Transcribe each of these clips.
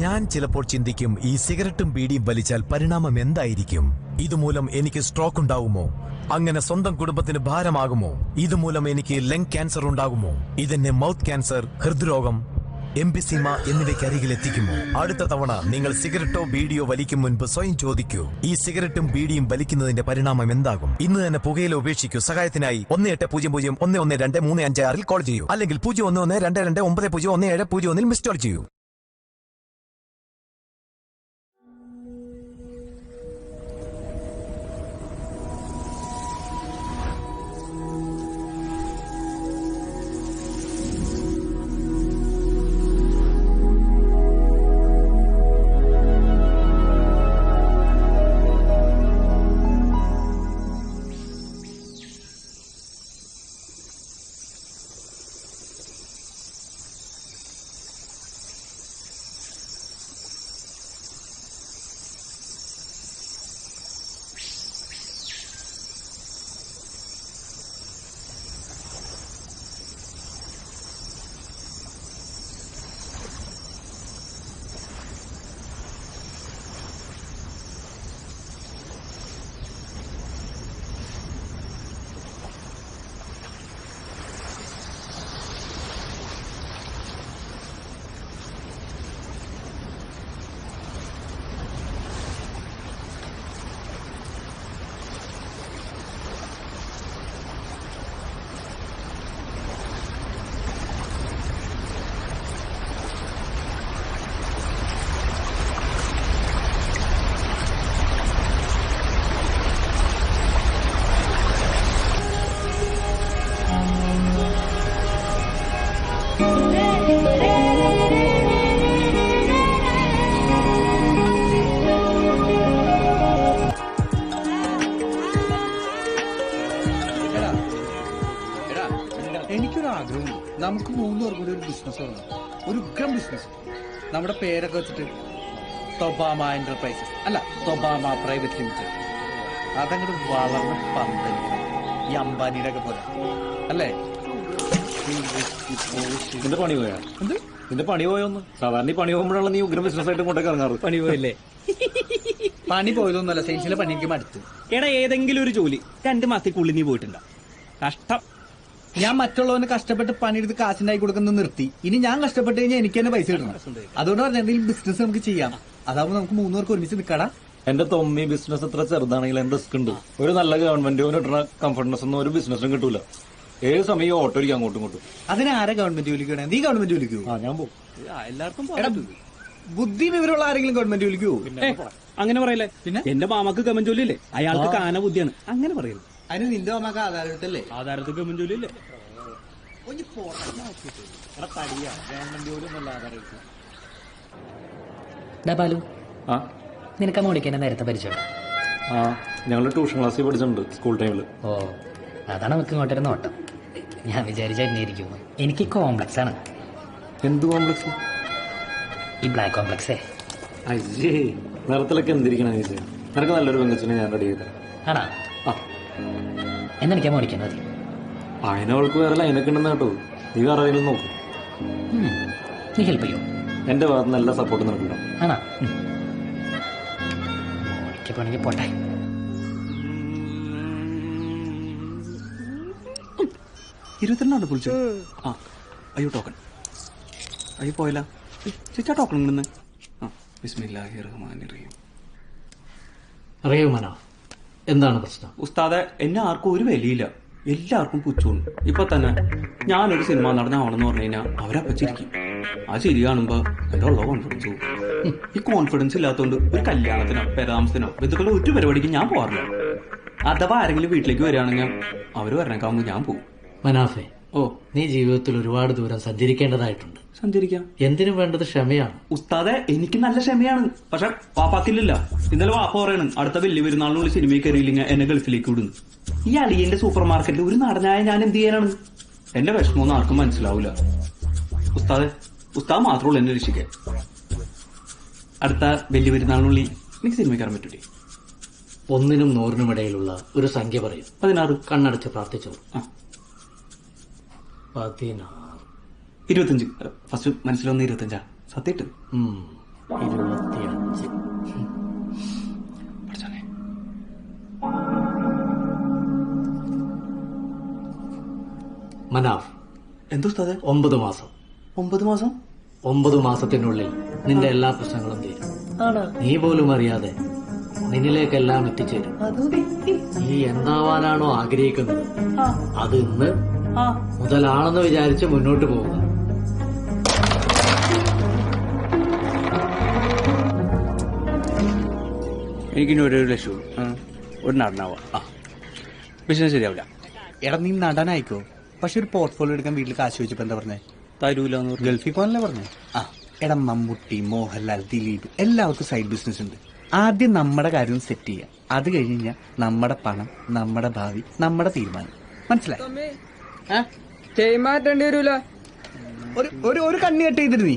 ഞാൻ ചിലപ്പോൾ ചിന്തിക്കും, ഈ സിഗരറ്റും ബീഡിയും വലിച്ചാൽ പരിണാമം എന്തായിരിക്കും? ഇതുമൂലം എനിക്ക് സ്ട്രോക്ക് ഉണ്ടാകുമോ? അങ്ങനെ സ്വന്തം കുടുംബത്തിന് ഭാരമാകുമോ? ഇതുമൂലം എനിക്ക് ലങ് ക്യാൻസർ ഉണ്ടാകുമോ? ഇതെന്നെ മൗത്ത് ക്യാൻസർ, ഹൃദ്രോഗം, എംബിസിമ എന്നിവയ്ക്ക് അരികിൽ എത്തിക്കുമോ? അടുത്ത തവണ നിങ്ങൾ സിഗരറ്റോ ബീഡിയോ വലിക്കും മുൻപ് സ്വയം ചോദിക്കൂ, ഈ സിഗരറ്റും ബീഡിയും വലിക്കുന്നതിന്റെ പരിണാമം എന്താകും? ഇന്ന് തന്നെ പുകയില ഉപേക്ഷിക്കൂ. സഹായത്തിനായി 1800112356 കോൾ ചെയ്യൂ, അല്ലെങ്കിൽ 011229011701 മിസ് കോൾ ചെയ്യൂ. എനിക്കൊരാഗ്രഹം, നമുക്ക് 3 പേർ കൂടി ഒരു ബിസിനസ് തുടങ്ങാം. ഒരു ഉഗ്രം ബിസിനസ്. നമ്മുടെ പേരൊക്കെ വെച്ചിട്ട് തൊബാമ എന്റർപ്രൈസസ്, അല്ല തൊബാമ പ്രൈവറ്റ് ലിമിറ്റഡ്. അതങ്ങോട്ട് വളർന്ന് പന്തലിക്കണം, ഈ അംബാനിയുടെ ഒക്കെ പോലെ, അല്ലേ? നിന്റെ പണി പോയാ? എന്ത് നിന്റെ പണി പോയൊന്ന്? സാധാരണ പണി പോകുമ്പോഴാണ് നീ ഉഗ്രം ബിസിനസ് ആയിട്ട് കൊണ്ടൊക്കെ ഇറങ്ങാറ്. പണി പോയല്ലേ? പണി പോയതൊന്നുമല്ല, സെയിൽസിലെ പണിക്ക് മടുത്തു. എടാ, ഏതെങ്കിലും ഒരു ജോലി 2 മാസത്തേക്കുള്ളിൽ നീ പോയിട്ടുണ്ടോ? കഷ്ടം. ഞാൻ മറ്റുള്ളവന് കഷ്ടപ്പെട്ട് പണിയെടുത്ത് കാശുണ്ടായി കൊടുക്കുന്നത് നിർത്തി. ഇനി ഞാൻ കഷ്ടപ്പെട്ട് കഴിഞ്ഞാൽ എനിക്ക് തന്നെ പൈസ കിട്ടണം. അതുകൊണ്ട് പറഞ്ഞ എന്തെങ്കിലും ബിസിനസ് നമുക്ക് ചെയ്യാം. അതാവുമ്പോൾ നമുക്ക് 3 പേർക്ക് ഒരുമിച്ച് നിൽക്കടാ. എന്റെ തൊമ്മി, ബിസിനസ് എത്ര ചെറുതാണെങ്കിലും എന്റെ റിസ്ക് ഉണ്ട്. ഒരു നല്ല ഗവൺമെന്റ് കിട്ടുന്ന കംഫർട്ട്നെസ് ഒന്നും ഒരു ബിസിനസിനും കിട്ടൂല. ഏത് സമയം ഓട്ടോ ഇരിക്കും അങ്ങോട്ടും ഇങ്ങോട്ടും. അതിനാരെ ഗവൺമെന്റ് ജോലിക്ക് വേണേ? നീ ഗവൺമെന്റ് ജോലിക്ക് പോകും? ഞാൻ പോകും. എല്ലാവർക്കും ബുദ്ധി വിവരമുള്ള ആരെങ്കിലും ഗവൺമെന്റ് ജോലിക്ക് പോകും? അങ്ങനെ പറയല്ലേ. പിന്നെ എന്റെ മാമക്ക് ഗവൺമെന്റ് ജോലി ഇല്ലേ? അയാൾക്ക് കാന ബുദ്ധിയാണ്. അങ്ങനെ പറയരുത്. അതിന് നിന്റെ മാമക്ക് ആധാരത്തല്ലേ? ആധാരത്തിൽ ഗവൺമെന്റ് ജോലി ഇല്ലേ? ബാലു, നിനക്ക് മോടിക്കന്നെ നേരത്തെ പരിചയം? ഞങ്ങള് ട്യൂഷൻ ക്ലാസ്സിൽ പഠിച്ചിട്ടുണ്ട് സ്കൂൾ ടൈമില്. ഓ, അതാണ് നമുക്ക് ഇങ്ങോട്ടൊരു നോട്ടം. ഞാൻ വിചാരിച്ച എന്നെയിരിക്കുന്നു. എനിക്ക് കോംപ്ലക്സ് ആണ്. എന്ത് കോംപ്ലക്സ്? ഈ ബ്ലാക്ക് കോംപ്ലക്സേ. അയ്യേ, നിറത്തിലൊക്കെ എന്തിരിക്കണം? നിനക്ക് നല്ലൊരു പെങ്കച്ചിനെ ഞാൻ റെഡി ചെയ്ത. ആണാ? എന്നെനിക്കാ മോടിക്കുന്നത്. അതിനവൾക്ക് വേറെ ലൈനൊക്കെ ഉണ്ടെന്ന് കേട്ടോ. നീ വേറെ ആരെങ്കിലും നോക്കും. നീ ഹെൽപ്പ് ചെയ്യോ? എന്റെ ഭാഗത്ത് നല്ല സപ്പോർട്ട് നിനക്കുണ്ടാവും. ആണാ? മോടിക്കപ്പോണെങ്കിൽ പോട്ടെ. ഇരുപത്തിരണ്ടാണ് വിളിച്ചു. അയ്യോ ടോക്കൺ. അയ്യോ പോയില്ല ചേച്ചാ. ടോക്കൺ ഇങ്ങനെ ബിസ്മില്ലാഹിർ റഹ്മാനിർ റഹീം. റഹ്മാനോ, എന്താണ് പ്രശ്നം? ഉസ്താദെ, എന്നെ ആർക്കും ഒരു വിലയില്ല. എല്ലാവർക്കും പുച്ഛമാണ്. ഇപ്പൊ തന്നെ ഞാനൊരു സിനിമ നടനാവണമെന്ന് പറഞ്ഞു കഴിഞ്ഞാൽ അവരപ്പം ചിരിക്കും. ആ ചിരി കാണുമ്പോ എന്റെ ഉള്ള കോൺഫിഡൻസ് പോകും. ഈ കോൺഫിഡൻസ് ഇല്ലാത്തതുകൊണ്ട് ഒരു കല്യാണത്തിനോ പെരാമസത്തിനോ ബന്ധുക്കളോ ഒരു പരിപാടിക്ക് ഞാൻ പോകാറില്ല. അഥവാ ആരെങ്കിലും വീട്ടിലേക്ക് വരികയാണെങ്കിൽ അവര് വരണേക്കാവുമ്പോൾ ഞാൻ പോകും. മനാഫെ, ഓ, നീ ജീവിതത്തിൽ ഒരുപാട് ദൂരം സഞ്ചരിക്കേണ്ടതായിട്ടുണ്ട്. സഞ്ചരിക്കാം. എന്തിനും വേണ്ടത് ക്ഷമയാണ്. ഉസ്താദെ, എനിക്ക് നല്ല ക്ഷമയാണ്. പക്ഷെ വാപ്പാക്കില്ല. ഇന്നലെ വാപ്പ പറയണം, അടുത്ത വലിയ പെരുന്നാളിനുള്ളിൽ സിനിമയിൽ കയറിയില്ലെങ്കിൽ എന്നെ ഗൾഫിലേക്ക് വിടുന്നു. ഈ അളിയന്റെ സൂപ്പർ മാർക്കറ്റിൽ ഒരു നടനായ ഞാൻ എന്ത് ചെയ്യാനാണ്? എന്റെ വിഷമമൊന്നും ആർക്കും മനസ്സിലാവൂല. ഉസ്താദ് മാത്രമുള്ളൂ എന്നെ രക്ഷിക്കാൻ. അടുത്ത വലിയ പെരുന്നാളിനുള്ളിൽ എനിക്ക് സിനിമ കയറാൻ പറ്റൂലേ? 1നും 100നും ഇടയിലുള്ള ഒരു സംഖ്യ പറയും. 16. കണ്ണടച്ച് പ്രാർത്ഥിച്ചോളൂ. 16. 25. ഫസ്റ്റ് മനസ്സിലൊന്ന് 25. സത്യമായിട്ട് 25. മനാഫ്, എന്തോ ഉസ്താദേ? 9 മാസം. 9 മാസം? 9 മാസത്തിനുള്ളിൽ നിന്റെ എല്ലാ പ്രശ്നങ്ങളും തീരും. നീ പോലും അറിയാതെ നിന്നിലേക്കെല്ലാം എത്തിച്ചേരും. നീ എന്താവാനാണോ ആഗ്രഹിക്കുന്നത് അത് ഇന്ന് മുതലാണെന്ന് വിചാരിച്ച് മുന്നോട്ട് പോവുക. എനിക്കിനി ഒരു ലക്ഷ്യവും ഒരു നടനാവാം. ബിസിനസ് ശരിയാവില്ല. എടാ നീ നടനായിക്കോ, പക്ഷെ ഒരു പോർട്ട്ഫോളിയോ എടുക്കാൻ വീട്ടിൽ കാശ് വെച്ചപ്പോ എന്താ പറഞ്ഞേ? തരൂലെന്ന്. ഗൾഫിൽ പോകാനല്ലേ പറഞ്ഞേ? എടാ മമ്മൂട്ടി, മോഹൻലാൽ, ദിലീപ് എല്ലാവർക്കും സൈഡ് ബിസിനസ് ഉണ്ട്. ആദ്യം നമ്മുടെ കാര്യം സെറ്റ് ചെയ്യാം. അത് കഴിഞ്ഞാൽ നമ്മുടെ പണം, നമ്മുടെ ഭാവി, നമ്മുടെ തീരുമാനം. മനസ്സിലായി? മാറ്റേണ്ടി വരൂല. ഒരു കണ്ണി കട്ട് ചെയ്തിട്ട് നീ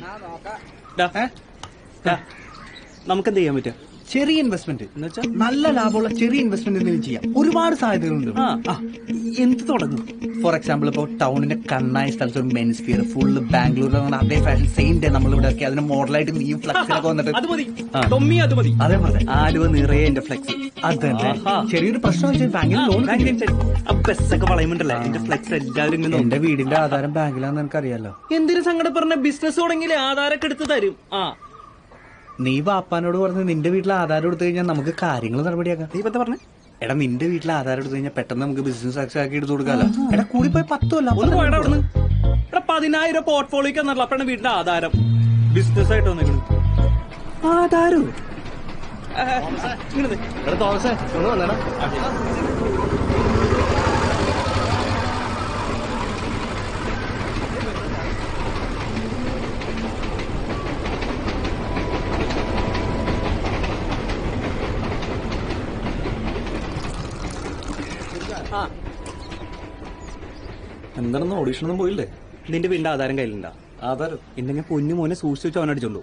നമുക്കെന്ത് ചെയ്യാൻ പറ്റുക? ചെറിയ ഇൻവെസ്റ്റ്മെന്റ് നല്ല ലാഭമുള്ള ചെറിയ ഇൻവെസ്റ്റ്മെന്റ് എന്തെങ്കിലും ചെയ്യാം. ഒരുപാട് സാധ്യതകളുണ്ട്. എന്ത് തുടങ്ങും? ഫോർ എക്സാമ്പിൾ ഇപ്പോൾ ടൗണിന്റെ കണ്ണായ സ്ഥലത്ത് ഒരു മെൻസ്ഫിയർ ഫുള്ള് ബാംഗ്ലൂരിൽ അതേ ഫാഷൻ സെയിം ഡേ നമ്മൾ ഇവിടെ ഇറക്കി അതിന് മോഡലായിട്ട് നീ ഫ്ലക്സിലൊക്കെ വന്നിട്ട് അത് മതി. അതേ പറഞ്ഞെ ആലുവ നിറയെ എന്റെ ഫ്ലെക്സ്. അതന്നെ ചെറിയൊരു പ്രശ്നം വെച്ചാൽ ബാങ്കിൽ ലോൺ ബസ്സൊക്കെ വളയുമുണ്ടല്ലേ എന്റെ ഫ്ലെക്സ് എല്ലാവരും ഇങ്ങനെ എന്റെ വീടിന്റെ ആധാരം ബാങ്കിലാന്ന് എനിക്കറിയാലോ. എന്തിനു സങ്കടം പറഞ്ഞ ബിസിനസ് തുടങ്ങിയില്ലേ ആധാരൊക്കെ എടുത്ത് തരും. നീ വാപ്പാനോട് പറഞ്ഞ് നിന്റെ വീട്ടിൽ ആധാരം എടുത്തു കഴിഞ്ഞാൽ നമുക്ക് കാര്യങ്ങൾ നടപടിയാക്കാം. നീ എന്താ പറഞ്ഞേ? എടാ നിന്റെ വീട്ടിൽ ആധാരം എടുത്തു കഴിഞ്ഞാൽ പെട്ടെന്ന് നമുക്ക് ബിസിനസ് സക്സസ് ആക്കി എടുത്തു കൊടുക്കാലോ. എടാ കൂടി പോയി 10 അല്ല ഒന്ന് പോയടാ അവിടുന്ന്. എടാ 10,000 പോർട്ട്ഫോളിയോക്ക് എന്നല്ല അപ്പഴാണ് വീടിന്റെ ആധാരം ബിസിനസ് ആയിട്ട് വന്നേക്കണ്. ആധാരോ? ഇങ്ങനെ എന്താണെന്ന് ഓഡീഷനൊന്നും പോയില്ലേ? നിന്റെ വീടിന്റെ ആധാരം കയ്യിലുണ്ടാ? ആധാരം എന്തെങ്കിലും പൊന്നു മോനെ സൂക്ഷിച്ചു അവനടിച്ചോണ്ടു.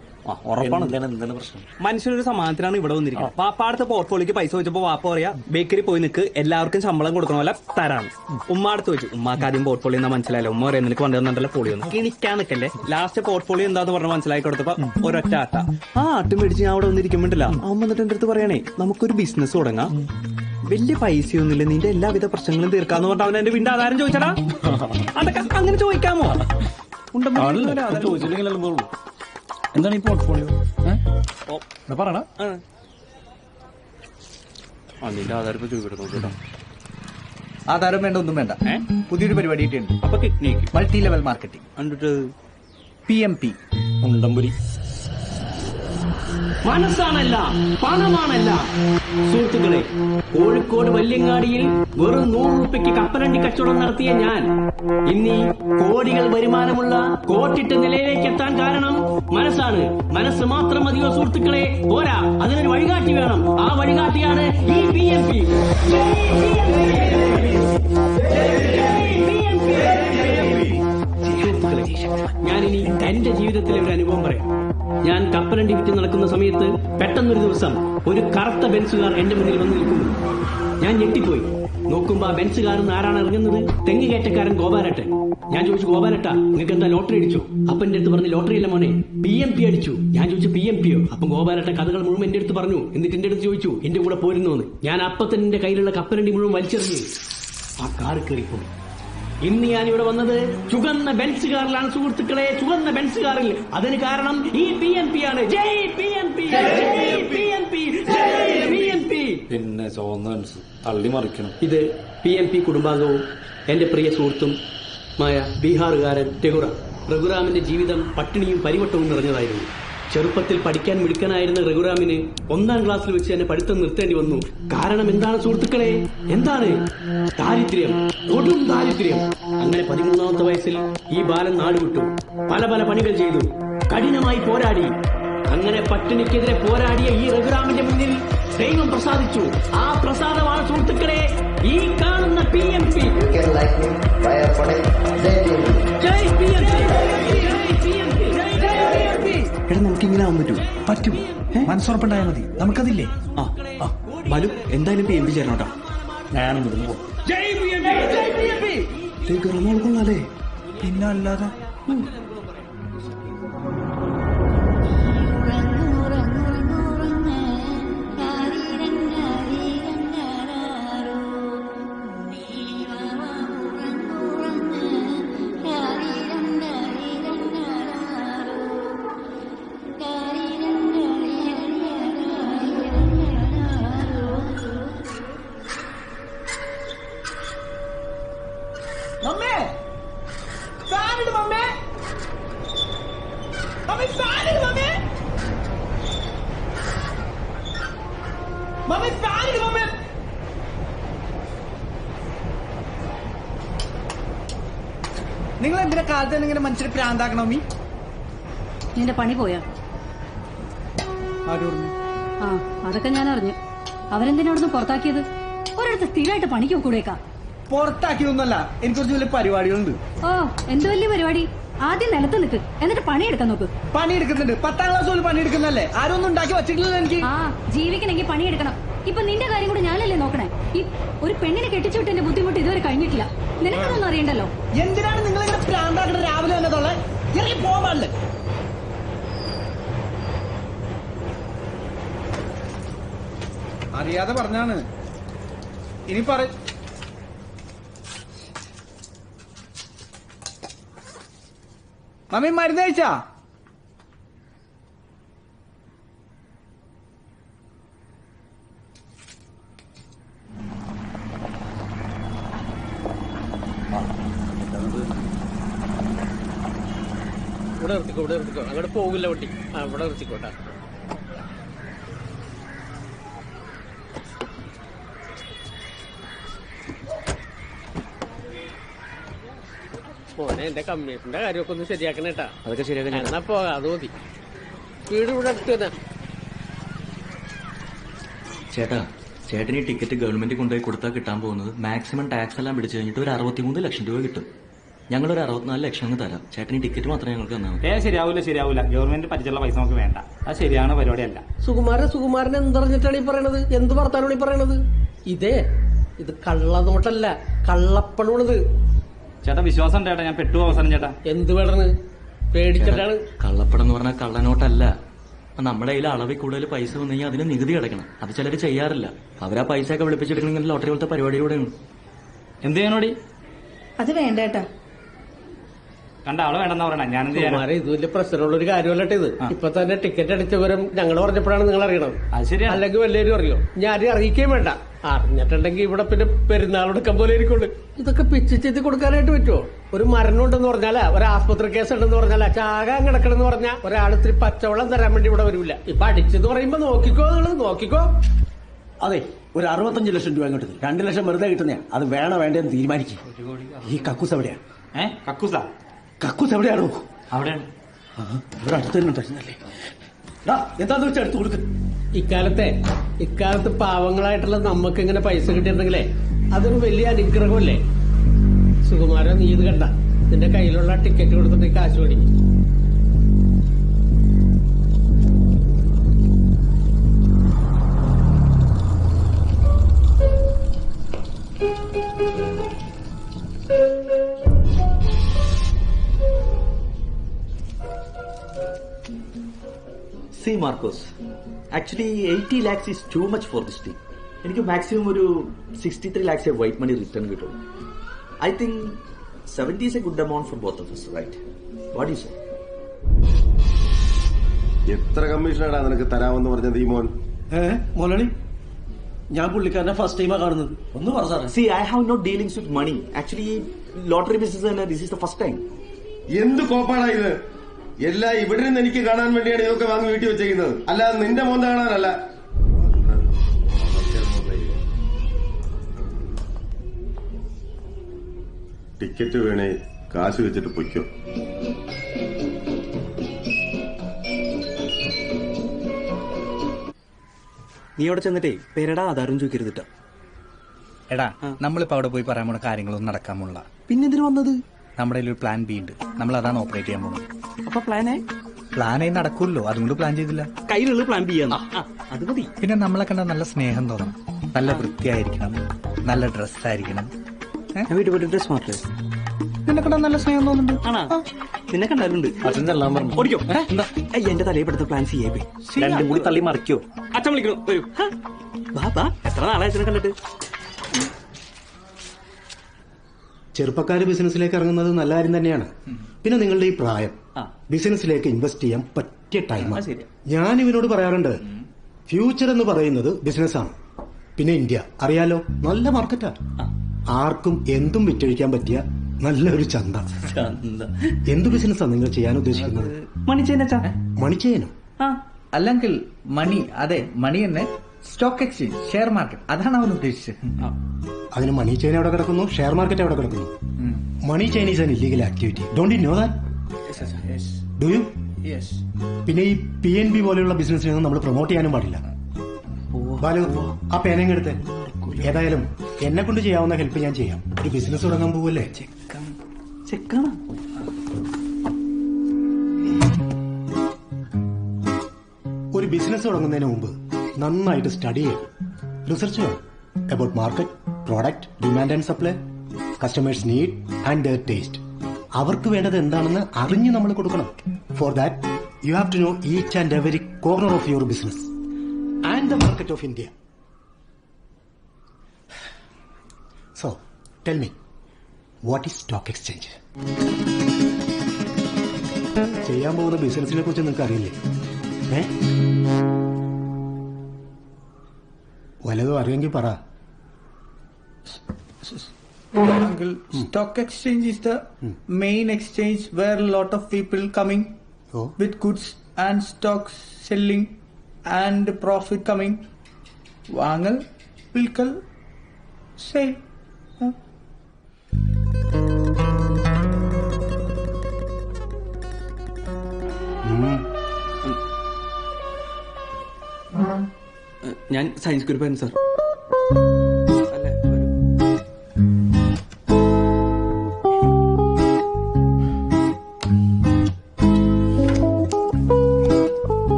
ഉറപ്പാണ്. എന്താണ് പ്രശ്നം? മനുഷ്യനൊരു സമാധാനത്തിനാണ് ഇവിടെ വന്നിരിക്കുന്നത്. പാപ്പാടത്തെ പോർട്ട്ഫോളിയോക്ക് പൈസ വെച്ചപ്പോ വാപ്പ പറയാ ബേക്കറി പോയി നിൽക്ക്, എല്ലാവർക്കും ശമ്പളം കൊടുക്കണ പോലെ തരാണ്. ഉമ്മാടുത്ത് വെച്ചു. ഉമ്മാക്ക് ആദ്യം പോർട്ട്ഫോളിയോ എന്താ മനസ്സിലായല്ലോ. ഉമ്മ പറയാൻ നിനക്ക് വന്നിരുന്നുണ്ടല്ലോ പോളിയൊന്ന് കിണിക്കാൻ നിൽക്കല്ലേ. ലാസ്റ്റ് പോർട്ട്ഫോളിയോ എന്താന്ന് പറഞ്ഞ് മനസ്സിലാക്കി കൊടുത്തപ്പോ ഒരൊറ്റ ആട്ട. ആട്ടും മേടിച്ച് ഞാൻ അവിടെ വന്നിരിക്കുമ്പോണ്ടല്ല അവൻ വന്നിട്ട് എന്റെ അടുത്ത് പറയണേ നമുക്കൊരു ബിസിനസ് തുടങ്ങാം, വലിയ പൈസയൊന്നുമില്ല, നിന്റെ എല്ലാവിധ പ്രശ്നങ്ങളും തീർക്കാന്ന് പറഞ്ഞ അവൻ എന്റെ വീടിന്റെ ആധാരം ചോദിച്ചടാ. അതൊക്കെ അങ്ങനെ ചോദിക്കാമോ? എന്താണ് ഈ പോർട്ട്ഫോളിയോ? പറയണ നിന്റെ ആധാരം ഇപ്പൊ ചോദിക്കട്ടെ. ആധാരം വേണ്ട, ഒന്നും വേണ്ട. പുതിയൊരു പരിപാടി ഉണ്ട്. അപ്പൊ കിഡ്നി മൾട്ടി ലെവൽ മാർക്കറ്റിംഗ്. കണ്ടിട്ട് PMP ഉണ്ടംപുരി. മനസ്സാണല്ല, പണമാണല്ല. സുഹൃത്തുക്കളെ, കോഴിക്കോട് വല്യങ്ങാടിയിൽ വെറും 100 രൂപയ്ക്ക് കപ്പലണ്ടി കച്ചവടം നടത്തിയ ഞാൻ ഇന്നീ കോടികൾ വരുമാനമുള്ള കോട്ടിട്ട നിലയിലേക്ക് എത്താൻ കാരണം മനസ്സാണ്. മനസ്സ് മാത്രം മതിയോ സുഹൃത്തുക്കളെ? പോരാ, അതിനൊരു വഴികാട്ടി വേണം. ആ വഴികാട്ടിയാണ് ഈ PMP. ഞാനിനി എന്റെ ജീവിതത്തിലെ ഒരു അനുഭവം പറയാം. ഞാൻ കപ്പലണ്ടി വിറ്റ് നടക്കുന്ന സമയത്ത് പെട്ടെന്നൊരു ദിവസം ഒരു കറുത്ത ബെൻസുകാർ എന്റെ മുന്നിൽ വന്നു നിൽക്കുന്നു. ഞാൻ ഞെട്ടിപ്പോയി. നോക്കുമ്പോ ആ ബെൻസുകാരൻ ആരാണ് ഇറങ്ങുന്നത്? തെങ്ങ് കയറ്റക്കാരൻ ഗോപാലട്ടൻ. ഞാൻ ചോദിച്ചു, ഗോപാലട്ട നിങ്ങൾക്ക് എന്താ ലോട്ടറി അടിച്ചു? അപ്പൊ എന്റെ അടുത്ത് പറഞ്ഞു, ലോട്ടറി അല്ല മോനെ, PMP അടിച്ചു. ഞാൻ ചോദിച്ചു, PMPയോ? അപ്പൊ ഗോപാലട്ടൻ കഥകൾ മുഴുവൻ എന്റെ അടുത്ത് പറഞ്ഞു. എന്നിട്ട് എന്റെ അടുത്ത് ചോദിച്ചു എന്റെ കൂടെ പോരുന്നോന്ന്. ഞാൻ അപ്പത്തന്നെ എന്റെ കയ്യിലുള്ള കപ്പലണ്ടി മുഴുവൻ വലിച്ചെറിഞ്ഞു ആ കാറ് കയറിപ്പോയി. ഇന്ന് ഞാനിവിടെ വന്നത് ചുവന്ന ബെൻസുകാറിലാണ് സുഹൃത്തുക്കളെ, ചുവന്ന ബെൻസുകാറിൽ. അതിന് കാരണം ഈ PMP ആണ്. ജയ് PMP, ജയ് PMP, ജയ് PMP. പിന്നെ ചുവന്ന ബെൻസ് തള്ളി മറിക്കണം. ഇത് PMP കുടുംബാംഗവും എന്റെ പ്രിയ സുഹൃത്തും മായ ബീഹാറുകാരൻ രഘുറാമിന്റെ ജീവിതം പട്ടിണിയും പരിവട്ടവും നിറഞ്ഞതായിരുന്നു. ചെറുപ്പത്തിൽ പഠിക്കാൻ മിടുക്കനായിരുന്ന രഘുറാമിന് 1ാം ക്ലാസ്സിൽ വെച്ച് തന്നെ പഠിത്തം നിർത്തേണ്ടി വന്നു. കാരണം എന്താണ് സുഹൃത്തുക്കളെ? എന്താണ്? ദാരിദ്ര്യം, കൊടും ദാരിദ്ര്യം. അങ്ങനെ 13ാമത്തെ വയസ്സിൽ ഈ ബാലൻ നാടുവിട്ടു. പല പല പണികൾ ചെയ്തു, കഠിനമായി പോരാടി. അങ്ങനെ പട്ടിണിക്കെതിരെ പോരാടിയ ഈ രഘുറാമിന്റെ മുന്നിൽ ദൈവം പ്രസാദിച്ചു. ആ പ്രസാദമാണ് സുഹൃത്തുക്കളെ ഈ കാണുന്ന PMP. ജയ് PMP, ജയ് PMP, ജയ് PMP. എടാ നമുക്കിങ്ങനെ ആവാൻ പറ്റൂ? പറ്റും. മനസ്സുറപ്പുണ്ടായാൽ മതി. നമുക്കതില്ലേ? ബാലു എന്തായാലും PMP ചേരണോട്ടാ. ഞാനും ഇവിടുന്ന് പോകും. ജയ് PMP, ജയ് PMP. കൊള്ളാലേ. പിന്നെ അല്ലാതെ നിങ്ങൾ എന്തിനാ കാലത്ത് തന്നെ ഇങ്ങനെ മനുഷ്യരെ പ്രാന്താക്കണം മമ്മി? നിന്റെ പണി പോയാ? ആര് പറഞ്ഞു? ആ അതൊക്കെ ഞാൻ അറിഞ്ഞു. അവരെന്തിനാ അവിടുന്ന് പുറത്താക്കിയത്? ഒരിടത്ത് സ്ഥിരമായിട്ട് പണിക്ക് കൂടേക്കാ. പുറത്താക്കിയൊന്നുമല്ല, എനിക്ക് കുറച്ച് വലിയ പരിപാടികളുണ്ട്. ഓ എന്ത് വലിയ പരിപാടി? ആദ്യം നിലത്ത് നിൽക്ക്, എന്നിട്ട് പണിയെടുക്കാൻ നോക്ക്. പണിയെടുക്കുന്നുണ്ട്, 10ാം ക്ലാസ് പോലും പണിയെടുക്കുന്നല്ലേ. ആരും ഒന്നും ഉണ്ടാക്കി വച്ചിട്ടില്ലല്ലോ എനിക്ക്. ആ ജീവിക്കണമെങ്കിൽ പണിയെടുക്കണം. ഇപ്പൊ നിന്റെ കാര്യം കൂടി ഞാനല്ലേ നോക്കണേ. ഈ ഒരു പെണ്ണിനെ കെട്ടിച്ചുവിട്ടതിന്റെ ബുദ്ധിമുട്ട് ഇതുവരെ കഴിഞ്ഞിട്ടില്ല. നിനക്കതൊന്നും അറിയണ്ടല്ലോ. എന്തിനാണ് നിങ്ങൾ ഇങ്ങനെ പ്രാന്താക്കുന്നത്? രാവിലെ തന്നെ തൊള്ളേ ഇറങ്ങി പോകാൻ പാടില്ല. അറിയാതെ പറഞ്ഞാണ്. ഇനി പറ. മമ്മി മരുന്ന് കഴിച്ചാ? ഇവിടെ നിർത്തിക്കോ, ഇവിടെ നിർത്തിക്കോ. അങ്ങോട്ട് പോകില്ല വണ്ടി. ആ ഇവിടെ നിർത്തിക്കോട്ടാ. മോനെ എന്റെ കമ്പ്യൂട്ടറിന്റെ കാര്യമൊക്കെ ഒന്ന് ശരിയാക്കണേട്ടാ. അതൊക്കെ ശരിയാക്കാൻ എന്നാ പോകാം, അത് മതി. വീട് ഇവിടെ അടുത്ത് തന്നെ. ചേട്ടാ, ചേട്ടന് ഈ ടിക്കറ്റ് ഗവൺമെന്റ് കൊണ്ടുപോയി കൊടുത്താൽ കിട്ടാൻ പോകുന്നത് മാക്സിമം ടാക്സ് എല്ലാം പിടിച്ചു കഴിഞ്ഞിട്ട് ഒരു 63 ലക്ഷം രൂപ കിട്ടും. ഞങ്ങളൊരു 64 ലക്ഷം അങ്ങ് തരാം. ചേട്ടന് ഈ ടിക്കറ്റ് മാത്രമേ ഞങ്ങൾക്ക് തന്നാൽ മതി. ശരിയാവൂല. ഗവൺമെന്റ് പറ്റിച്ചുള്ള പൈസ നമുക്ക് വേണ്ട. അത് ശരിയാണ് പരിപാടിയല്ല. സുകുമാരൻ എന്തറിഞ്ഞിട്ടാണ് ഈ പറയണത്? എന്ത് വർത്താനാണ് ഈ പറയണത്? ഇത് കള്ളനോട്ടല്ല, കള്ളപ്പണമാണിത്. ചേട്ടാ വിശ്വാസം ഉണ്ട് ചേട്ടാ, ഞാൻ പെട്ടു അവസാനം ചേട്ടാ. എന്ത് വേണമെന്ന് പേടിച്ചിട്ടാണ്. കള്ളപ്പടം എന്ന് പറഞ്ഞാൽ കള്ളനോട്ടല്ല. നമ്മുടെ കയ്യിൽ അളവിൽ കൂടുതൽ പൈസ വന്നു കഴിഞ്ഞാൽ അതിന് നികുതി അടയ്ക്കണം. അത് ചിലർ ചെയ്യാറില്ല. അവരാ പൈസ ഒക്കെ വിളിപ്പിച്ചെടുക്കണമെങ്കിൽ ലോട്ടറി പോലത്തെ പരിപാടിയിലൂടെയാണ്. എന്ത് ചെയ്യാനോടി? അത് വേണ്ടേട്ടാ. കണ്ട ആള് വേണ്ടെന്നാ പറയണ. ഞാൻ എന്ത് ചെയ്യാനാ? സുകുമാരൻ, ഇത് വലിയ പ്രശ്നമുള്ള ഒരു കാര്യമല്ലട്ടെ ഇത്. ഇപ്പൊ തന്നെ ടിക്കറ്റ് അടിച്ച വിവരം ഞങ്ങൾ പറഞ്ഞപ്പോഴാണ് നിങ്ങൾ അറിയണത്. അത് ശരിയാ. അല്ലെങ്കിൽ വല്ലേരും അറിയോ? ഞാൻ അറിയിക്കുകയും വേണ്ട. അറിഞ്ഞിട്ടുണ്ടെങ്കിൽ ഇവിടെ പിന്നെ പെരുന്നാളെടുക്കാൻ പോലെ ഇരിക്കുള്ളൂ. ഇതൊക്കെ പിച്ച് ചെയ്ത് കൊടുക്കാനായിട്ട് പറ്റുമോ? ഒരു മരണം ഉണ്ടെന്ന് പറഞ്ഞാലാ, ഒരു ആസ്പത്രി കേസ് ഉണ്ടെന്ന് പറഞ്ഞാലാ, ചാകാൻ കിടക്കണമെന്ന് പറഞ്ഞാൽ ഒരാൾ ഇത്തിരി പച്ചവെള്ളം തരാൻ വേണ്ടി ഇവിടെ വരില്ല. ഇപ്പൊ അടിച്ചെന്ന് പറയുമ്പോ നോക്കിക്കോ, നിങ്ങൾ നോക്കിക്കോ. അതെ, ഒരു 65 ലക്ഷം രൂപ അങ്ങോട്ട് 2 ലക്ഷം വെറുതെ കിട്ടുന്നേ. അത് വേണോ വേണ്ടെന്ന് തീരുമാനിക്കും. ഈ കക്കൂസ് എവിടെയാണ്? കക്കൂസാ? കക്കൂസ് എവിടെയാണോ? അവിടെയാണ്. ഇവിടെ അടുത്ത് തന്നെ ഉണ്ടായിരുന്നല്ലേ. എന്താന്ന് വെച്ചാൽ എടുത്തു കൊടുക്ക്. ഇക്കാലത്ത് പാവങ്ങളായിട്ടുള്ള നമുക്ക് ഇങ്ങനെ പൈസ കിട്ടിയിട്ടുണ്ടെങ്കിലേ അതൊരു വലിയ അനുഗ്രഹമല്ലേ? സുകുമാരൻ, നീ ഇത് കണ്ട, നിന്റെ കയ്യിലുള്ള ടിക്കറ്റ് കൊടുത്തിട്ട് കാശ് മേടിക്കും. See Marcos, actually 80 lakhs is too much for this thing. എനിക്ക് മാക്സിമം ഒരു 63 lakhs വൈറ്റ് മണി റിട്ടേൺ കിട്ടുള്ളൂ. I think 70 is a good amount for both of us, right? What do you say? എത്ര കമ്മീഷനാണ് നിനക്ക് തരാമെന്ന് പറഞ്ഞത് ഈ മോൻ? മോലണി, ഞാൻ പുള്ളിക്കാരനെ ഫസ്റ്റ് ടൈമാ കാണുന്നത്. ഒന്ന് പറ സാറേ. See, I have no dealings with money. Actually, lottery business and this is the first time. എന്ത് കോപ്പാടാ ഇത്? എല്ലാം ഇവിടെ നിന്ന് എനിക്ക് കാണാൻ വേണ്ടിയാണ് ഇതൊക്കെ വാങ്ങി വീട്ടിൽ വെച്ചേക്കുന്നത്, അല്ലാതെ നിന്റെ മോന്ത കാണാനല്ല. ടിക്കറ്റ് വേണേ കാശ് വെച്ചിട്ട് പൊയ്ക്കോ. നീ അവിടെ ചെന്നിട്ടേ പേരടാ ആധാരം ചോദിക്കരുതിട്ടോ. എടാ, നമ്മളിപ്പോ അവിടെ പോയി പറയാൻ പോണ കാര്യങ്ങളൊന്നും നടക്കാൻ പോണില്ല. പിന്നെ എന്തിനു വന്നത്? നമ്മുടെ കയ്യിൽ ഒരു പ്ലാൻ ബി ഉണ്ട്. നമ്മൾ അതാണ് ഓപ്പറേറ്റ് ചെയ്യാൻ പോകുന്നത്. അപ്പൊ പ്ലാനേ? പ്ലാനായി നടക്കൂല്ലോ, അതുകൊണ്ട് പ്ലാൻ ചെയ്തില്ല. കയ്യിലുള്ള പ്ലാൻ ബി ആണ്. അത് മതി. പിന്നെ നമ്മളെ കണ്ട നല്ല സ്നേഹം തോന്നണം, നല്ല വൃത്തിയായിരിക്കണം, നല്ല ഡ്രസ്സായിരിക്കണം. ഞാൻ വീട്ടിൽ പോയിട്ട് ഡ്രസ് മാറ്റേ. നിന്നെ കണ്ട നല്ല സ്നേഹം തോന്നുന്നുണ്ട്. ആണാ? നിന്നെ കണ്ടാലുണ്ട്. ഓടിക്കോ. എന്റെ തലയിൽപ്പെടുത്ത പ്ലാൻ ചെയ്യാൻ രണ്ടും കൂടി തള്ളി മറിക്കോ? അച്ഛൻ വിളിക്കണോ? വരൂ. ബാ. എത്ര നാളെ അച്ഛനെ കണ്ടിട്ട്? ചെറുപ്പക്കാര് ബിസിനസ്സിലേക്ക് ഇറങ്ങുന്നത് നല്ല കാര്യം തന്നെയാണ്. പിന്നെ നിങ്ങളുടെ ഈ പ്രായം ബിസിനസ്സിലേക്ക് ഇൻവെസ്റ്റ് ചെയ്യാൻ പറ്റിയ ടൈമാണ്. ഞാൻ ഇവനോട് പറയാറുണ്ട്, ഫ്യൂച്ചർ എന്ന് പറയുന്നത് ബിസിനസ്സാണ്. പിന്നെ ഇന്ത്യ അറിയാലോ, നല്ല മാർക്കറ്റാ. ആർക്കും എന്തും വിറ്റഴിക്കാൻ പറ്റിയ നല്ലൊരു ചന്ത. എന്ത് ബിസിനസ്സാണ് നിങ്ങൾ ചെയ്യാൻ ഉദ്ദേശിക്കുന്നത്? മണിച്ചേനോ? അല്ലെങ്കിൽ മണി, അതെ മണി തന്നെ. സ്റ്റോക്ക് എക്സ്ചേഞ്ച്, ഷെയർ മാർക്കറ്റ്, അതാണ് അവൻ ഉദ്ദേശിച്ചത്. അതിന് മണി ചെയിൻ എവിടെ കിടക്കുന്നു, ഷെയർ മാർക്കറ്റ് എവിടെ കിടക്കുന്നു? Money chain is an illegal activity. Don't you know that? Do you? പിന്നെ ഈ PNB പോലെയുള്ള ബിസിനസ്സിനൊന്നും നമ്മൾ പ്രൊമോട്ട് ചെയ്യാനും പാടില്ല. ബാലു, ആ പേനയും എടുത്ത്. ഏതായാലും എന്നെ കൊണ്ട് ചെയ്യാവുന്ന ഹെൽപ്പ് ഞാൻ ചെയ്യാം. ഒരു ബിസിനസ് തുടങ്ങാൻ പോവല്ലേ? ഒരു ബിസിനസ് തുടങ്ങുന്നതിന് മുമ്പ് നന്നായിട്ട് സ്റ്റഡി ചെയ്യണം, റിസർച്ച് ചെയ്യണം about market, product, demand and supply, customers need and their taste. അവർക്ക് വേണ്ടത് എന്താണെന്ന് അറിഞ്ഞ് നമ്മൾ കൊടുക്കണം. For that you have to know each and every corner of your business and the market of India. So tell me, what is stock exchange? ചെയ്യാൻ പോകുന്ന ബിസിനസിനെ കുറിച്ച് നിങ്ങൾക്ക് അറിയില്ലേ? വല്ലതും അറിയെങ്കിൽ പറ. Uncle, stock exchange is the main exchange where a lot of people coming with goods and stocks selling and profit coming. വാങ്ങൽ, വിൽക്കൽ, sale. ഞാൻ സയൻസ് ഗ്രൂപ്പാണ് സാർ.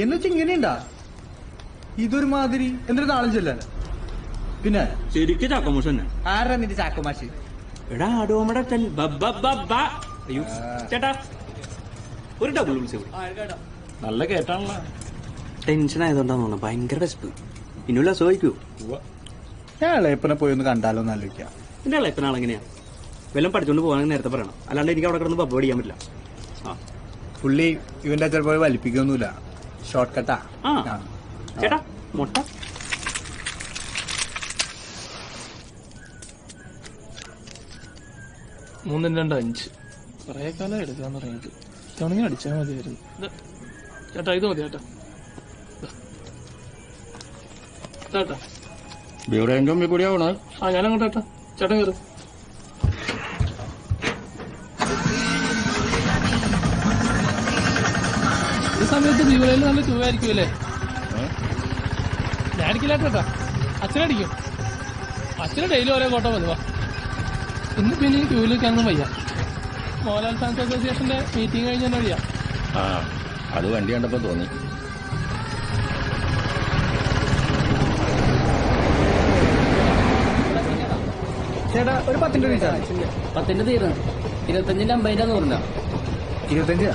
എന്നുവെച്ചാ ഇങ്ങനെയുണ്ടാ? ഇതൊരു മാതിരി എന്തൊരു നാളഞ്ചല്ല. പിന്നെ ശരിക്കും ചാക്കോമാഷ് തന്നെ. ആരാ നിന്റെ ചാക്കോമാഷ്? എടാ ആടോമടെ അയ്യോ ചേട്ടാ, ഒരു ഡബിൾ വിളിച്ചു. നല്ല കേട്ടാണല്ലോ. ടെൻഷൻ ആയതുകൊണ്ടാന്ന് തോന്നുന്നു. ഭയങ്കര വിശപ്പ്. ഇനിയുള്ള അസുഖിക്കൂ. ഞാൻ ഇളയപ്പനെ പോയി ഒന്ന് കണ്ടാലോ എന്ന് ആലോചിക്കാം. എന്റെ ഇളയപ്പന ആളെങ്ങനെയാ? വല്ലതും പഠിച്ചോണ്ട് പോകാൻ നേരത്തെ പറയണം, അല്ലാണ്ട് എനിക്ക് അവിടെ കിടന്ന് പബ്ബ് പഠിക്കാൻ പറ്റില്ല. പുള്ളി ഇവന്റെ അച്ഛൻ പോയി വലിപ്പിക്കൊന്നുമില്ല, ഷോർട്ട് കട്ടാ. ചേട്ടാ മുട്ട. മൂന്നും 2 5 കുറേ കാലം എടുക്കാന്ന് പറയുന്നത്. ഇത്തവണ അടിച്ചാൽ മതിയായിരുന്നു. ചേട്ടാ ഇത് മതി ചേട്ടാ. ചേട്ടാ കൂടിയാവണോ? ഞാനങ്ങോട്ട് ചേട്ടാ. ചേട്ടൻ കയറും. ഈ സമയത്ത് ബീവറയിൽ നല്ല ചൂവായിരിക്കും അല്ലേ? ഞാനിക്കില്ല ചേട്ടാ, അച്ഛനടിക്കും. അച്ഛന് ഡെയിലി ഓരോ കോട്ട മതിവാ. ഇന്ന് പിന്നെ ഈ ക്യൂവിലേക്കൊന്നും വയ്യ. മോഹൻലാൽ ഫാൻസ് അസോസിയേഷന്റെ മീറ്റിംഗ് കഴിഞ്ഞ വഴിയാ. അത് വണ്ടി കണ്ടപ്പോ തോന്നി. ചേട്ടാ ഒരു 10 രൂപ. 10 തീർന്നു. 25 50 പറഞ്ഞ 25.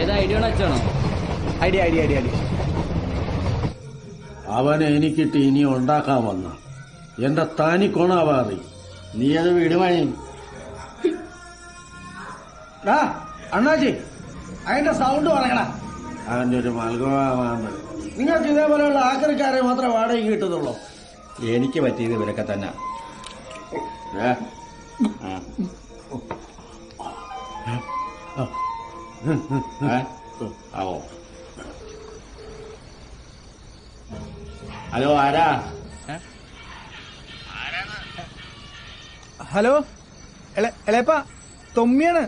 ഏതാ ഐഡിയ അച്ഛാണോ? ഐഡിയ. അവനെ എനിക്കിട്ട് ഇനി ഉണ്ടാക്കാൻ വന്ന എന്റെ താനിക്കോണാവാറി. നീ അത് വിടുവായി. അണ്ണാജി, അതിന്റെ സൗണ്ട് പറയണ. അവന്റെ ഒരു മൽഗോവാന്ന്. നിങ്ങൾക്ക് ഇതേപോലെയുള്ള ആക്രിക്കാരെ മാത്രമേ വാടകയ്ക്ക് കിട്ടുന്നുള്ളൂ. എനിക്ക് പറ്റിയത് ഇവരൊക്കെ തന്നെ. ഹലോ, ആരാ? ഹലോ എളേപ്പ, തൊമ്മിയാണ്.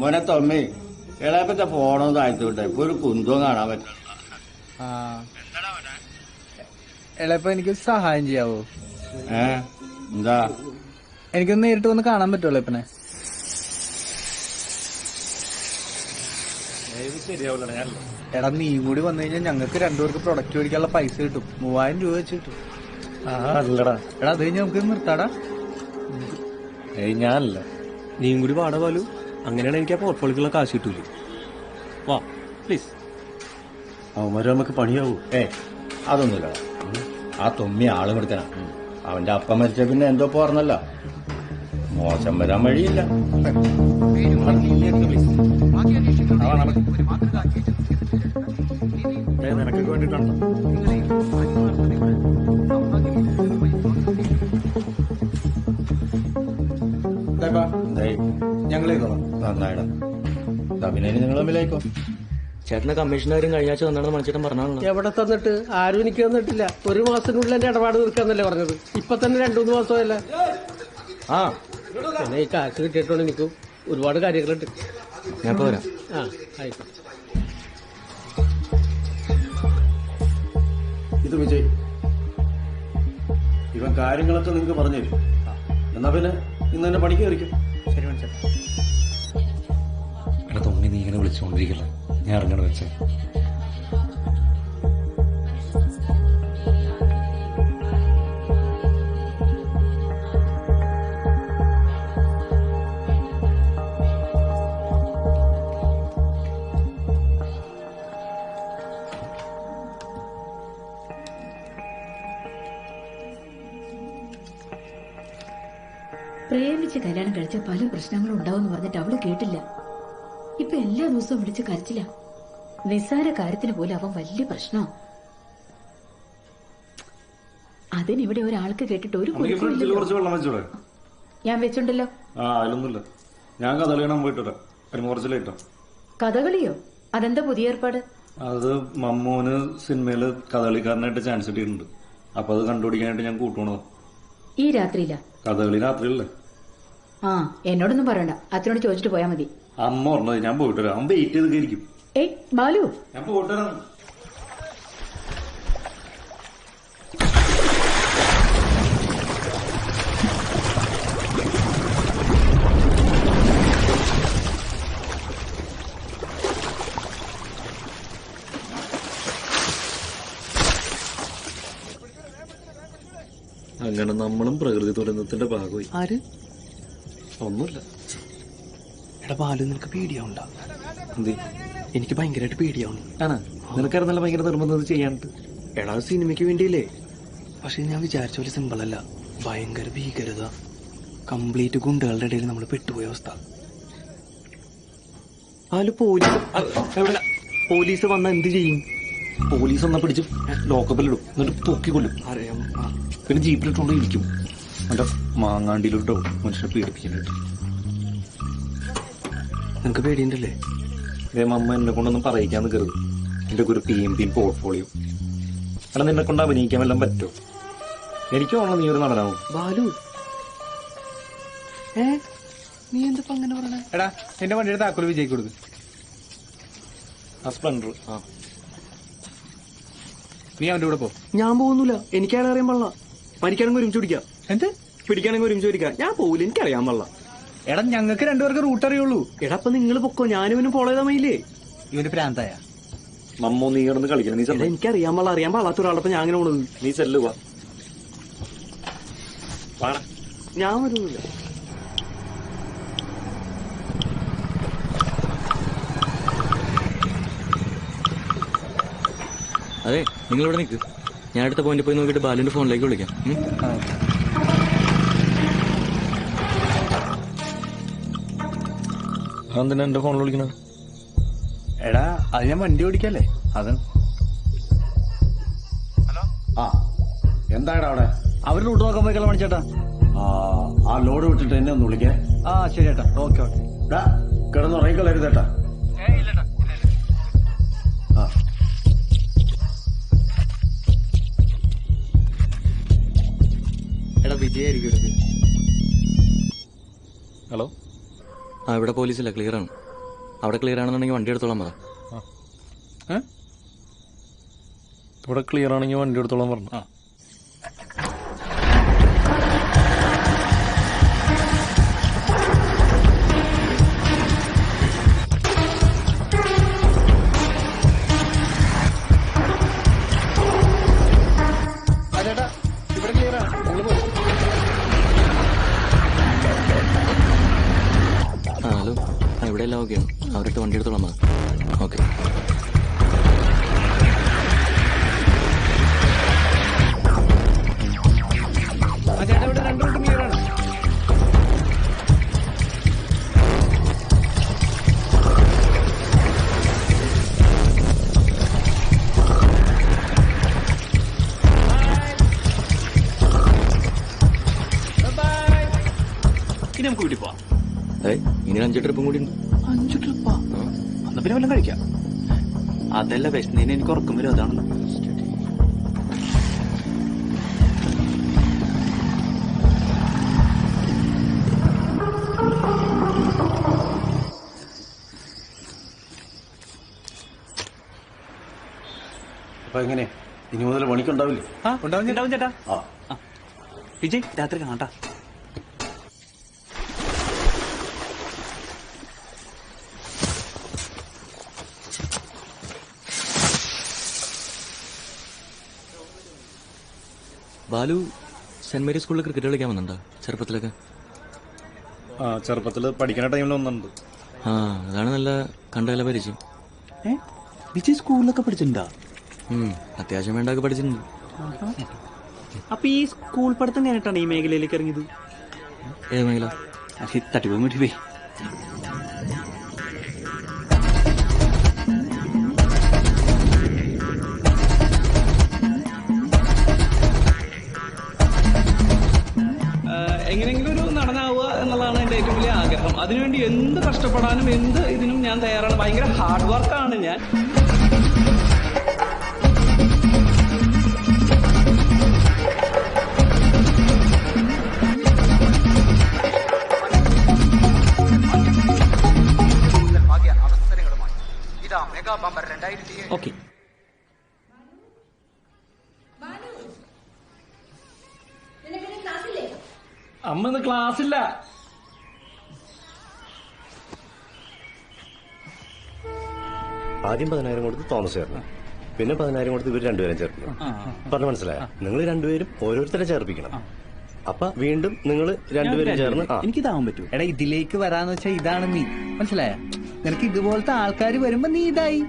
മോനെ തൊമ്മി, ഇളയപ്പത്തെ ഫോണോ താഴ്ത്തിവിട്ടെ. ഇപ്പൊ ഒരു കുന്തവും കാണാൻ പറ്റില്ല. എളേപ്പ എനിക്ക് സഹായം ചെയ്യാവോ? എന്താ? എനിക്കൊന്ന് നേരിട്ട് വന്ന് കാണാൻ പറ്റുമോ എളേപ്പനെ? എടാ നീ കൂടി വന്നു കഴിഞ്ഞാൽ ഞങ്ങൾക്ക് 2 പേർക്ക് പ്രൊഡക്റ്റ് മേടിക്കാനുള്ള പൈസ കിട്ടും. 3000 രൂപ വെച്ച് കിട്ടും. അല്ലടാ. എടാ അത് കഴിഞ്ഞ് നമുക്ക് നിർത്താടാ. ഞാനല്ല, നീയും കൂടി പാടാ പോലും. അങ്ങനെയാണ് എനിക്ക് ആ പോർട്ട്ഫോളിയോക്കുള്ള കാശ് കിട്ടൂലേ. വാ പ്ലീസ്. അവന്മാര് നമുക്ക് പണിയാവൂ. അതൊന്നുമില്ല. ആ തൊമ്മി ആള് കൊടുത്തന. അവന്റെ അപ്പം മരിച്ച പിന്നെ എന്തോ പോർന്നല്ല. മോശം വരാൻ വഴിയില്ല. നിനക്കൊക്കെ വേണ്ടിട്ടാണ്. ഞങ്ങളേക്കോ നന്നായിടാ. പിന്നെ നിങ്ങൾ തമ്മിലായിക്കോ. ചേട്ടന്റെ കമ്മീഷണറും കഴിഞ്ഞ ആഴ്ച വന്നാണെന്ന് മണിച്ചേട്ടൻ പറഞ്ഞാണല്ലോ. എവിടെ തന്നിട്ട് ആരും എനിക്ക് തന്നിട്ടില്ല. ഒരു മാസത്തിനുള്ളിൽ എന്റെ ഇടപാട് തീർക്കാന്നല്ലേ പറഞ്ഞത്. ഇപ്പൊ തന്നെ 2-3 മാസമല്ല. ആ പിന്നെ ഈ കാശ് കിട്ടിയിട്ടുണ്ട് എനിക്ക് ഒരുപാട് കാര്യങ്ങളുണ്ട്. ഞാൻ പോരാ. ആ ആയിക്കോട്ടെ. ഇത് വിജയ്, ഇവൻ കാര്യങ്ങളൊക്കെ നിങ്ങൾക്ക് പറഞ്ഞു തരും. എന്നാ പിന്നെ ഇന്ന് തന്നെ പണിക്ക് കയറിക്കും. ശരി മനസ്സിലായി. എടാ തൊമ്മി, നീ ഇങ്ങനെ വിളിച്ചുകൊണ്ടിരിക്കില്ല, ഞാൻ ഇറങ്ങണ വെച്ചേ. പ്രേമിച്ച് കല്യാണം കഴിച്ച പല പ്രശ്നങ്ങളും ഉണ്ടാവും പറഞ്ഞിട്ട് അവള് കേട്ടില്ല. ഇപ്പൊ എല്ലാ ദിവസവും വിളിച്ച് കരച്ചില്ല. നിസ്സാര കാര്യത്തിന് പോലും അവൻ വലിയ പ്രശ്നമാ. അതിനിവിടെ ഒരാൾക്ക് കേട്ടിട്ട് ഒരു ഫ്രിഡ്ജിൽ കുറച്ച് വെള്ളം വെച്ചോടെ? ഞാൻ വെച്ചുണ്ടല്ലോ. ആ അതിലൊന്നുമില്ല, ഞാൻ കഥകളി കാണാൻ പോയിട്ടോ. കുറച്ച് ലേറ്റോ. കഥകളിയോ? അതെന്താ പുതിയ ഏർപ്പാട്? അത് മമ്മൂന് സിനിമയില് കഥകളിക്കാരനായിട്ട് ചാൻസ് കിട്ടിയിട്ടുണ്ട്. അപ്പൊ അത് കണ്ടുപിടിക്കാനായിട്ട് ഞാൻ കൂട്ടുപോണത്. ഈ രാത്രിയില്ല? കഥകളി രാത്രിയല്ലേ? ആ എന്നോടൊന്നും പറയണ്ട, അച്ഛനോട് ചോദിച്ചിട്ട് പോയാ മതി. അമ്മ പറഞ്ഞത് ഞാൻ പോയിട്ട് വരാം. അവൻ വെയിറ്റ് ചെയ്തൊക്കെ ഇരിക്കും. ഏയ് ബാലു, ഞാൻ പോയിട്ട് വരാം. അങ്ങനെ നമ്മളും പ്രകൃതി ദുരന്തത്തിന്റെ ഭാഗമായി. ആര്? ഒന്നുമില്ല. എടാ ബാലു, നിനക്ക് പേടിയാവുണ്ട? എന്ത്? എനിക്ക് ഭയങ്കരമായിട്ട് പേടിയാവുന്നു. ആണ് നിനക്കായിരുന്നല്ല ഭയങ്കര നിർബന്ധം ചെയ്യാനിട്ട്. എടാ സിനിമയ്ക്ക് വേണ്ടിയില്ലേ? പക്ഷെ ഞാൻ വിചാരിച്ച പോലെ സിമ്പിൾ അല്ല. ഭയങ്കര ഭീകരത, കംപ്ലീറ്റ് ഗുണ്ടകളുടെ ഇടയിൽ നമ്മൾ പെട്ടുപോയ അവസ്ഥ. ബാലു, പോലീസ് വന്ന എന്ത് ചെയ്യും? പോലീസ് എന്നാ പിടിച്ച് ലോക്കപ്പിലിടും, എന്നിട്ട് തൂക്കിക്കൊല്ലും. അറിയാം. പിന്നെ ജീപ്പിലിട്ടുകൊണ്ട് ഇരിക്കും. എന്റെ മാങ്ങാണ്ടിയിലിട്ടോ മനുഷ്യനെ പീഡിപ്പിക്കാനായിട്ട്. നിനക്ക് പേടിയുണ്ടല്ലേ? അമ്മ എന്നെ കൊണ്ടൊന്നും പറയിക്കാൻ നിൽക്കരുത്. എന്റെ ഒരു PMP പോർട്ട്ഫോളിയോ. എടാ നിന്നെ കൊണ്ട് അഭിനയിക്കാൻ വല്ലതും പറ്റുമോ? എനിക്ക് തോന്നുന്നു നീ ഒരു നടനാവും. ബാലു, നീ എന്താ അങ്ങനെ പറയണേ? എടാ എന്റെ വണ്ടിയുടെ താക്കോല് വിജയിക്ക് കൊടുക്ക്. ആ സ്പ്ലെൻഡർ. നീ അവന്റെ കൂടെ പോ. ഞാൻ പോകുന്നില്ല, എനിക്കയാളെ അറിയാൻ പാടില്ല. മരിക്കാണെങ്കിൽ ഒരുമിച്ച് പിടിക്കാം. എന്ത്? പിടിക്കാണെങ്കിൽ ഒരുമിച്ച് പിടിക്കാം. ഞാൻ പോകില്ല, എനിക്കറിയാൻ പാടില്ല. എടാ ഞങ്ങൾക്ക് രണ്ടുപേർക്ക് റൂട്ട് അറിയുള്ളൂ. എടാ അപ്പൊ നിങ്ങൾ പൊക്കോ, ഞാനിവനും ഫോളോ ചെയ്താൽ മതിയില്ലേ? ഇവന് പ്രാന്തായ മമ്മോ നീ കിടന്ന് കളിക്കണം. നീ എടാ എനിക്കറിയാൻ പാടില്ല, അറിയാൻ പാടാത്ത ഒരാളപ്പം ഞാൻ അങ്ങനെ പോണത്. നീ ചെല്ലുവാ. ഞാൻ വരുന്നില്ല. അതെ, നിങ്ങളിവിടെ നിൽക്ക്. ഞാൻ അടുത്ത പോയിന്റ് പോയി നോക്കിയിട്ട് ബാലുവിന്റെ ഫോണിലേക്ക് വിളിക്കാം. അതെന്തിനാ എന്റെ ഫോണിൽ വിളിക്കണത്? എടാ അത് ഞാൻ വണ്ടി ഓടിക്കല്ലേ, അത്. ആ എന്താടാ അവിടെ? അവർ റൂട്ട് നോക്കാൻ പോയിക്കല്ലോ മണിച്ചേട്ടാ. ആ ലോഡ് വിട്ടിട്ട് എന്നെ ഒന്ന് വിളിക്കേ. ആ ശരി ചേട്ടാ, ഓക്കെ ഓക്കെ. കിടന്നുറങ്ങിക്കളരുതേട്ടാ. ആ എടാ വിജയായിരിക്കും എടുത്ത്. ഹലോ. ആ ഇവിടെ പോലീസില്ല, ക്ലിയർ ആണ്. അവിടെ ക്ലിയർ ആണെന്നുണ്ടെങ്കിൽ വണ്ടി എടുത്തോളാൻ പറ. ഇവിടെ ക്ലിയർ ആണെങ്കിൽ വണ്ടി എടുത്തോളാൻ പറഞ്ഞു. ചേട്ടാ ഇവിടെ ക്ലിയർ ആണ്, നിങ്ങൾ പോയി. ഹലോ. ഇവിടെ എല്ലാം ഓക്കെയാണ്. അവരിട്ട് വണ്ടി എടുത്തോളാൻ പറ. ഓക്കെ. ചേട്ടാ ഇവിടെ രണ്ട് റൂട്ടും ക്ലിയർ ആണ്. ഇനി നമുക്ക് വീട്ടിൽ പോവാം. ഇനി 5 ട്രിപ്പും കൂടി ഉണ്ട്. 5 ട്രിപ്പാ? എന്നാ പിന്നെ വല്ലതും കഴിക്കാം. അതല്ല വിശന്നതിന് എനിക്ക് ഉറക്കം വരും, അതാണ്. അപ്പൊ എങ്ങനെ ഇനി മുതൽ പണിക്കുണ്ടാവില്ലേ? ഉണ്ടാവും ചേട്ടാ. വിജയ് രാത്രി കാണാട്ടാ. ബാലു സെന്റ് മേരീസ് സ്കൂളിൽ ക്രിക്കറ്റ് കളിക്കാൻ വന്നിട്ടുണ്ടോ ചെറുപ്പത്തിലൊക്കെ? ചെറുപ്പത്തിൽ പഠിക്കുന്ന ടൈമിൽ ഒന്നുണ്ട്. അതാണ് നല്ല കണ്ടകല പരിചയം. വിജയ് സ്കൂളിലൊക്കെ പഠിച്ചിട്ടുണ്ടോ? അത്യാവശ്യം വേണ്ടൊക്കെ പഠിച്ചിട്ടുണ്ട്. അപ്പൊ ഈ സ്കൂൾ പഠിത്തം കഴിഞ്ഞിട്ടാണ് ഈ മേഖലയിലേക്ക് ഇറങ്ങിയത്? ഏത് മേഖല? തട്ടിപ്പോ വേണ്ടി പോയി. എങ്ങനെയെങ്കിലും ഒരു നടനാവുക എന്നുള്ളതാണ് എന്റെ ഏറ്റവും വലിയ ആഗ്രഹം. അതിനുവേണ്ടി എന്ത് കഷ്ടപ്പെടാനും എന്ത് ഇതിനും ഞാൻ തയ്യാറാണ്. ഭയങ്കര ഹാർഡ് വർക്കാണ് ഞാൻ. ഓക്കെ, അമ്മ ഇന്ന് ക്ലാസ്സില്ല. ആദ്യം 10,000 കൊടുത്ത് തോമസ് ചേർന്നു, പിന്നെ 10,000 കൊടുത്ത് ഇവർ രണ്ടുപേരും ചേർക്കണം. പറഞ്ഞു മനസ്സിലായ? നിങ്ങൾ രണ്ടുപേരും ഓരോരുത്തരെ ചേർപ്പിക്കണം. അപ്പൊ വീണ്ടും നിങ്ങൾ രണ്ടുപേരും ചേർന്ന് എനിക്കിതാവാൻ പറ്റൂ. എടാ ഇതിലേക്ക് വരാന്ന് വെച്ചാൽ ഇതാണ് നീ, മനസ്സിലായ? നിനക്ക് ഇതുപോലത്തെ ആൾക്കാർ വരുമ്പോ നീ ഇതായി.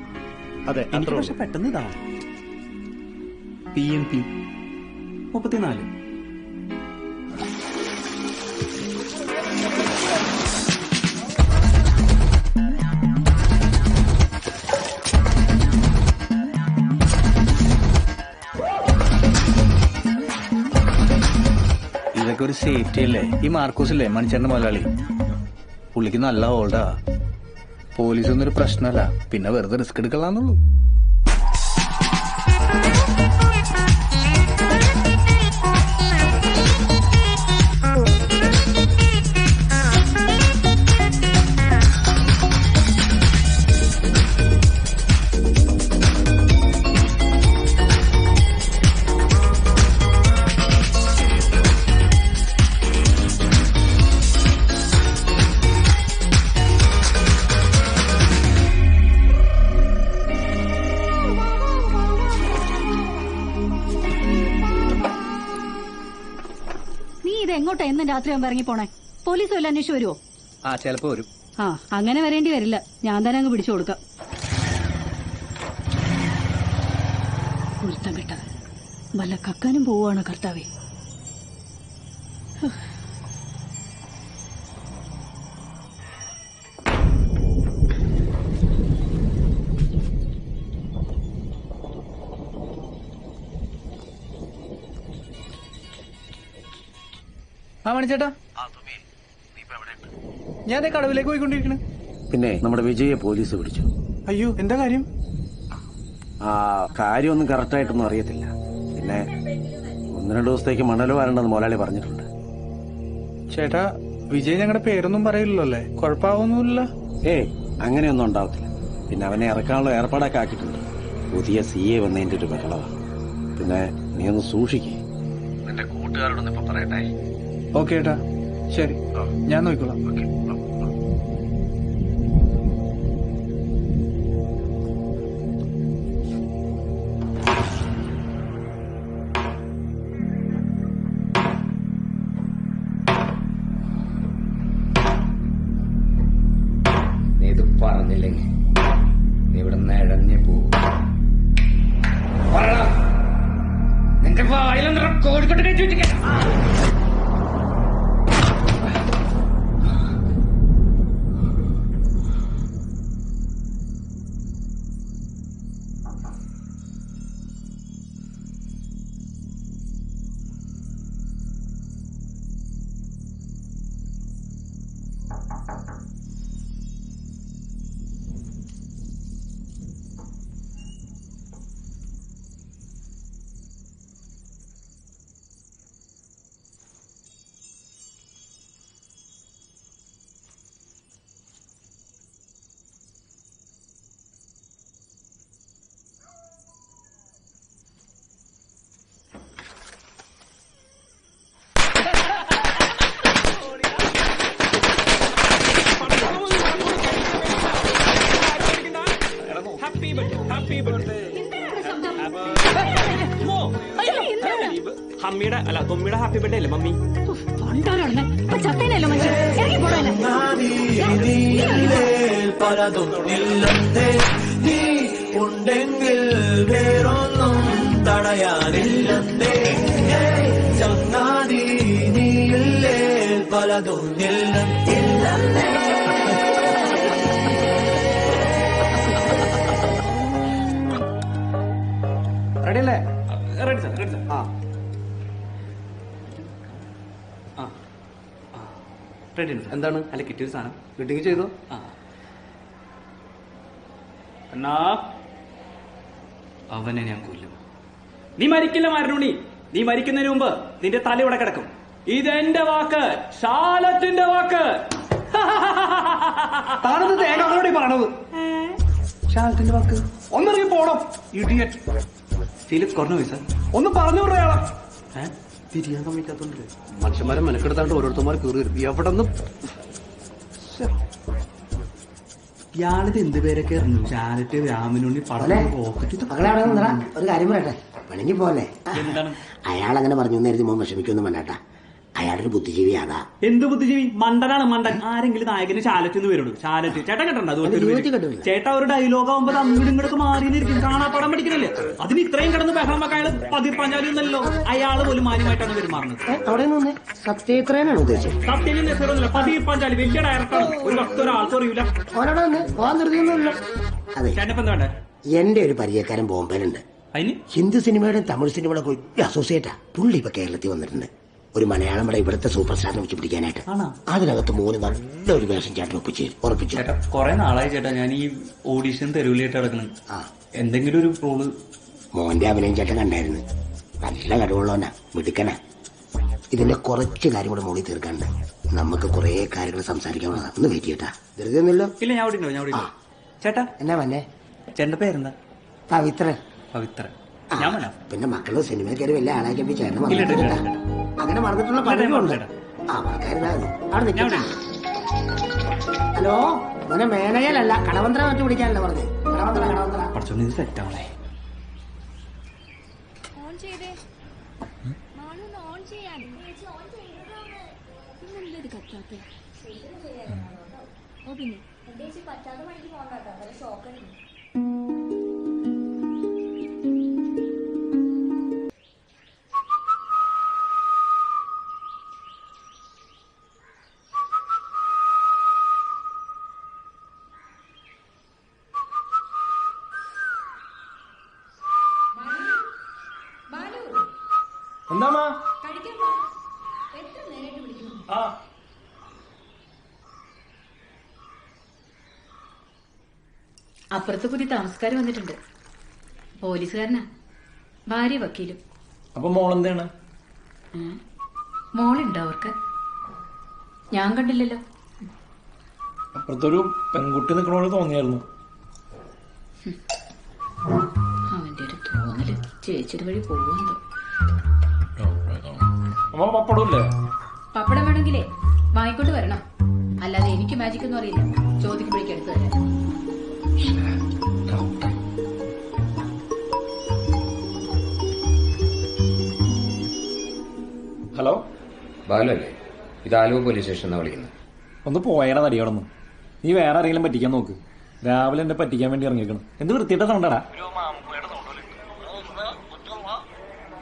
അതെ, എനിക്ക് പക്ഷെ പെട്ടെന്ന് ഇതാവും. PMP 34. ഇതൊക്കെ ഒരു സേഫ്റ്റി അല്ലേ? ഈ മാർക്കോസ് ഇല്ലേ, മണിച്ചേട്ടന്റെ മുതലാളി, പുള്ളിക്ക് നല്ല ഓൾഡാ. പോലീസ് ഒന്നും ഒരു പ്രശ്നമല്ല, പിന്നെ വെറുതെ റിസ്ക് എടുക്കലാന്നുള്ളൂ. എങ്ങോട്ടാ എന്നും രാത്രിയാകുമ്പോ ഇറങ്ങി പോണേ? പോലീസ് വല്ല അന്വേഷിച്ച് വരുമോ? ചിലപ്പോ വരും. അങ്ങനെ വരേണ്ടി വരില്ല, ഞാൻ തന്നെ അങ്ങ് പിടിച്ചു കൊടുക്കാം. ഒരുത്തം കെട്ട വല്ല കക്കാനും പോവാണ് കർത്താവേ. മണിച്ചേട്ടാ, ഞാൻ കടവിലേക്ക് പോയിക്കൊണ്ടിരിക്കണേ. പിന്നെ നമ്മുടെ വിജയെ പോലീസ് പിടിച്ചു. അയ്യോ, എന്താ കാര്യം? കാര്യമൊന്നും കറക്റ്റായിട്ടൊന്നും അറിയത്തില്ല. പിന്നെ 1-2 ദിവസത്തേക്ക് മണല് വാരണ്ടെന്ന് മുതലാളി പറഞ്ഞിട്ടുണ്ട്. ചേട്ടാ, വിജയ് ഞങ്ങളുടെ പേരൊന്നും പറയില്ലല്ലോ അല്ലേ? കുഴപ്പമൊന്നുമില്ല. അങ്ങനെയൊന്നും ഉണ്ടാവത്തില്ല. പിന്നെ അവനെ ഇറക്കാനുള്ള ഏർപ്പാടൊക്കെ ആക്കിയിട്ടുണ്ട്. പുതിയ CA വന്നതിന്റെ ഒരു ബഹളമാണ്. പിന്നെ നീ ഒന്ന് സൂക്ഷിക്കേ. നിന്റെ കൂട്ടുകാരോടൊന്നും ഇപ്പൊ പറയട്ടെ. ഓക്കെ ഏട്ടാ, ശരി, ഞാൻ നോക്കിക്കോളാം. നീ ഇത് പറഞ്ഞില്ലെങ്കിൽ നീ ഇവിടെ നിഴഞ്ഞു പോകും. നിന്റെ വായിലെന്താ കോഴിക്കോട്ട് കഴിച്ചു വെച്ചിരിക്കാൻ? തമ്മിയുടെ അല്ല തൊമ്മിയുടെ ഹാപ്പി ബർത്ത്ഡേ അല്ലേ മമ്മി? ഉണ്ടെങ്കിൽ വേറൊന്നും തടയാനില്ലെന്നേ ചങ്ങാതി നീയില്ലേ പലതും ഇല്ലെന്നേ. റെഡി അല്ലേ? Ready sir, ready sir. Ready sir. എന്താണ് അല്ല കിട്ടിയൊരു സാധനം കിട്ടിങ് ചെയ്തോ? എന്നാ അവനെ ഞാൻ കൊല്ലും. നീ മരിക്കില്ല മരണുണ്ണി. നീ മരിക്കുന്നതിന് മുമ്പ് നിന്റെ തല ഇവിടെ കിടക്കും. ഇതെന്റെ വാക്ക്, ശാലത്തിന്റെ വാക്ക്. താനത് തേങ്ങോടി പറഞ്ഞത് ശാലത്തിന്റെ വാക്ക്. ഒന്നിറങ്ങി പോണം ഇഡിയറ്റ്. ഫീലിക്സ് കുറഞ്ഞു പോയി സാർ. ഒന്ന് പറഞ്ഞു പറയാളാ. തിരിയാൻ സമ്മതിക്കാത്തോണ്ടല്ലേ മനുഷ്യന്മാരെ മെനക്കെടുത്താണ്ട് ഓരോരുത്തന്മാർ കയറി വരും. എവിടെ നിന്ന് ഇയാളിത് എന്ത് പേരൊക്കെ എറിഞ്ഞു? ചാലറ്റ്, രാമനുണ്ണി, പടം, പോക്കറ്റ്. ഒരു കാര്യം പറയട്ടെ, പണിഞ്ഞു പോലെ. എന്താണ് അയാൾ അങ്ങനെ പറഞ്ഞു നേരത്തെ മോൻ വിഷമിക്കൊന്നും വേണ്ടാട്ടാ. അയാളൊരു ബുദ്ധിജീവിയാതാ. എന്ത് ബുദ്ധിജീവി? മണ്ടനാണ് മണ്ടൻ. ആരെങ്കിലും നായകന് ശാലറ്റ് എന്ന് വരുള്ളൂ. ശാലറ്റ് ചേട്ടാ കേട്ടോ? അതുപോലെ ചേട്ടാ ഒരു ഡയലോഗ് ആവുമ്പോ അങ്ങോട്ടും ഇങ്ങോട്ട് മാറിയിരിക്കും. കാണാ പടം പഠിക്കണല്ലേ? അതിന് ഇത്രയും കിടന്ന് ബഹളം വെക്കാൻ അയാൾ പതിർപ്പാഞ്ചാലിയൊന്നല്ലോ. അയാള് പോലും മാന്യമായിട്ടാണ് പെരുമാറുന്നത്. അവിടെ നിന്ന് സത്യത്രേനാണ് ഉദ്ദേശിച്ചത്. സത്യം നെസറൊന്നുമില്ല, പതിർപ്പാഞ്ചാലി വലിയ ഡയറക്ടറാണ്. ഒരു വക്ത ഒരാൾക്ക് അറിയില്ല. അവരോട് വന്ന് പോകാൻ നിർത്തിയൊന്നുമില്ല. അതെ, ചേട്ടനിപ്പോ എന്താ വേണ്ടേ? എന്റെ ഒരു പരിചയക്കാരൻ ബോംബെയിലുണ്ട്. ഹിന്ദി സിനിമയുടെ തമിഴ് സിനിമയുടെ വലിയ അസോസിയേറ്റാ. പുള്ളി ഇപ്പൊ കേരളത്തിൽ വന്നിട്ടുണ്ട്. ഒരു മലയാളം പടം ഇവിടുത്തെ സൂപ്പർ സ്റ്റാറിനെ വെച്ച് പിടിക്കാനായിട്ട്. അതിനകത്ത് മോന് നല്ലൊരു വേഷം ചേട്ടൻ ഉറപ്പിച്ചു. ചേട്ടാ കൊറേ നാളായി ചേട്ടാ ഞാൻ ഈ ഓഡീഷൻ തെരുവിലായിട്ട് നടക്കണം. എന്തെങ്കിലും ഒരു റോള്. മോന്റെ അഭിനയം ചേട്ടൻ കണ്ടായിരുന്നു. നല്ല കഴിവുള്ളവനാ, മിടുക്കനാ. ഇതിന്റെ കുറച്ച് കാര്യം കൂടെ മോളിൽ തീർക്കാനുണ്ട്. നമുക്ക് കുറെ കാര്യങ്ങൾ സംസാരിക്കാനുള്ളതാ. ഒന്ന് വെയിറ്റ് ചെയ്യട്ടാ. ധൃതിയൊന്നുമില്ലോ? ഇല്ല, ഞാൻ അവിടെ ഞാൻ ചേട്ടാ. എന്നാ വന്നേ? ചേട്ടന്റെ പേരെന്താ? പവിത്രൻ. പവിത്രൻ. ഞാൻ വരാം. പിന്നെ മക്കള് സിനിമയിൽ കയറി വലിയ ആളാക്കി ചേട്ടൻ അങ്ങനെ മറന്നിട്ടുള്ള പലരുണ്ട്. ഹലോ, മോനെ മേനകയിലല്ല കടവന്ത്ര മറ്റു പിടിക്കാനല്ല പറഞ്ഞേ. കുറച്ചൊന്നും ഇത് സെറ്റാവണേ. എന്താ അപ്പുറത്ത് പുതിയ താമസക്കാർ വന്നിട്ടുണ്ട്. പോലീസുകാരനാ, ഭാര്യ വക്കീലും. അപ്പൊ മോളെന്താണ്? മോളുണ്ടോ അവർക്ക്? ഞാൻ കണ്ടില്ലല്ലോ. അപ്പുറത്തൊരു പെൺകുട്ടി നിൽക്കണോട് തോന്നിയായിരുന്നു. അവന്റെ ഒരു തോന്നല് ചേച്ചിയുടെ വഴി പോകുന്നുണ്ടോ? പപ്പടമില്ലേ? പപ്പടം വേണമെങ്കിലേ വാങ്ങിക്കൊണ്ട് വരണം. അല്ലാതെ എനിക്ക് മാജിക് ഒന്നും അറിയില്ല. ചോദിക്കുമ്പോഴേക്ക് എടുത്തു തരാം. ഹലോ, ബാലു അല്ലേ? ഇത് ആലുവ പോലീസ് സ്റ്റേഷൻ വിളിക്കുന്നത്. ഒന്ന് പോയടാ തടിയോടൊന്നും. നീ വേറെ ആരെങ്കിലും പറ്റിക്കാൻ നോക്ക്. രാവിലെ എന്നെ പറ്റിക്കാൻ വേണ്ടി ഇറങ്ങിക്കണം. എന്ത് വൃത്തിയിട്ട സൗണ്ടാടാ.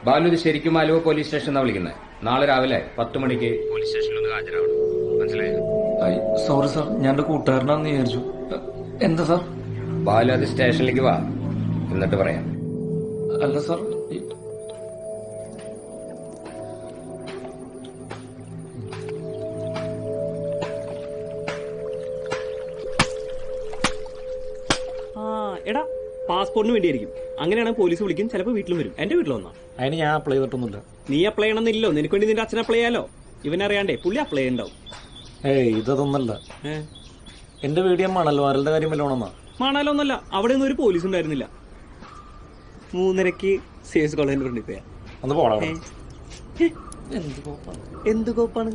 ബാലു, ഇത് ശരിക്കും ആലുവ പോലീസ് സ്റ്റേഷൻ വിളിക്കുന്നത്. നാളെ രാവിലെ 10 മണിക്ക് പോലീസ് സ്റ്റേഷനിൽ ഒന്ന് ഹാജരാവണം. മനസ്സിലായോ? സോറി സാർ, ഞാൻ എന്റെ കൂട്ടുകാരനാന്ന് വിചാരിച്ചു. എന്താ സാർ? ബാലു, അത് സ്റ്റേഷനിലേക്ക് വാ, എന്നിട്ട് പറയാം. അല്ല സാർ, എടാ പാസ്പോർട്ടിന് വേണ്ടിയായിരിക്കും. അങ്ങനെയാണെങ്കിൽ പോലീസ് വിളിക്കും, ചിലപ്പോൾ വീട്ടിലും വരും. എന്റെ വീട്ടിൽ വന്നാ അതിന് ഞാൻ അപ്ലൈ ചെയ്തിട്ടൊന്നുമില്ല. നീ അപ്ലൈ ചെയ്യണമെന്നില്ലോ. നിനക്ക് വേണ്ടി നിന്റെ അച്ഛൻ അപ്ലൈ ചെയ്യാലോ. ഇവനറിയാണ്ടേ പുള്ളി അപ്ലൈ ചെയ്യണ്ടാവും. ഇതൊന്നല്ല. എന്റെ വീട് ഞാൻ മണൽവാരലിന്റെ കാര്യം വല്ലോണെന്നാ. മണലൊന്നല്ല, അവിടെ ഒന്നും ഒരു പോലീസ് ഉണ്ടായിരുന്നില്ല. 3:30 സേവ്സ് കോളേജിന്റെ ഫ്രണ്ടിൽ പോയാ. ഒന്ന് പോടാ. എന്ത് കോപ്പാണ്?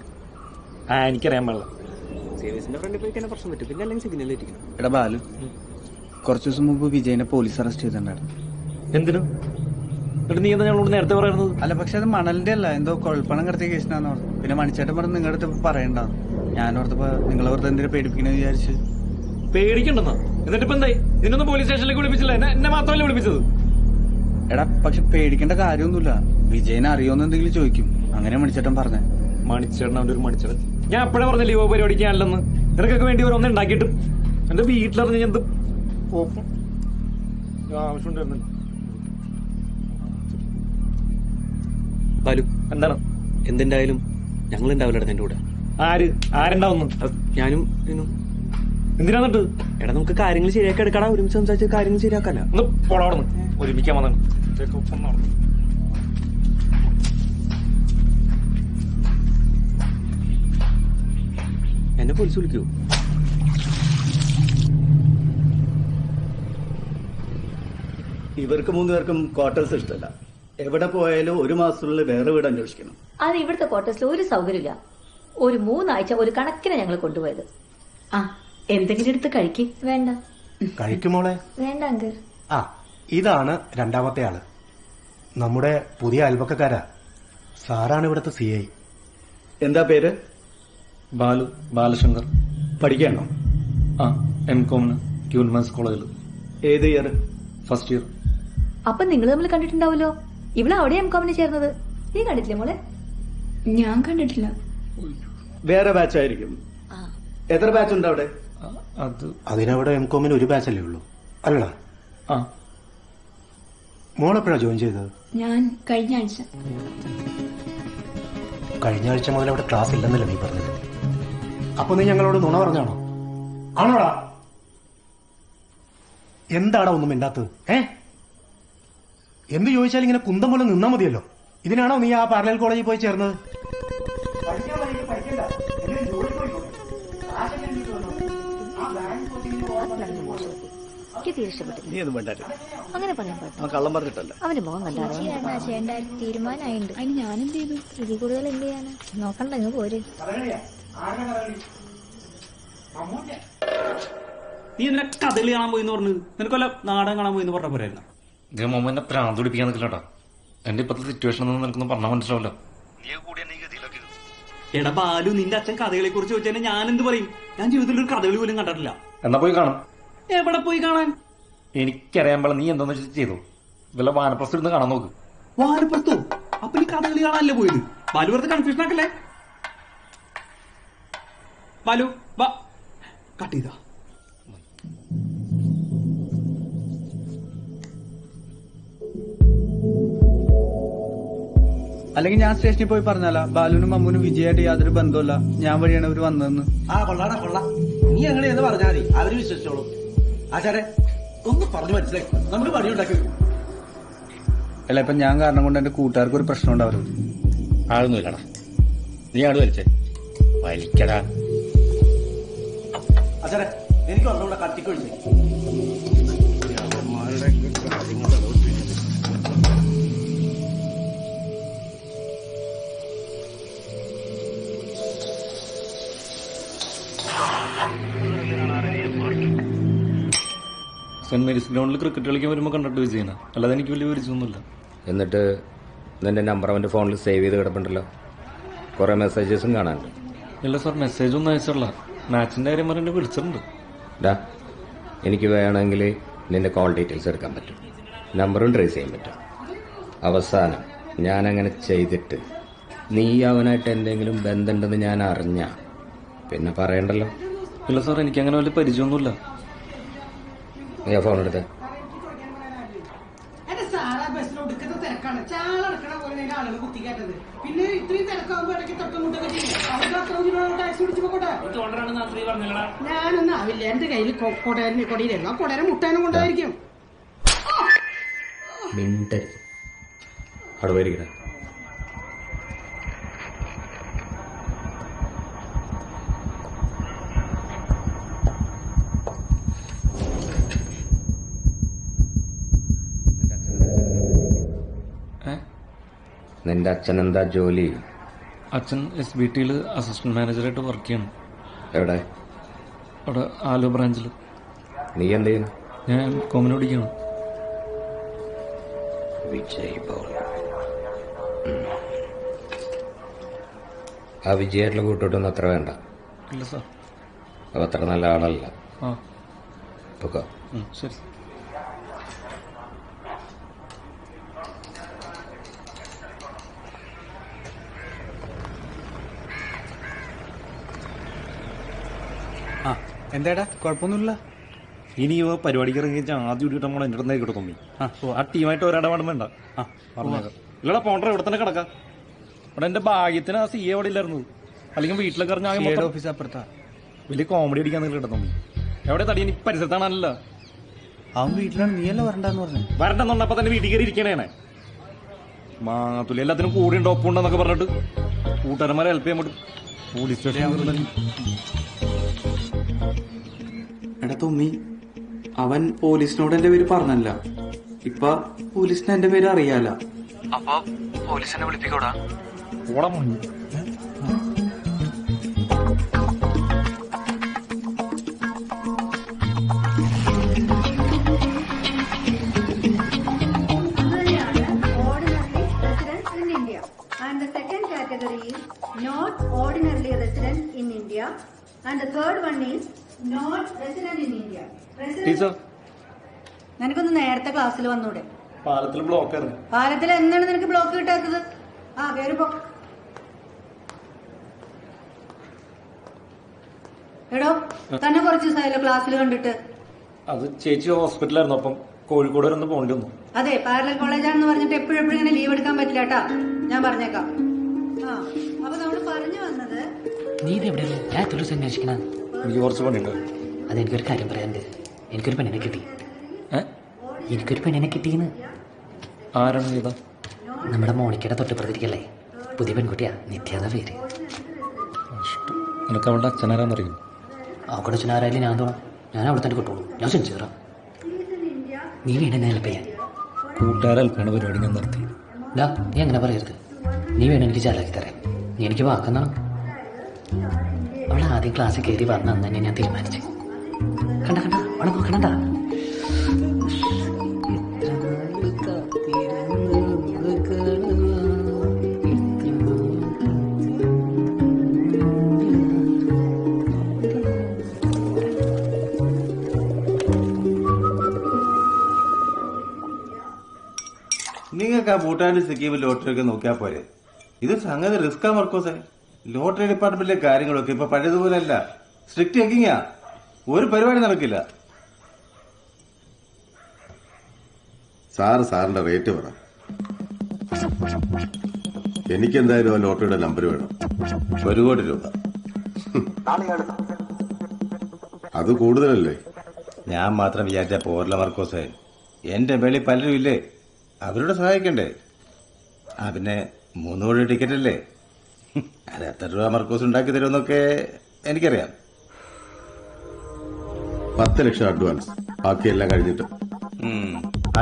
എനിക്കറിയാൻ പാടില്ല. സേവ്സിന്റെ ഫ്രണ്ടിൽ പോയി തന്നെ പ്രശ്നം പറ്റും. പിന്നെ അല്ലെങ്കിൽ സിഗ്നൽ എത്തിക്കണം. എടാ ബാലു, കുറച്ചു ദിവസം മുമ്പ് വിജയനെ പോലീസ് അറസ്റ്റ് ചെയ്തിട്ടുണ്ടായിരുന്നു. എന്തിനു? എന്നിട്ട് നീ എന്താ ഞങ്ങളോട് നേരത്തെ പറയുന്നത്? അല്ല പക്ഷെ അത് മണലിന്റെ അല്ല, എന്തോ കുഴൽപ്പണം കിടത്തിയ കേസിനാന്ന് പറഞ്ഞു. പിന്നെ മണിച്ചേട്ടൻ പറഞ്ഞ് നിങ്ങളുടെ അടുത്ത് പറയണ്ടാന്ന്. ഞാൻ ഓർത്തപ്പോ നിങ്ങൾ വെറുതെ എന്തിനാ പേടിപ്പിക്കണെന്ന് വിചാരിച്ച്. പേടിക്കണ്ടെന്നാ? എന്നിട്ടിപ്പോ എന്തായി? നിന്നൊന്നും പോലീസ് സ്റ്റേഷനിലേക്ക് വിളിപ്പിച്ചില്ല, എന്നെ മാത്രമല്ലേ വിളിപ്പിച്ചത്? എടാ പക്ഷെ പേടിക്കേണ്ട കാര്യമൊന്നുമില്ല. വിജയനെ അറിയോന്ന് എന്തെങ്കിലും ചോദിക്കും. അങ്ങനെ മണിച്ചേട്ടൻ പറഞ്ഞേ. മണിച്ചേട്ടൻ അവന്റെ ഒരു മണിച്ചേട്ടൻ. ഞാൻ എപ്പോഴേ പറഞ്ഞില്ലേ യുവ പരിപാടിക്കാനല്ലെന്ന്. നിനക്കൊക്കെ വേണ്ടി ഓരോന്ന് ഉണ്ടാക്കിയിട്ട് എന്റെ വീട്ടിലറിഞ്ഞ എന്ത് ആവശ്യമുണ്ടായിരുന്നില്ല. ബാലു, എന്താണ്? എന്തുണ്ടായാലും ഞങ്ങൾ ഉണ്ടാവില്ല എന്റെ കൂടെ. ആരുണ്ടാവുന്നു? ഞാനും എന്തിനാന്നിട്ട്? എടാ നമുക്ക് കാര്യങ്ങൾ ശരിയാക്കി എടുക്കടാ. ഒരുമിച്ച് സംസാരിച്ച് കാര്യങ്ങൾ ശരിയാക്കാല്ല. ഒന്ന് പോടാവുന്നു. ഒരുമിക്കാൻ വന്നു. എന്നെ പോലീസ് വിളിക്കൂ? ഇവർക്ക് 3 പേർക്കും ക്വാർട്ടേഴ്സ് ഇഷ്ടമല്ല. എവിടെ പോയാലും 1 മാസത്തിനുള്ളിൽ വേറെ വീട് അന്വേഷിക്കണം. അത് ഇവിടുത്തെ ക്വാർട്ടേഴ്സിൽ ഒരു സൗകര്യമില്ല. ഒരു 3 ആഴ്ച ഒരു കണക്കിനെ ഞങ്ങൾ കൊണ്ടുപോയത്. ആ എന്തെങ്കിലും എടുത്ത് കഴിക്കും. വേണ്ട. കഴിക്കുമോളെ? വേണ്ട അങ്കിൾ. ആ ഇതാണ് രണ്ടാമത്തെ ആള്, നമ്മുടെ പുതിയ അയൽപക്കക്കാരാ. സാറാണ് ഇവിടുത്തെ CI. എന്താ പേര്? ബാലശങ്കർ. പഠിക്കാണോ? ആ M.Com ക്യൂൻമാൻസ് കോളേജിൽ. ഏത് ഇയർ? First year. അപ്പൊ നിങ്ങൾ തമ്മിൽ കണ്ടിട്ടുണ്ടാവല്ലോ. ഇവിടെ അവിടെ M.Com ചേർന്നത്. നീ കണ്ടിട്ടില്ലേ മോളെ? ഞാൻ കണ്ടിട്ടില്ല. വേറെ ബാച്ച് ആയിരിക്കും. എത്ര ബാച്ച് ഉണ്ട് അവിടെ? അതിനവിടെ M.Com ഒരു ബാച്ചല്ലേ ഉള്ളൂ അല്ലടാ? മോളെപ്പോഴാ ജോയിൻ ചെയ്തത്? ഞാൻ കഴിഞ്ഞ ആഴ്ച. കഴിഞ്ഞ ആഴ്ച മുതൽ അവിടെ ക്ലാസ് ഇല്ലെന്നല്ലേ നീ പറഞ്ഞത്? അപ്പൊ നീ ഞങ്ങളോട് നുണ പറഞ്ഞാണോ? ആണോടാ? എന്താടാ ഒന്നും മിണ്ടാത്തത്? എന്ത് ചോദിച്ചാലും ഇങ്ങനെ കുന്തം പോലെ നിന്നാ മതിയല്ലോ. ഇതിനാണോ നീ ആ പാരലൽ കോളേജിൽ പോയി ചേർന്നത്? നീ ഒന്നും വേണ്ടായിരുന്നു. അങ്ങനെ പറയാൻ പാടില്ല. കള്ളം പറഞ്ഞിട്ടല്ല. അവന്റെ മുഖം കണ്ടാറോ? തീരുമാനമായിട്ടുണ്ട്. അതിന് ഞാനെന്ത് ചെയ്തു? ഇതിൽ കൂടുതൽ എന്ത് ചെയ്യാനാ? നോക്കണ്ട, നിങ്ങൾ പോര്. നീ എന്തിനാ കഥകളി കാണാൻ പോയിന്ന് പറഞ്ഞു? നിനക്കൊല്ല നാടകം കാണാൻ പോയിന്ന് പറഞ്ഞ പോരായിരുന്നു. എന്നെ പ്രാന്ത് പിടിപ്പിക്കാൻ നിൽക്കില്ലട്ടാ. എന്റെ ഇപ്പത്തെ സിറ്റുവേഷൻ ഒന്നും നിനക്കൊന്നും പറഞ്ഞാൽ മനസ്സിലാവല്ലോ. എടാ ബാലു, നിന്റെ അച്ഛൻ കഥകളെ കുറിച്ച് ചോദിച്ചാൽ ഞാൻ എന്ത് പറയും? ഞാൻ ജീവിതത്തിൽ ഒരു കഥകളി പോലും കണ്ടിട്ടില്ല. എന്നാ പോയി കാണാം. എവിടെ പോയി കാണാൻ? എനിക്കറിയാൻ പാടില്ല. നീ എന്താന്ന് ചെയ്തു? വല്ല വാനപ്രസ്ഥ ഇരുന്ന് കാണാൻ നോക്ക്. വാനപ്രസ്ഥോ? അപ്പൊ നീ കഥകളി കാണാനല്ലേ പോയത്? ബാലു വെറുതെ കൺഫ്യൂഷൻ ആക്കല്ലേ? ബാലു വാ, കട്ട് ചെയ്താ. അല്ലെങ്കിൽ ഞാൻ സ്റ്റേഷനിൽ പോയി പറഞ്ഞാലാ ബാലുവിനും മമ്മൂനും വിജയായിട്ട് യാതൊരു ബന്ധമില്ല, ഞാൻ വഴിയാണ് ഇവര് വന്നതെന്ന്. കൊള്ളാടാ കൊള്ളാം. നീ എങ്ങനെയെന്ന് പറഞ്ഞാൽ മതി, അവര് വിശ്വസിച്ചോളും. ആചാരെ ഒന്ന് പറഞ്ഞു മനസ്സിലായി, നമുക്ക് പണിയുണ്ടാക്കി. അല്ല ഇപ്പൊ ഞാൻ കാരണം കൊണ്ട് എന്റെ കൂട്ടുകാർക്ക് ഒരു പ്രശ്നം ഉണ്ടാവരുത്. ആളൊന്നുമില്ലടാ, നീ ആട് വലിച്ചേ വലിക്കടാ. ആചാരെ എനിക്ക് ഒന്നുകൂടെ കത്തിക്കൊഴിച്ചേ. സെന്റ് മേരീസ് ഗ്രൗണ്ടിൽ ക്രിക്കറ്റ് കളിക്കാൻ വരുമ്പോൾ കണ്ടിട്ട് വിജയന, അല്ലാതെ എനിക്ക് വലിയ പരിചയമൊന്നുമില്ല. എന്നിട്ട് നിന്റെ നമ്പർ അവന്റെ ഫോണിൽ സേവ് ചെയ്ത് കിടപ്പുണ്ടല്ലോ, കുറെ മെസ്സേജസും കാണാനുണ്ട്. ഇല്ല സാർ, മെസ്സേജ് ഒന്നും അയച്ചല്ല. മാച്ചിന്റെ കാര്യം പറഞ്ഞ് വിളിച്ചിട്ടുണ്ട്. എനിക്ക് വേണമെങ്കിൽ നിന്റെ കോൾ ഡീറ്റെയിൽസ് എടുക്കാൻ പറ്റും, നമ്പറും ട്രേസ് ചെയ്യാൻ പറ്റും. അവസാനം ഞാൻ അങ്ങനെ ചെയ്തിട്ട് നീ അവനായിട്ട് എന്തെങ്കിലും ബന്ധമുണ്ടെന്ന് ഞാൻ അറിഞ്ഞ പിന്നെ പറയണ്ടല്ലോ. ഇല്ല സാർ, എനിക്ക് അങ്ങനെ വലിയ പരിചയമൊന്നുമില്ല. നീ ആ ഫോൺ എടുത്തേ. പിന്നെ ഇത്രയും തിരക്കാവുമ്പോ ഇടയ്ക്ക് തൊട്ടുമുട്ടൊക്കെ ഞാനൊന്നും ആവില്ല. എന്റെ കയ്യിൽ കൊടിയിലായിരുന്നു. ആ കൊടേരെ മുട്ടാനും കൊണ്ടായിരിക്കും. മിണ്ടരുത്, അവിടെ പോയിരിക്കട്ടെ. നിന്റെ അച്ഛൻ എന്താ ജോലി? അച്ഛൻ SBTയിൽ അസിസ്റ്റന്റ് മാനേജറായിട്ട് വർക്ക് ചെയ്യണം. എവിടെ? അവിടെ ആലോ ബ്രാഞ്ചിൽ. നീ എന്ത് ചെയ്യുന്നു? ഞാൻ കോമിന് പഠിക്കണം. ആ വിജയായിട്ടുള്ള കൂട്ടോട്ടൊന്നും അത്ര വേണ്ട. ഇല്ല സാർ. അപ്പൊ അത്ര നല്ല ആളല്ല. പൊക്കോ. ശരി. എന്താടാ കുഴപ്പമൊന്നുമില്ല. ഇനി പരിപാടിക്ക് ഇറങ്ങി ആദ്യം ഇട്ടിട്ട് നമ്മൾ എൻ്റെ അടുത്ത് കിട്ടും തോന്നി. ആ ടീമായിട്ട് ഒരാടപാടും വേണ്ട. ഇല്ലടാ പോണ്ടർ ഇവിടെ തന്നെ കിടക്കാം. ഇവിടെ എന്റെ ഭാഗ്യത്തിന് ആ CA അവിടെ ഇല്ലായിരുന്നു. അല്ലെങ്കിൽ വീട്ടിലൊക്കെ ഇറങ്ങാൻ ഓഫീസ് അപ്പുറത്താ. വലിയ കോമഡി അടിക്കാൻ കിട്ടും തോന്നി. എവിടെ തടിയൻ ഈ പരിസരത്താണല്ലോ. അവൻ വീട്ടിലാണ്. നീയല്ലേ വരണ്ടെന്ന് പറഞ്ഞു. വരണ്ടെന്നുണ്ടപ്പോ തന്നെ വീട്ടിൽ കയറി ഇരിക്കണേനെ. മാത്തുള്ളി എല്ലാത്തിനും കൂടെ ഉണ്ട് ഒപ്പുണ്ടെന്നൊക്കെ പറഞ്ഞിട്ട് കൂട്ടുകാരന്മാരെ ഹെൽപ്പ് ചെയ്യാൻ പറ്റും. Police station. എടാ തുമ്മി, അവൻ പോലീസിനോട് എന്റെ പേര് പറഞ്ഞല്ല. ഇപ്പൊ പോലീസിന് എന്റെ പേര് അറിയാല. അപ്പൊ പോലീസിനെ വിളിപ്പിക്കൂടാ. And the second category is not ordinarily resident in India, and the third one is not resident in India. നിനക്കൊന്ന് നേരത്തെ ക്ലാസ്സിൽ വന്നൂടെ? പാലത്തിൽ ബ്ലോക്ക് ആയിരുന്നു. പാലത്തിൽ എന്താണ് നിനക്ക് ബ്ലോക്ക് കിട്ടാത്തത്? കേറിപ്പോ. എടോ തന്നെ കുറച്ച് ദിവസമായല്ലോ ക്ലാസ്സിൽ കണ്ടിട്ട്. അത് ചേച്ചി ഹോസ്പിറ്റലായിരുന്നു. അപ്പം കോഴിക്കോട് വരെ ഒന്ന് പോകേണ്ടി വന്നു. അതെ, പാരലൽ കോളേജാണെന്ന് പറഞ്ഞിട്ട് എപ്പോഴും ഇങ്ങനെ ലീവ് എടുക്കാൻ പറ്റില്ല കേട്ടാ. ഞാൻ പറഞ്ഞേക്കാം. അപ്പൊ നമ്മൾ പറഞ്ഞു വന്നത്, നീ എവിടെയാണ്? ഞാൻ തുളസി അന്വേഷിക്കണ. എനിക്ക് കുറച്ച് പണിയുണ്ട്. അതെനിക്കൊരു കാര്യം പറയാനുണ്ട്. എനിക്കൊരു പെണ്ണിനെ കിട്ടി. എനിക്കൊരു പെണ്ണിനെ കിട്ടിയെന്ന്. ആരാണ് ചെയ്ത? നമ്മുടെ മോണിക്കയുടെ തൊട്ട് പ്രതിരിക്കല്ലേ, പുതിയ പെൺകുട്ടിയാ, നിത്യാത പേര്. നിനക്ക് അവളുടെ അച്ഛനാരാന്നറിയും? അവളുടെ അച്ഛനാരായാലും ഞാൻ തോന്നാം. ഞാൻ അവിടെ തന്നെ കിട്ടുള്ളൂ. ഞാൻ സെഞ്ചേറാം. നീ വേണമെന്നെ ഹെൽപ്പ് ചെയ്യാൻ. കൂട്ടുകാരെ ഹെൽപ്പാണ് പരിപാടി ഞാൻ നിർത്തി. നീ അങ്ങനെ പറയരുത്. നീ വേണം എനിക്ക് ചാലാക്കി തരാൻ. നീ എനിക്ക് വാക്കെന്നാണ്. അവൾ ആദ്യം ക്ലാസ്സിൽ കയറി വന്ന അന്ന് തന്നെ ഞാൻ തീരുമാനിച്ചു. കണ്ട അവളെ നോക്കണണ്ട. നിങ്ങൾക്ക് ആ ഭൂട്ടാന്റെ സ്കീമിൽ ലോട്ടറി ഒക്കെ നോക്കിയാൽ പോരെ? ഇത് സംഗതി റിസ്ക്കാ മർക്കോസേ. ലോട്ടറി ഡിപ്പാർട്ട്മെന്റിലെ കാര്യങ്ങളൊക്കെ ഇപ്പൊ പഴയതുപോലെ അല്ല. സ്ട്രിക്റ്റ് ചെക്കിങ്ങാ. ഒരു പരിപാടി നടക്കില്ല. സാറിന്റെ റേറ്റ് പറ. എനിക്കെന്തായാലും ആ ലോട്ടറിയുടെ നമ്പർ വേണം. 1 കോടി രൂപ. അത് കൂടുതലല്ലേ? ഞാൻ മാത്രം വിചാരിച്ച പോരല മർക്കോസേ. എന്റെ മേളിൽ പലരും ഇല്ലേ, അവരോട് സഹായിക്കണ്ടേ? പിന്നെ 3 കോടി ടിക്കറ്റ് അല്ലേ, അത് എത്ര രൂപ മർക്കോസ് ഉണ്ടാക്കി തരുമെന്നൊക്കെ എനിക്കറിയാം. 10 ലക്ഷം അഡ്വാൻസ്, ബാക്കിയെല്ലാം കഴിഞ്ഞിട്ട്.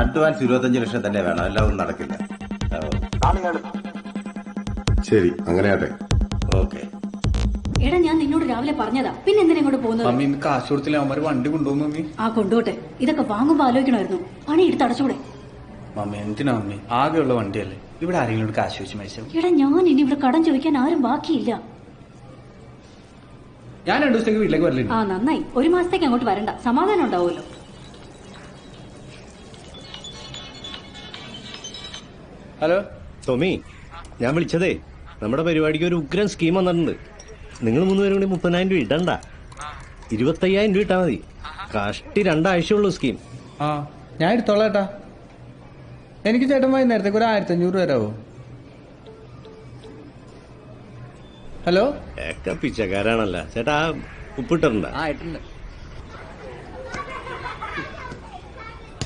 അഡ്വാൻസ് 25 ലക്ഷം തന്നെ വേണം, എല്ലാം ഒന്നും നടക്കില്ല. ശരി, അങ്ങനെയാട്ടെ. ഓക്കെ. എടാ ഞാൻ നിന്നോട് രാവിലെ പറഞ്ഞതാ, പിന്നെ എന്തിനാ ഇങ്ങോട്ട് പോകുന്നത്? മമ്മി കാശ് കൊടുത്തില്ല, അവന്മാര് വണ്ടി കൊണ്ടുപോകുന്നു. മമ്മി കൊണ്ടുപോട്ടെ. ഇതൊക്കെ വാങ്ങുമ്പോ ആലോചിക്കണമായിരുന്നു. പണി എടുത്ത് അടച്ചൂടെ? മമ്മി എന്തിനാ മമ്മി? ആകെയുള്ള വണ്ടിയല്ലേ. ഇവിടെ ആരെങ്കിലും കാശ് വെച്ച് മരിച്ചു. എടാ ഞാൻ ഇനി ഇവിടെ കടം ചോദിക്കാൻ ആരും ബാക്കിയില്ല. ഞാൻ 2 ദിവസത്തേക്ക് വീട്ടിലേക്ക് വരില്ല. നന്നായി. 1 മാസത്തേക്ക് അങ്ങോട്ട് വരണ്ട, സമാധാനം ഉണ്ടാവുമല്ലോ. ഹലോ ടോമി, ഞാൻ വിളിച്ചതേ നമ്മുടെ പരിപാടിക്ക് ഒരു ഉഗ്രൻ സ്കീം വന്നിട്ടുണ്ട്. നിങ്ങൾ 3 പേരും കൂടി 30,000 രൂപ ഇടണ്ട, 25,000 രൂപ ഇട്ടാ മതി. കഷ്ടി 2 ആഴ്ചയുള്ളൂ സ്കീം. ഞാൻ എടുത്തോളാം ഏട്ടാ. എനിക്ക് ചേട്ടൻ വൈകുന്നേരത്തേക്ക് ഒരു 1,500 തരാവോ? ഹലോ, ഒക്കെ പിച്ചക്കാരാണല്ല ചേട്ടാ. ഉപ്പിട്ടിട്ടുണ്ട്.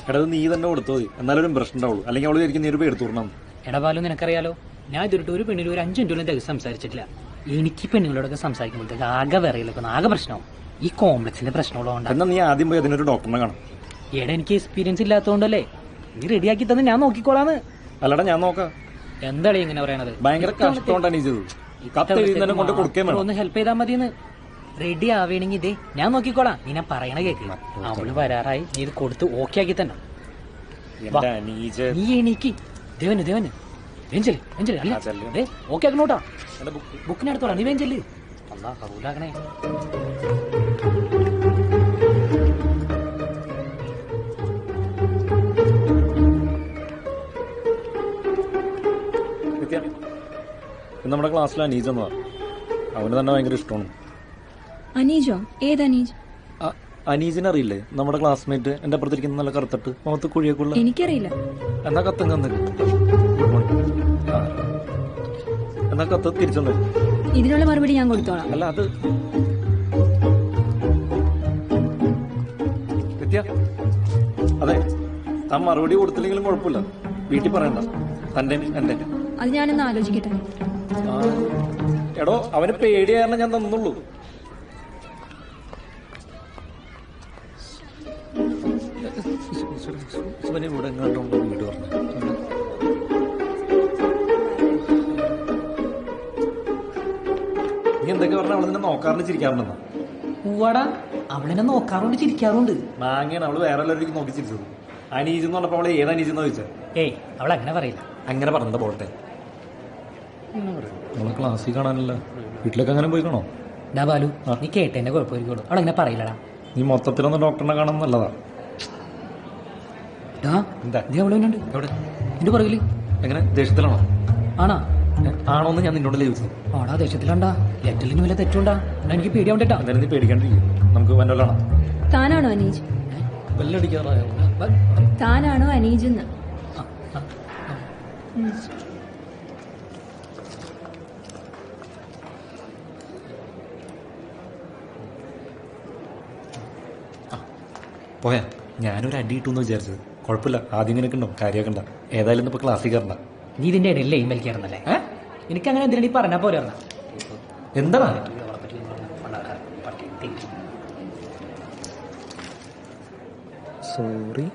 എടാ നീ തന്നെ കൊടുത്തോ, എന്നാലും പ്രശ്നം ഉണ്ടാവുള്ളൂ. അല്ലെങ്കിൽ അവള് ശരിക്കും നീ രൂപ എടുത്തു തരണം. എടപാലും നിനക്കറിയാലോ, ഞാൻ ഇതിട്ട് ഒരു പെണ്ണിന് ഒരു 5 മിനിറ്റ് തികച്ച് സംസാരിച്ചിട്ടില്ല. എനിക്ക് പെണ്ണുങ്ങളോടൊക്കെ സംസാരിക്കുമ്പോഴത്തേക്ക് ആകെ വിറയിലൊക്കെ ആകെ പ്രശ്നമാവും. ഈ കോംപ്ലക്സിന്റെ പ്രശ്നമുള്ളതുകൊണ്ട്. എന്നാ നീ ആദ്യം പോയി അതിനൊരു ഡോക്ടറിനെ കാണാം. എടാ എനിക്ക് എക്സ്പീരിയൻസ് ഇല്ലാത്തതുകൊണ്ടല്ലേ. നീ റെഡിയാക്കി തന്നെ ഞാൻ നോക്കിക്കോളാന്ന്. അല്ലടാ ഞാൻ നോക്കാം. എന്താടേ ഇങ്ങനെ പറയണത്? ഭയങ്കര കഷ്ടമുണ്ടാണ് നീ ചെയ്തത്. കൊണ്ട് കൊടുക്കാൻ ഒന്ന് ഹെൽപ്പ് ചെയ്താൽ മതിയെന്ന്. റെഡി ആവേണെങ്കിൽ ഇതേ ഞാൻ നോക്കിക്കോളാം. നീ ഞാൻ പറയണ കേൾക്കില്ല. അവള് വരാറായി. നീ ഇത് കൊടുത്ത് ഓക്കെ ആക്കി തന്നെ. നീ എനിക്ക് ദേവന് ദേവന് വേഞ്ചല് വേഞ്ചല് അല്ല ദേ ഓക്കെ ആക്കണോട്ടാ ബുക്കിനടുത്തോളാം നീ വേഞ്ചല് അല്ലാ കബൂലാക്കണേ. നമ്മുടെ ക്ലാസ്സിൽ അനീജ് എന്നതാ, അവന് തന്നെ ഭയങ്കര ഇഷ്ടമാണ്. അനീജോ? ഏത് അനീജ്? അനീജിനെ അറിയില്ലേ? നമ്മുടെ ക്ലാസ്മേറ്റ്, എന്റെ അപ്പുറത്തിരിക്കുന്ന നല്ല കറുത്തിട്ട് മുഖത്ത് കുഴിയൊക്കെയുള്ള. എനിക്കറിയില്ല. എന്നാ കത്തും എന്നാ കത്ത് തിരിച്ചു. ഇതിനുള്ള മറുപടി ഞാൻ കൊടുത്തോളാം. അല്ല അത് വിദ്യ, അതെ താൻ മറുപടി കൊടുത്തില്ലെങ്കിലും കുഴപ്പമില്ല, വീട്ടിൽ പറയണ്ട. തന്റെ എന്റെ അത് ഞാനൊന്ന് ആലോചിക്കട്ടെ. എടോ അവന് പേടിയായിരുന്നു ഞാൻ തന്നുള്ളൂ. ഇവിടെ എങ്ങോട്ടും വീട് പറഞ്ഞു. നീ എന്തൊക്കെ പറഞ്ഞ അവളെ നിന്നെ നോക്കാറുണ്ട് ചിരിക്കാറുണ്ടെന്നാ? പൂവാടാ അവളെന്നെ നോക്കാറുണ്ട് ചിരിക്കാറുണ്ട്. മാങ്ങയാണ് അവള് വേറെ എല്ലാവരും നോക്കി ചിരിച്ചത്. അനീജ് എന്ന് പറഞ്ഞപ്പോ അവളെ ഏത് അനീജെന്ന് ചോദിച്ചാൽ ഏയ് അവൾ അങ്ങനെ പറയില്ല. അങ്ങനെ പറഞ്ഞത് പോട്ടെ. നമ്മളെ ക്ലാസ്സിൽ കാണാനല്ല, വീട്ടിലൊക്കെ അങ്ങനെ പോയി കാണോ? ഡാ ബാലു നീ കേട്ടെന്നെ കുഴപ്പമായിരിക്കും. അവളങ്ങനെ പറയില്ലടാ. നീ മൊത്തത്തിലൊന്ന് ഡോക്ടറിനെ കാണാൻ നല്ലതാ. എന്താ നീ അവളുണ്ട് എവിടെ? എന്റെ പുറകില്. എങ്ങനെ ദേഷ്യത്തിലാണോ? ആണാ? ആണോന്ന് ഞാൻ നിന്നോടല്ലേ ചോദിച്ചത്. ആടാ ദേഷ്യത്തിലാണ്ടാ. ലെറ്ററിന് വല്ല തെറ്റുണ്ടാ? എനിക്ക് പേടിയാവണ്ടേട്ടാ. എന്തായാലും നീ പേടിക്കാണ്ടിരിക്കും. നമുക്ക് വന്നോളാണോ? താനാണോ അനീജ്? ബെല്ലടിക്കാറായോ? താനാണോ അനീജ്? പോയാ ഞാനൊരു അടി കിട്ടുമെന്ന് വിചാരിച്ചത്. കുഴപ്പമില്ല, ആദ്യം ഇങ്ങനെ ഉണ്ടാവും, കാര്യമാക്കണ്ട. ഏതായാലും ഇപ്പൊ ക്ലാസ്സിൽ കയറണ്ട. നീ ഇതിന്റെ ഇടയിൽ ഇമെയിൽ കയറുന്നല്ലേ? എനിക്ക് അങ്ങനെ എന്തിനാ പറഞ്ഞാ പോലെ എന്താണ്? സോറി.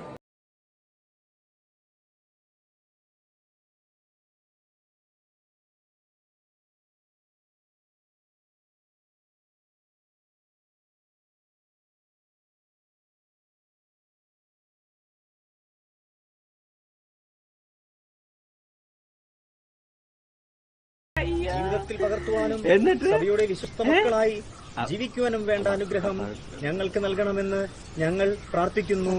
ജീവിതത്തിൽ പകർത്തുവാനും സഭയുടെ വിശ്വസ്ത മക്കളായി ജീവിക്കുവാനും വേണ്ട അനുഗ്രഹം ഞങ്ങൾക്ക് നൽകണമെന്ന് ഞങ്ങൾ പ്രാർത്ഥിക്കുന്നു.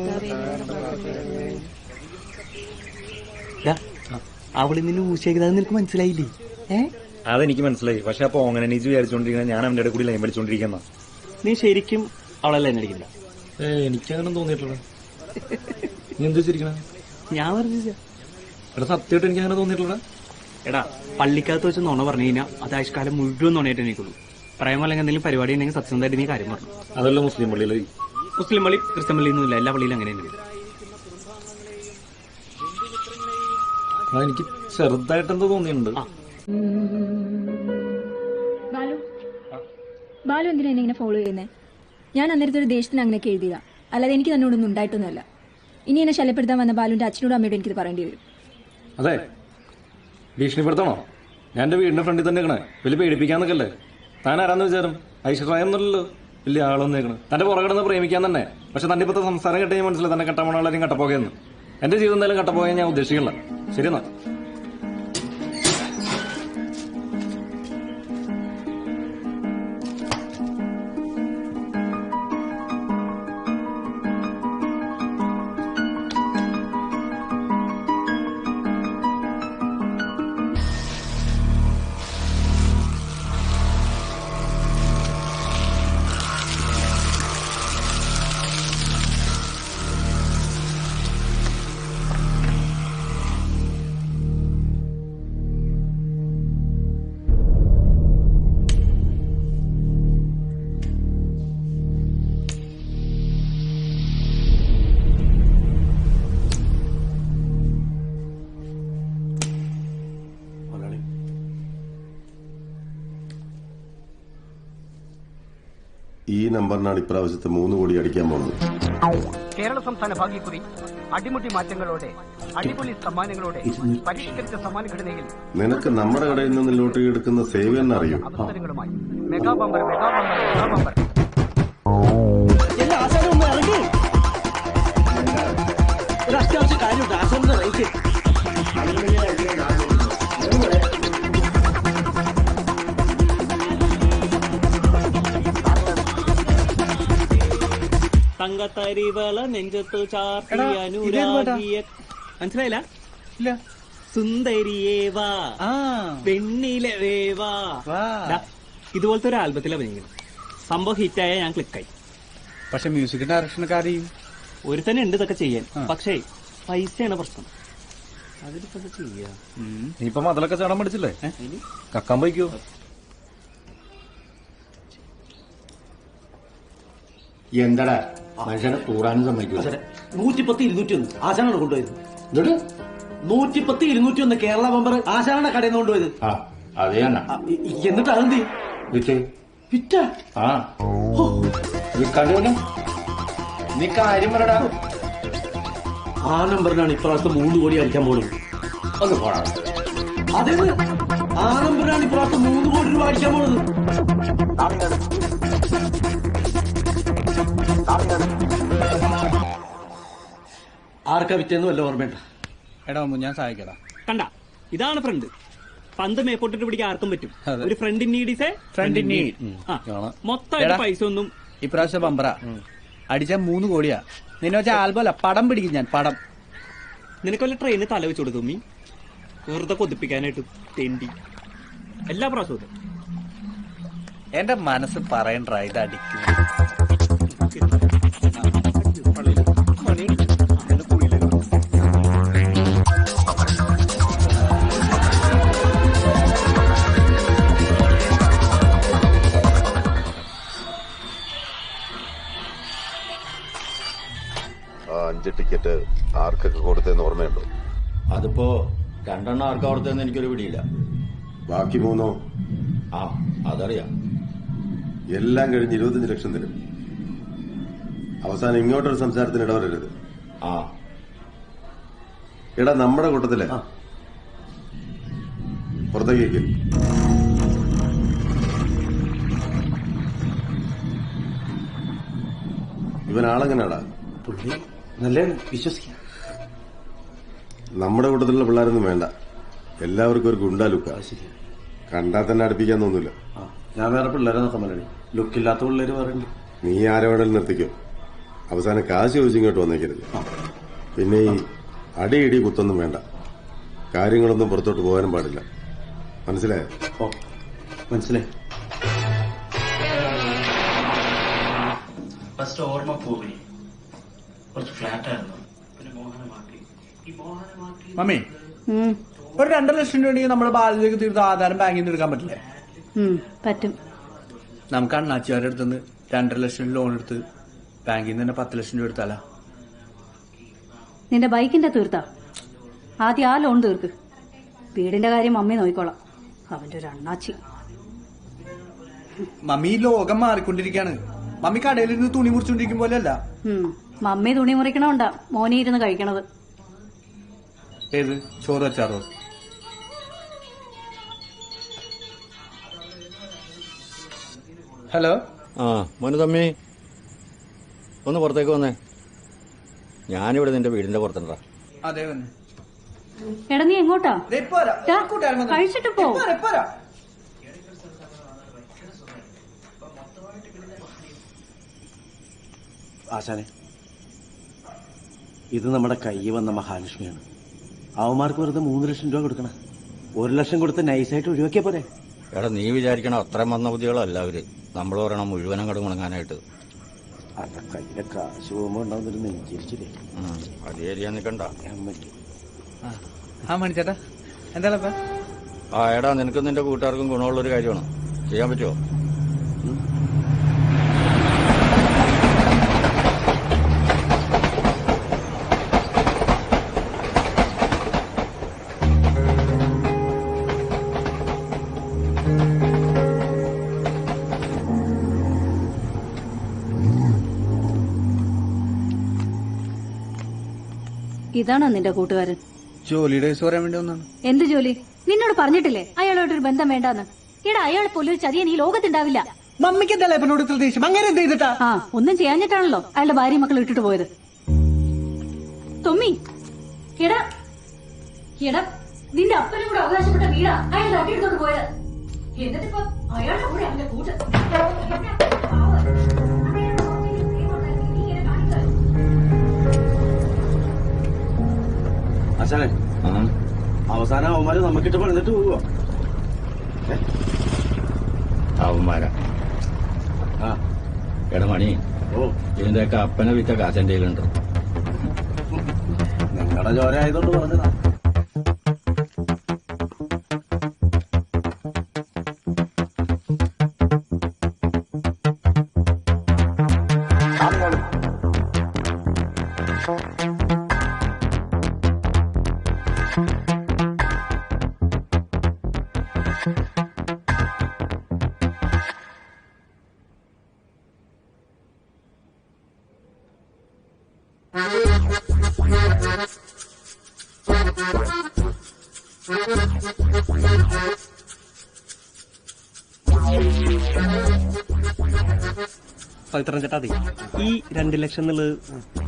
അവള് നിന്നെ ഊശിയാക്കിയത് നിനക്ക് മനസ്സിലായില്ലേ? അതെനിക്ക് മനസ്സിലായി. പക്ഷെ അപ്പൊ അങ്ങനെ നീ വിചാരിച്ചോണ്ടിരിക്കുന്ന ഞാൻ അവന്റെ കൂടി ലൈൻ വലിച്ചോണ്ടിരിക്കുന്ന. നീ ശരിക്കും അവളെ ലൈൻ അടിക്കില്ല? എനിക്കങ്ങനെ തോന്നിയിട്ടുള്ള. നീ എന്ത് വെച്ചിരിക്കണ? ഞാൻ പറഞ്ഞില്ല. എടാ സത്യമായിട്ട് എനിക്ക് അങ്ങനെ തോന്നിയിട്ടുള്ള. എടാ പള്ളിക്കകത്ത് വെച്ച് നുണ പറഞ്ഞു കഴിഞ്ഞാൽ അത് ആയുഷ്കാലം മുഴുവൻ നുണയായിട്ട് എനിക്കുള്ളൂ. പ്രേമല്ലെങ്കിൽ എന്തെങ്കിലും പരിപാടി ഉണ്ടെങ്കിൽ സത്യസന്ധമായിട്ട് നീ കാര്യം പറഞ്ഞു. അതല്ല മുസ്ലിം പള്ളിയിൽ. മുസ്ലിം പള്ളി ക്രിസ്ത്യൻ പള്ളി ഒന്നുമില്ല, എല്ലാ പള്ളിയിലും അങ്ങനെ തന്നെ. എനിക്ക് ചെറുതായിട്ട് എന്തോ തോന്നിയിട്ടുണ്ട്. ബാലു എന്തിനാ എന്നെ ഇങ്ങനെ ഫോളോ ചെയ്യുന്നത്? ഞാൻ അന്നേരത്തെ ഒരു ദേഷ്യത്തിന് അങ്ങനെയൊക്കെ എഴുതിയതാ, അല്ലാതെ എനിക്ക് തന്നോടൊന്നും ഉണ്ടായിട്ടൊന്നുമല്ല. ഇനി എന്നെ ശല്യപ്പെടുത്താൻ വന്ന ബാലുവിന്റെ അച്ഛനോടും അമ്മയോടും എനിക്കിത് പറയേണ്ടി വരും. അതെ, ഭീഷണിപ്പെടുത്തണോ? ഞാൻ എന്റെ വീടിന്റെ ഫ്രണ്ടിൽ തന്നെ നിൽക്കണേ. വലിയ പേടിപ്പിക്കാന്നൊക്കെ അല്ലേ? താൻ ആരാന്ന് വിചാരം? ഐശ്വര്യൊന്നുമല്ലോ വലിയ ആളൊന്നും നിൽക്കണം. തന്റെ പുറകിടന്ന് പ്രേമിക്കാൻ തന്നെ. പക്ഷെ തന്റെ ഇപ്പത്തെ സംസാരം കേട്ട് ഞാൻ മനസ്സിലായി തന്നെ കട്ടമണാളെയും കട്ടപ്പോകയെന്ന്. എന്റെ ജീവിതം എന്തായാലും കട്ടപ്പോകാൻ ഞാൻ ഉദ്ദേശിക്കില്ല. ശരിയെന്നാ. ഈ നമ്പറിനാണ് ഇപ്രാവശ്യത്തെ 3 കോടി അടിക്കാൻ പോകുന്നത്. കേരള സംസ്ഥാന ഭാഗ്യക്കുറി അടിമുടി മാറ്റങ്ങളോടെ അടിപൊളി സമ്മാനങ്ങളോടെ പരിഷ്കരിച്ച സമ്മാനഘടനയിൽ നിനക്ക് നമ്മുടെ കടയിൽ നിന്ന് ലോട്ടറി എടുക്കുന്ന സേവനം അറിയൂ. അവസരങ്ങളുമായി mega bumper mega bumper mega bumper. എല്ലാ ആശാനും ഒന്ന് ഇറങ്ങി. ഒരു അത്യാവശ്യ കാര്യമുണ്ട്. ആശാന്റെ റേറ്റ് തങ്കത്തരിവള നെഞ്ചത്തു ചാർത്തി അനുരാഗിയ മനസ്സിലായില്ല? ഇല്ല. സുന്ദരിയേവാ പെണ്ണിലേവാ ഇതുപോലത്തെ ഒരു ആൽബത്തിൽ അഭിനയിക്കണം. സംഭവം ഹിറ്റായ ഞാൻ ക്ലിക്കായി. പക്ഷെ മ്യൂസിക് ഡയറക്ഷനൊക്കെ അറിയും. ഒരു തന്നെ ഉണ്ട് ഇതൊക്കെ ചെയ്യാൻ. പക്ഷേ പൈസയാണ് പ്രശ്നം. അതിലിപ്പോ ചെയ്യാ. ഇപ്പൊ മതിലൊക്കെ ചാടാൻ പഠിച്ചില്ലേ? കക്കാൻ പോയിക്കോ. എന്താടാ മനുഷ്യനെ കൂടാനും സമ്മതിക്കൂല. 110, 201 ആശാനാണ് കൊണ്ടുപോയത്. 110, 201 കേരള ബമ്പർ ആശാനാണ് കടയിൽ നിന്ന് കൊണ്ടുപോയത്. അതേ എന്നിട്ട് അതെന്ത് വിറ്റ് വിറ്റ വിൽക്കാണ്ട് നീ കാര്യം പറടാ. ആ നമ്പറിനാണ് ഇപ്രാവശ്യത്തെ 3 കോടി അടിക്കാൻ പോകുന്നത്. ഒന്ന് പോടാ. അതെ, ആ നമ്പറിനാണ് ഇപ്രാവശ്യത്തെ 3 കോടി രൂപ അടിക്കാൻ പോകുന്നത്. ആർക്കാ വിറ്റെന്ന് വല്ല ഓർമ്മയുണ്ട? എടാ ഞാൻ സഹായിക്കടാ. കണ്ട, ഇതാണ് ഫ്രണ്ട്. പന്ത് മേപ്പോട്ടിട്ട് പിടിക്കാൻ ആർക്കും പറ്റും. ഒരു friend in need is a friend in need. മൊത്തമായിട്ട് പൈസ ഒന്നും ഇപ്രാവശ്യം ബമ്പറ അടിച്ച 3 കോടിയാ. നിന്നെ വെച്ച ആൽബം അല്ല, പടം പിടിക്കും ഞാൻ. പടം നിനക്ക് വല്ല ട്രെയിന് തല വെച്ച് കൊടുത്തു മീ വെറുതെ കൊതിപ്പിക്കാനായിട്ട് തെണ്ടി എല്ലാ പ്രാവശ്യവും. എന്റെ മനസ്സ് പറയണ്ട ഇത് അടിക്കും. ആ 5 ടിക്കറ്റ് ആർക്കൊക്കെ കൊടുത്തതെന്ന് ഓർമ്മയുണ്ടോ? അതിപ്പോ 2 എണ്ണം ആർക്കാ കൊടുത്തതെന്ന് എനിക്കൊരു പിടിയില്ല. ബാക്കി 3 ആ അതറിയാം. എല്ലാം കഴിഞ്ഞ് 25 ലക്ഷം തരും. അവസാനം ഇങ്ങോട്ടൊരു സംസാരത്തിന് ഇടവരരുത്. എടാ നമ്മുടെ കൂട്ടത്തിലെ പുറത്തേക്ക് ഇവൻ ആളെങ്ങനെയാടാ? നല്ല വിശ്വസിക്കാം. നമ്മുടെ കൂട്ടത്തിലുള്ള പിള്ളേരൊന്നും വേണ്ട. എല്ലാവർക്കും ഒരു ഗുണ്ടാ ലുക്ക. കണ്ടാൽ തന്നെ അടുപ്പിക്കാൻ തോന്നൂല. ഞാൻ വേറെ പിള്ളേരെ നോക്കാൻ പറ്റണേ. ലുക്കില്ലാത്ത പിള്ളേര് വേറെ. നീ ആരെ വേണേലും നിർത്തിക്കോ. അവസാനം കാശ് ചോദിച്ച് ഇങ്ങോട്ട് വന്നേക്കരുത്. പിന്നെ ഈ അടിയിടി കുത്തൊന്നും വേണ്ട. കാര്യങ്ങളൊന്നും പുറത്തോട്ട് പോകാനും പാടില്ല. മനസ്സിലായോ? മനസ്സിലായി. ഫസ്റ്റ് ഓർമ്മ പോയി കുറച്ച് ഫ്ലാറ്റ് ആയിരുന്നു. പിന്നെ മോഹനെ മാറ്റി. ഈ മോഹനെ മാറ്റി മമ്മി ഒരു 2 ലക്ഷം രൂപ ഉണ്ടെങ്കിൽ നമ്മുടെ ബാധ്യതയ്ക്ക് തീർത്ത് ആധാരം ബാങ്കിൽ നിന്ന് എടുക്കാൻ പറ്റില്ലേ? പറ്റും. നമുക്ക് അണ്ണാച്ചിയാരുടെ അടുത്തുനിന്ന് 2.5 ലക്ഷം ലോൺ എടുത്ത് ബാങ്കിൽ നിന്ന് തന്നെ 10 ലക്ഷം രൂപ എടുത്താലാ? നിന്റെ ബൈക്കിന്റെ തീർത്താ ആദ്യം ആ ലോൺ തീർക്ക്. വീടിന്റെ കാര്യം മമ്മി നോക്കിക്കോളാം. അവന്റെ ഒരു അണ്ണാച്ചി. മമ്മി ലോകം മാറിക്കൊണ്ടിരിക്കുകയാണ്. മമ്മി കടയിലിരുന്ന് തുണി മുറിച്ചോണ്ടിരിക്കും പോലെ അല്ല. മമ്മി തുണി മുറിക്കണോണ്ടാ മോനെ ഇരുന്ന് കഴിക്കണത്. ഏത് ചോറ് വെച്ചാറോ? ഹലോ. മോന് തമ്മി ഒന്ന് പുറത്തേക്ക് വന്നേ. ഞാനിവിടെ നിന്റെ വീടിന്റെ പുറത്തുണ്ടാ. അതെ വന്നെ. എടാ നീ എങ്ങോട്ടാ? കഴിച്ചിട്ട് പോ. ആശാനെ, ഇത് നമ്മുടെ കയ്യിൽ വന്ന മഹാലക്ഷ്മിയാണ്. അവന്മാർക്ക് വെറുതെ 3 ലക്ഷം രൂപ കൊടുക്കണം. 1 ലക്ഷം കൊടുത്ത് നൈസായിട്ട് ഒഴിവാക്കിയാ പോരെ? എടാ നീ വിചാരിക്കണം അത്രയും വന്ന ബുദ്ധികളല്ല അവര്. നമ്മൾ പറയണം മുഴുവനും കട മുടങ്ങാനായിട്ട്. അല്ല കയ്യിലെ കാശ് പോകുമ്പോ ഉണ്ടാവുന്നൊരു നെഞ്ചിരിച്ചില്ലേ? അത് ഏരിയാ നിക്കണ്ട. മണിച്ചേട്ടാ എന്താ? എടാ നിനക്കും നിന്റെ കൂട്ടുകാർക്കും ഗുണമുള്ളൊരു കാര്യമാണ്. ചെയ്യാൻ പറ്റുമോ? ഇതാണോ നിന്റെ കൂട്ടുകാരൻ? ജോലിയുടെ കേസ് പറയാൻ വേണ്ടി ഒന്നാണ്. എന്ത് ജോലി? നിന്നോട് പറഞ്ഞിട്ടില്ലേ അയാളോട്ടൊരു ബന്ധം വേണ്ടാന്ന്? എടാ അയാളെ പോലൊരു ചതിയൻ ഈ ലോകത്തുണ്ടാവില്ല. മമ്മിക്ക് എന്താ എന്നോട് ഇത്ര ദേഷ്യം? അങ്ങനെ എന്ത് ചെയ്തിട്ടാ? ഒന്നും ചെയ്യാഞ്ഞിട്ടാണല്ലോ അയാളുടെ ഭാര്യ മക്കൾ ഇട്ടിട്ട് പോയത്. തൊമ്മി എടാ എടാ നിന്റെ അപ്പനും കൂടെ അവകാശപ്പെട്ട വീടാ അയാൾ തട്ടിയെടുത്തോണ്ട് പോയത്. എന്നിട്ടിപ്പോ അയാളുടെ കൂടെ അവന്റെ കൂട്ട് ആശാനെ അവസാനം അവന്മാര് നമുക്കിട്ട് പണിതിട്ട് പോവുക. അവന്മാരാ എടാ മണി, ഇതിന്റെയൊക്കെ അപ്പനെ വിറ്റ കാശന്റെ കയ്യിലുണ്ട്. നിങ്ങളുടെ ചോര ആയതുകൊണ്ട് പറഞ്ഞതാ. പവിത്രൻ ചേട്ടാ, ഈ 2 ലക്ഷം എന്നുള്ളത്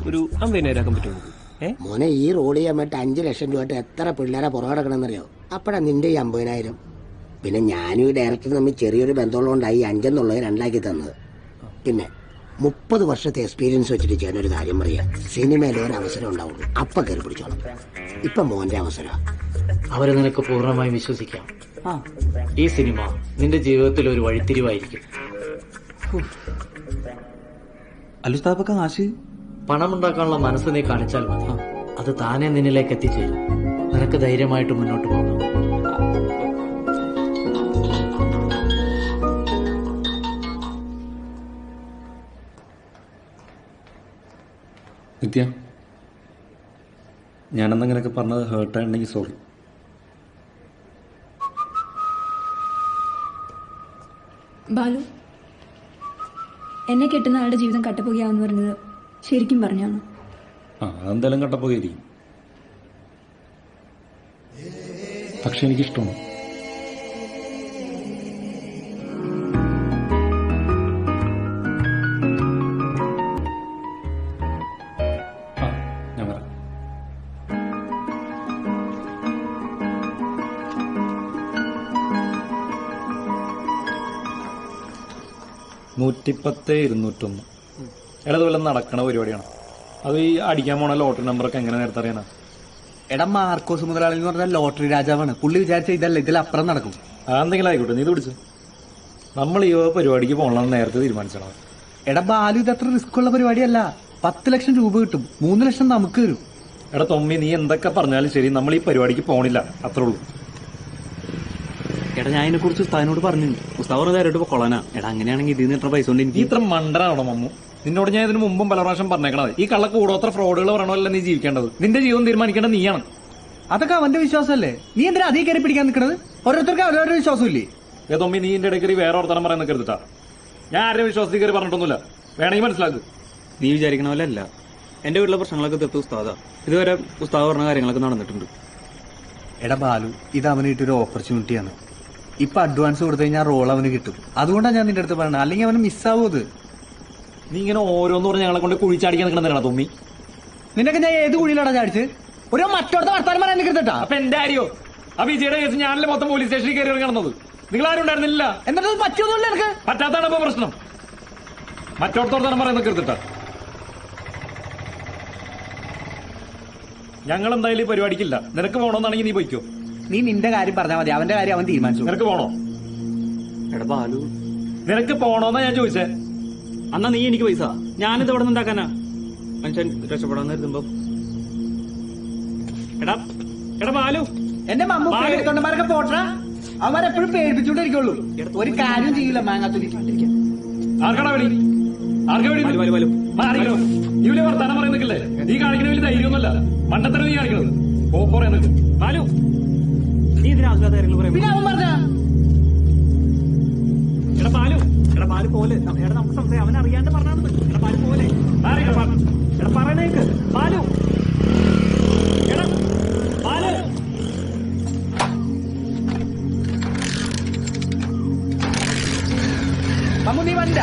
ഒരു 50,000 ആക്കാൻ പറ്റുമോ? മോനെ, ഈ റോഡ് ചെയ്യാൻ വേണ്ടി 5 ലക്ഷം രൂപ എത്ര പിള്ളേരെ പുറകെടുക്കണമെന്നറിയോ? അപ്പഴാ നിന്റെ ഈ 50,000. പിന്നെ ഞാനും ഈ ഡയറക്ടർ തമ്മിൽ ചെറിയൊരു ബന്ധമുള്ളതുകൊണ്ടായി 5 എന്നുള്ളത് 2 തന്നത്. പിന്നെ 30 വർഷത്തെ എക്സ്പീരിയൻസ് വെച്ചിട്ട് ചെയ്യാൻ ഒരു കാര്യം പറയാം, സിനിമയിൽ ഒരു അവസരം ഉണ്ടാവുള്ളൂ, അപ്പൊ കയറി പിടിച്ചോളാം. ഇപ്പൊ മോന്റെ അവസരം. അവരെ നിനക്ക് പൂർണ്ണമായും വിശ്വസിക്കാം. ഈ സിനിമ നിന്റെ ജീവിതത്തിൽ ഒരു വഴിത്തിരിവായിരിക്കും. അലുസ്താബൊക്കെ കാശ് പണമുണ്ടാക്കാനുള്ള മനസ്സ് നീ കാണിച്ചാൽ മതി, അത് താനെ നിന്നിലേക്ക് എത്തിച്ചേരും. നിനക്ക് ധൈര്യമായിട്ട് മുന്നോട്ട് പോകാം. നിത്യ, ഞാനെന്നങ്ങനെയൊക്കെ പറഞ്ഞത് ഹേർട്ടായിട്ടുണ്ടെങ്കിൽ സോറി. ബാലു, എന്നെ കെട്ടുന്ന ആളുടെ ജീവിതം കട്ടപ്പുകയാവെന്ന് പറഞ്ഞത് ശരിക്കും പറഞ്ഞാണ്? അതെന്തായാലും കട്ടപ്പുകയായിരിക്കും. പക്ഷെ എനിക്കിഷ്ടമാണ്. ഞാൻ പറയാം. $110,201. ഇതുപോലെ നടക്കണ പരിപാടിയാണ്. അത് ഈ അടിക്കാൻ പോണ ലോട്ടറി നമ്പറൊക്കെ എങ്ങനെ നേരത്തെ അറിയാനാ? എടാ, മാർക്കോസ് മുതലാളി എന്ന് പറഞ്ഞാൽ ലോട്ടറി രാജാവാണ്. പുള്ളി വിചാരിച്ച ഇതല്ല, ഇതിലപ്പുറം നടക്കും. അതെന്തെങ്കിലും ആയിക്കോട്ടെ, നീ ഇത് പിടിച്ചു. നമ്മൾ ഈ പരിപാടിക്ക് പോകണമെന്ന് നേരത്തെ തീരുമാനിച്ചതാണ്. എടാ ബാലു, ഇത് അത്ര റിസ്ക് ഉള്ള പരിപാടിയല്ല. 10 ലക്ഷം രൂപ കിട്ടും, 3 ലക്ഷം നമുക്ക് തരും. എടാ തൊമ്മി, നീ എന്തൊക്കെ പറഞ്ഞാലും ശരി, നമ്മൾ ഈ പരിപാടിക്ക് പോണില്ല, അത്രേ ഉള്ളൂ. എടാ, ഞാൻ ഇതിനെ കുറിച്ച് ഉസ്താദിനോട് പറഞ്ഞു. ഉസ്താദ് പറഞ്ഞ നേരിട്ട് കൊള്ളാനാ. എടാ, അങ്ങനെയാണെങ്കിൽ ഇതിൽ നിന്ന് എത്ര പൈസ കൊണ്ട് എനിക്ക് ഇത്ര മണ്ടനാണോ മമ്മു? നിന്നോട് ഞാൻ ഇതിന് മുമ്പും പല പ്രാവശ്യം പറഞ്ഞേക്കണത്, ഈ കള്ള കൂടോത്ര ഫ്രോഡുകൾ പറയണമല്ല നീ ജീവിക്കേണ്ടത്. നിന്റെ ജീവൻ തീരുമാനിക്കേണ്ടത് നീയാണ്. അതൊക്കെ അവന്റെ വിശ്വാസമല്ലേ? നീ എന്തിനാ അതേ കയറി പിടിക്കാൻ നിൽക്കുന്നത്? ഓരോരുത്തർക്ക് അവരവരുടെ വിശ്വാസമില്ലേ? തൊമ്മി, നീ എന്റെ ഇടയ്ക്ക് വേറെ ഓർത്തനം പറയാൻ നിൽക്കരുതിട്ടാ. ഞാൻ ആരുടെ വിശ്വാസത്തിൽ കയറി പറഞ്ഞിട്ടൊന്നുമില്ല, വേണമെങ്കിൽ മനസ്സിലാക്ക്. നീ വിചാരിക്കണ പോലെ അല്ല. എന്റെ വീട്ടിലെ പ്രശ്നങ്ങളൊക്കെ തീർത്ത് ഉസ്താദാ. ഇതുവരെ ഉസ്താദ് പറഞ്ഞ കാര്യങ്ങളൊക്കെ നടന്നിട്ടുണ്ട്. എടാ ബാലു, ഇത് അവന് കിട്ടിയൊരു ഓപ്പർച്യൂണിറ്റിയാണ്. ഇപ്പൊ അഡ്വാൻസ് കൊടുത്തു കഴിഞ്ഞാൽ റോൾ അവന് കിട്ടും. അതുകൊണ്ടാണ് ഞാൻ നിന്റെ അടുത്ത് പറയണത്, അല്ലെങ്കിൽ അവന് മിസ്സാവും. അത് നീ ഇങ്ങനെ ഓരോന്ന് പറഞ്ഞ് ഞങ്ങളെ കൊണ്ട് കുഴിച്ചാടിക്കാൻ നിൽക്കണ തൊമ്മി. നിനക്ക് ഞാൻ ഏത് കുഴിയിലാടാ ചാടിച്ച്? ഒരു മറ്റോടത്തെ വർത്താനം പറയാൻ നിൽക്കരുതട്ടാ. അപ്പൊ എന്റെ കാര്യോ? ആ വിജയുടെ കേസ് ഞാനല്ലേ മൊത്തം പോലീസ് സ്റ്റേഷനിൽ കയറി കിടന്നത്. നിങ്ങൾ ആരും ഉണ്ടായിരുന്നില്ല. എന്നിട്ട് പറ്റുമൊന്നുമില്ല. എനിക്ക് പറ്റാത്താണ് ഇപ്പൊ പ്രശ്നം. മറ്റോടത്തോടത്താണ് പറയാൻ നിൽക്കരുതട്ടാ. ഞങ്ങൾ എന്തായാലും ഈ പരിപാടിക്കില്ല. നിനക്ക് പോകണമെന്നാണെങ്കിൽ നീ പോയിക്കോ. നീ നിന്റെ കാര്യം പറഞ്ഞാൽ മതി, അവന്റെ കാര്യം അവൻ തീരുമാനിച്ചു. നിനക്ക് പോണോ? എടാ ബാലു, നിനക്ക് പോണോന്നാ ഞാൻ ചോദിച്ചേ. അന്നാ നീ എനിക്ക് പൈസ, ഞാനിത് എവിടെ നിന്നുണ്ടാക്കാനാ? മനുഷ്യൻ രക്ഷപ്പെടാൻ കരുതുമ്പോ. എടാ എടാ ബാലു, എന്റെ മമ്മൂക്കൊണ്ടമാരൊക്കെ പോട്ടാ. അവരെപ്പോഴും പേടിപ്പിച്ചോണ്ടിരിക്കുള്ളൂ, ഒരു കാര്യം ചെയ്യൂല. മാങ്ങാത്തുരി ആർക്കാടാ വേണ്ടി? ആർക്കാ വേണ്ടി? ഇവര് വർത്താനം പറയുന്നില്ലേ? നീ കാണിക്കുന്ന വലിയ ധൈര്യമൊന്നുമല്ല, മണ്ടത്തരം നീ കാണിക്കുന്നത്. പറയുന്നത് ബാലു, നീ ഇതിന് ആവശ്യമില്ലാത്ത കാര്യങ്ങൾ പറയാം. എടാ ബാലു, എടാ ബാലു പോലെ. എടാ നമുക്ക് സംശയം, അവൻ അറിയാണ്ട് പറഞ്ഞാണ്. എടാ ബാലു പോലെ. എടാ പറയുന്നേക്ക് ബാലു. എടാ ബാലു, മമ്മു നീ വണ്ട.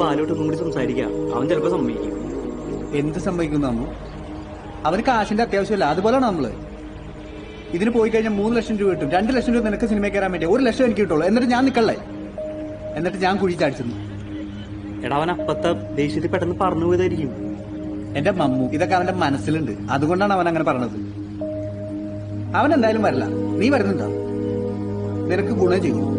ബാലോട്ട് ഒന്നും കൂടി സംസാരിക്കാം. അവൻ ചിലപ്പോ സമ്മതിക്കും. എന്ത് സംഭവിക്കുന്നു? അവന് കാശിന്റെ അത്യാവശ്യമില്ല. അതുപോലെയാണ് നമ്മള്. ഇതിന് പോയി കഴിഞ്ഞാൽ 3 ലക്ഷം രൂപ കിട്ടും. 2 ലക്ഷം രൂപ നിനക്ക് സിനിമ കയറാൻ വേണ്ടി 1 ലക്ഷം എനിക്ക് കിട്ടുള്ളൂ. എന്നിട്ട് ഞാൻ നിക്കള്ളേ, എന്നിട്ട് ഞാൻ കുഴി ചാടിച്ചു. എടാ അവൻ അപ്പത്തെ ദേഷ്യത്തിൽ പെട്ടെന്ന് പറഞ്ഞു പോയതായിരിക്കും. എന്റെ മമ്മു, ഇതൊക്കെ അവന്റെ മനസ്സിലുണ്ട്. അതുകൊണ്ടാണ് അവൻ അങ്ങനെ പറഞ്ഞത്. അവൻ എന്തായാലും വരില്ല. നീ വരുന്നുണ്ടോ? നിനക്ക് ഗുണം ചെയ്യും.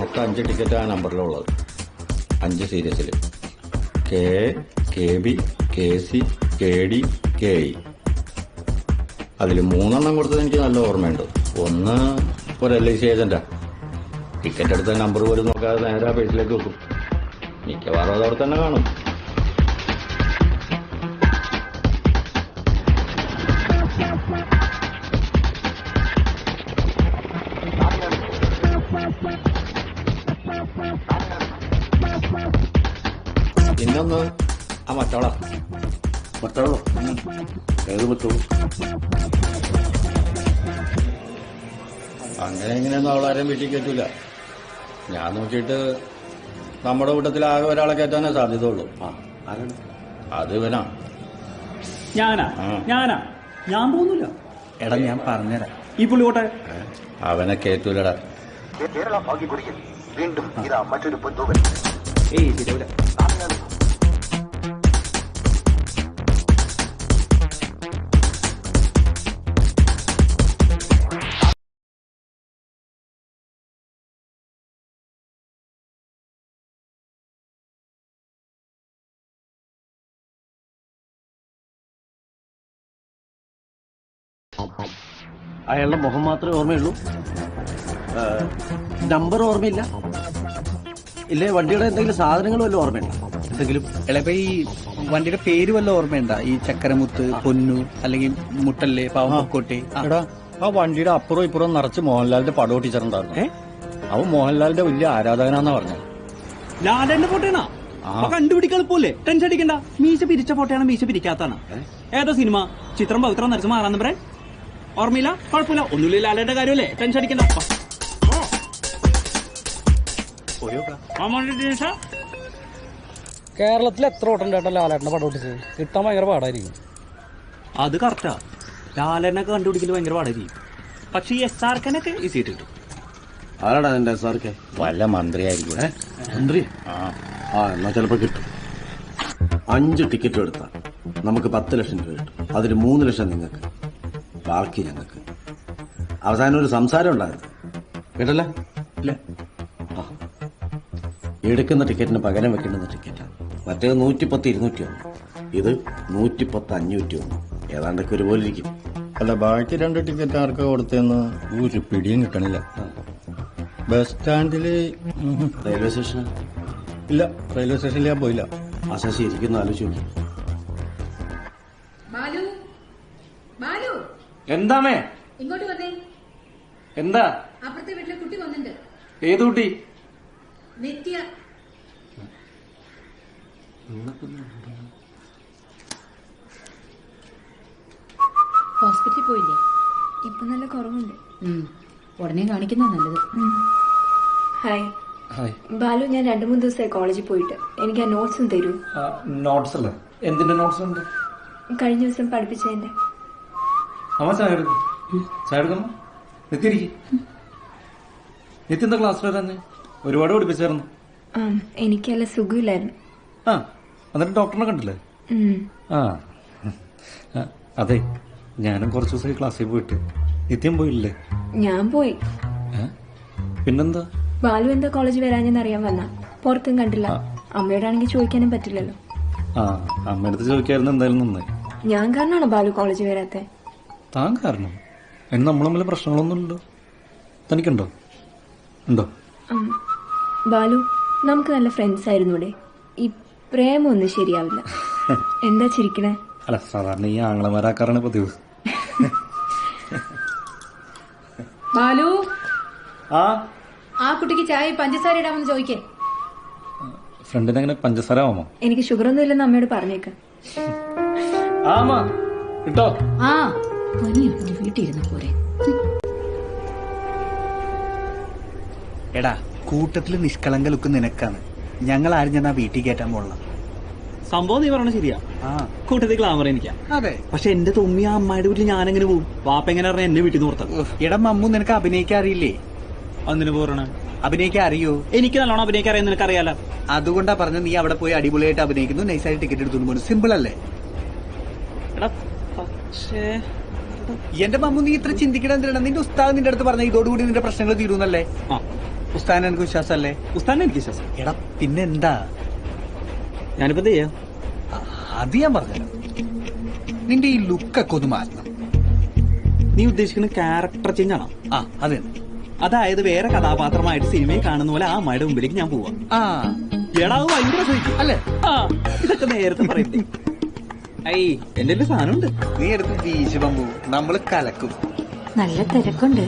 മൊത്തം 5 ടിക്കറ്റ് ആ നമ്പറിലുള്ളത്. 5 സീരീസിൽ K, KB, KC, KD, KE. അതിൽ 3 കൊടുത്തത് എനിക്ക് നല്ല ഓർമ്മയുണ്ട്. ഒന്ന് ഒരു LIC ഏജന്റാ. ടിക്കറ്റ് എടുത്ത നമ്പർ പോലും നോക്കാതെ നേരെ പേജിലേക്ക് വെക്കും. മിക്കവാറും അത് അവിടെ തന്നെ കാണും. പിന്നൊന്ന് ആ മറ്റോളാ. മറ്റോളോ? ഏത് മറ്റോളൂ? അങ്ങനെ ഇങ്ങനെയൊന്നും അവളാരെയും വീട്ടിൽ കയറ്റൂല. ഞാൻ നോക്കിയിട്ട് നമ്മുടെ കൂട്ടത്തിൽ ആകെ ഒരാളെ കയറ്റാനേ സാധ്യതയുള്ളൂ. അത് ഇവനാ. ഞാനാ ഞാൻ പോകുന്നില്ല. എടാ ഞാൻ പറഞ്ഞുതരാം. ഈ പുള്ളി കോട്ടെ അവനെ കയറ്റൂലടാ. കേരള ഭാഗ്യക്കുറിയിൽ വീണ്ടും ഇതാ മറ്റൊരു പൊന്തൂവൽ. ഏയ് ശരിയാവില്ല. അയാളുടെ മുഖം മാത്രമേ ഓർമ്മയുള്ളൂ. നമ്പർ ഓർമ്മയില്ല. ഇല്ലേ വണ്ടിയുടെ എന്തെങ്കിലും സാധനങ്ങൾ വല്ലതും ഓർമ്മയുണ്ടോ? എന്തെങ്കിലും എളപ്പ ഈ വണ്ടിയുടെ പേര് വല്ല ഓർമ്മയുണ്ടാ? ഈ ചക്കരമുത്ത്, പൊന്നു, അല്ലെങ്കിൽ മുട്ടല്ലേ, പാവക്കോട്ടെ? എടാ ആ വണ്ടിയുടെ അപ്പുറം ഇപ്പുറം നിറച്ച് മോഹൻലാലിന്റെ പടം ഒട്ടിച്ചിട്ടുണ്ടായിരുന്നു. അവൻ മോഹൻലാലിന്റെ വലിയ ആരാധകനാന്നാ പറഞ്ഞത്. ലാലേന്റെ ഫോട്ടോയാണോ? കണ്ടുപിടിക്കാൻ പോലെ ടെൻഷൻ അടിക്കണ്ട. മീശ പിരിച്ച ഫോട്ടോയാണ്, മീശ പിരിക്കാത്താണ്. ഏതാ സിനിമ? ചിത്രം പവിത്രം നരച്ച് മാറാന്ന് പറയാൻ ഓർമ്മയില്ല? കുഴപ്പമില്ല, ഒന്നുമില്ല. ലാലേന്റെ കാര്യമല്ലേ, ടെൻഷൻ അടിക്കണ്ട. കേരളത്തിൽ എത്ര ഓട്ടം ചേട്ടാ ലാലേട്ടന്റെ പടം ഒട്ടിച്ചത്? കിട്ടാൻ ഭയങ്കര പാടായിരിക്കും. അത് കറക്റ്റാ. ലാലേനൊക്കെ കണ്ടുപിടിക്കൽ ഭയങ്കര പാടായിരിക്കും. പക്ഷെ ഈ SRKനൊക്കെ ഈസി ആയിട്ട് കിട്ടും. ആരാടാ എന്റെ SRK? വല്ല മന്ത്രിയായിരിക്കും. മന്ത്രി? എന്നാ ചിലപ്പോ കിട്ടും. 5 ടിക്കറ്റ് എടുത്താൽ നമുക്ക് 10 ലക്ഷം രൂപ കിട്ടും. അതിൽ 3 ലക്ഷം നിങ്ങൾക്ക്, ബാക്കി ഞങ്ങൾക്ക്. അവസാനം ഒരു സംസാരം ഉണ്ടായിരുന്നു കേട്ടല്ലേ? എടുക്കുന്ന ടിക്കറ്റിന് പകരം വെക്കേണ്ടുന്ന ടിക്കറ്റാണ്. മറ്റേത് 110, 201. ഇത് 110, 501. ഏതാണ്ടൊക്കെ ഒരുപോലെ ഇരിക്കും. അല്ല, ബാക്കി 2 ടിക്കറ്റ് ആർക്ക് കൊടുത്തെന്ന് ഒരു പിടിയും കിട്ടണില്ല. ബസ് സ്റ്റാൻഡില്, റെയിൽവേ സ്റ്റേഷൻ ഇല്ല. റെയിൽവേ സ്റ്റേഷനിൽ ഞാൻ പോയില്ല. ആ ശശി ഇരിക്കുന്ന ആലോചിച്ച് നോക്കി. എന്താമേ? ഇങ്ങോട്ട് വന്നേ. എന്താ? അപ്പുറത്തെ വീട്ടിലെ കുട്ടി വന്നിട്ടുണ്ട്. ഏത് കുട്ടി? നിത്യ. ഹോസ്പിറ്റലിൽ പോയില്ലേ? ഇപ്പൊ നല്ല കുറവുണ്ട്. ഉടനെ കാണിക്കുന്ന നല്ലത്. ഹായ് ഹായ് ബാലു, ഞാൻ 2-3 ദിവസമായി കോളേജിൽ പോയിട്ട്. എനിക്ക് ആ നോട്ട്സും തരൂ. നോട്ട്സ് അല്ലേ? എന്തിന്റെ നോട്ട്സ് ഉണ്ട്? കഴിഞ്ഞ ദിവസം പഠിപ്പിച്ചതിന്റെ. അമ്മ ചായ എടുക്കും. ചായ എടുക്കമ്മ. നിത്യരിക്കും. നിത്യ എന്താ ക്ലാസ്സിൽ വരാഞ്ഞ്? ഒരുപാട് പഠിപ്പിച്ചായിരുന്നു. എനിക്കല്ല സുഖമില്ലായിരുന്നു. എന്നിട്ട് ഡോക്ടറിനെ കണ്ടില്ലേ? അതെ, ഞാനും കുറച്ച് ദിവസമായി ക്ലാസ്സിൽ പോയിട്ട്. നിത്യം പോയില്ലേ? ഞാൻ പോയി. പിന്നെന്താ? ബാലു എന്താ കോളേജിൽ വരാഞ്ഞെന്ന് അറിയാൻ വന്ന. പുറത്തും കണ്ടില്ല. അമ്മയോടാണെങ്കിൽ ചോദിക്കാനും പറ്റില്ലല്ലോ. അമ്മയടുത്ത് ചോദിക്കായിരുന്നു. എന്തായാലും നന്നായി. ഞാൻ കാരണമാണോ ബാലു കോളേജിൽ വരാത്തെ? താൻ കാരണം? അതിന് നമ്മൾ തമ്മിൽ പ്രശ്നങ്ങളൊന്നുമില്ലല്ലോ. തനിക്കുണ്ടോ? ഉണ്ടോ? ബാലു, നമുക്ക് നല്ല ഫ്രണ്ട്സ് ആയിരുന്നൂടെ? ഈ പ്രേമൊന്നും ശരിയാവില്ല. എന്താ ചിരിക്കണേ? അല്ല, സാധാരണ ഈ ആങ്ങളമാരാക്കാറാണ് പതിവ്. ബാലു, ആ കുട്ടിക്ക് ചായ പഞ്ചസാര ഇടാമെന്ന് ചോദിക്കേ. ഫ്രണ്ടിന് അങ്ങനെ പഞ്ചസാര ആവാമോ? എനിക്ക് ഷുഗർ ഒന്നും ഇല്ലെന്ന് അമ്മയോട് പറഞ്ഞേക്കാം. ആമാ കിട്ടോ? ആ പനിയെടുക്കുന്നു, വീട്ടിൽ ഇരുന്ന് പോരെ. എടാ കൂട്ടത്തില് നിഷ്കളങ്ക ലുക്ക് നിനക്കാണ്. ഞങ്ങൾ ആരും ചെന്നാ വീട്ടിൽ കയറ്റാൻ പോകണം. സംഭവം നീ പറഞ്ഞ ശരിയാ. കൂട്ടത്തിൽ ഗ്ലാമർ എനിക്കാ. അതെ. പക്ഷെ എന്റെ തൊമ്മി ആ അമ്മായിയുടെ വീട്ടിൽ ഞാൻ എങ്ങനെ പോകും? വാപ്പ എങ്ങനെ പറഞ്ഞ എന്നെ വീട്ടിൽ നിന്ന് പുറത്താ? എടാ മമ്മു, നിനക്ക് അഭിനയിക്കാൻ അറിയില്ലേ? അതിന് പോരണ അഭിനയിക്കാൻ അറിയോ? എനിക്ക് നല്ലോണം അഭിനയിക്കാൻ അറിയാൻ നിനക്ക് അറിയാലോ. അതുകൊണ്ടാ പറഞ്ഞ നീ അവിടെ പോയി അടിപൊളിയായിട്ട് അഭിനയിക്കുന്നു, നൈസായിട്ട് ടിക്കറ്റ് എടുത്തുകൊണ്ട് പോകുന്നു. സിമ്പിൾ അല്ലേ? എടാ പക്ഷേ എന്റെ മമ്മു, നീ ഇത്ര ചിന്തിക്കണം എന്തിനാ? നിന്റെ ഉസ്താദ് നിന്റെ അടുത്ത് പറഞ്ഞ ഇതോടുകൂടി നിന്റെ പ്രശ്നങ്ങൾ തീരുന്നല്ലേ? ഉസ്താദിന് എനിക്ക് വിശ്വാസമല്ലേ? ഉസ്താദിന് എനിക്ക് വിശ്വാസം. എടാ പിന്നെന്താ? ഞാനിപ്പോ എന്ത് ചെയ്യാം? അത് ഞാൻ പറഞ്ഞല്ലോ, നിന്റെ ഈ ലുക്കൊക്കെ ഒന്ന് മാറ്റണം. നീ ഉദ്ദേശിക്കുന്ന ക്യാരക്ടർ ചേഞ്ച് ആണോ? ആ അതെ. അതായത് വേറെ കഥാപാത്രമായിട്ട് സിനിമയിൽ കാണുന്ന പോലെ ആ അമ്മയുടെ മുമ്പിലേക്ക് ഞാൻ പോവാം. എടാ അത് ഭയങ്കര ചോദിക്കും അല്ലേ? ഇതൊക്കെ നേരത്തെ പറയും. ഐ എന്റെ സാധനമുണ്ട്, നീ എടുത്ത് വീശ് മമ്മു, നമ്മള് കലക്കും. നല്ല തിരക്കുണ്ട്,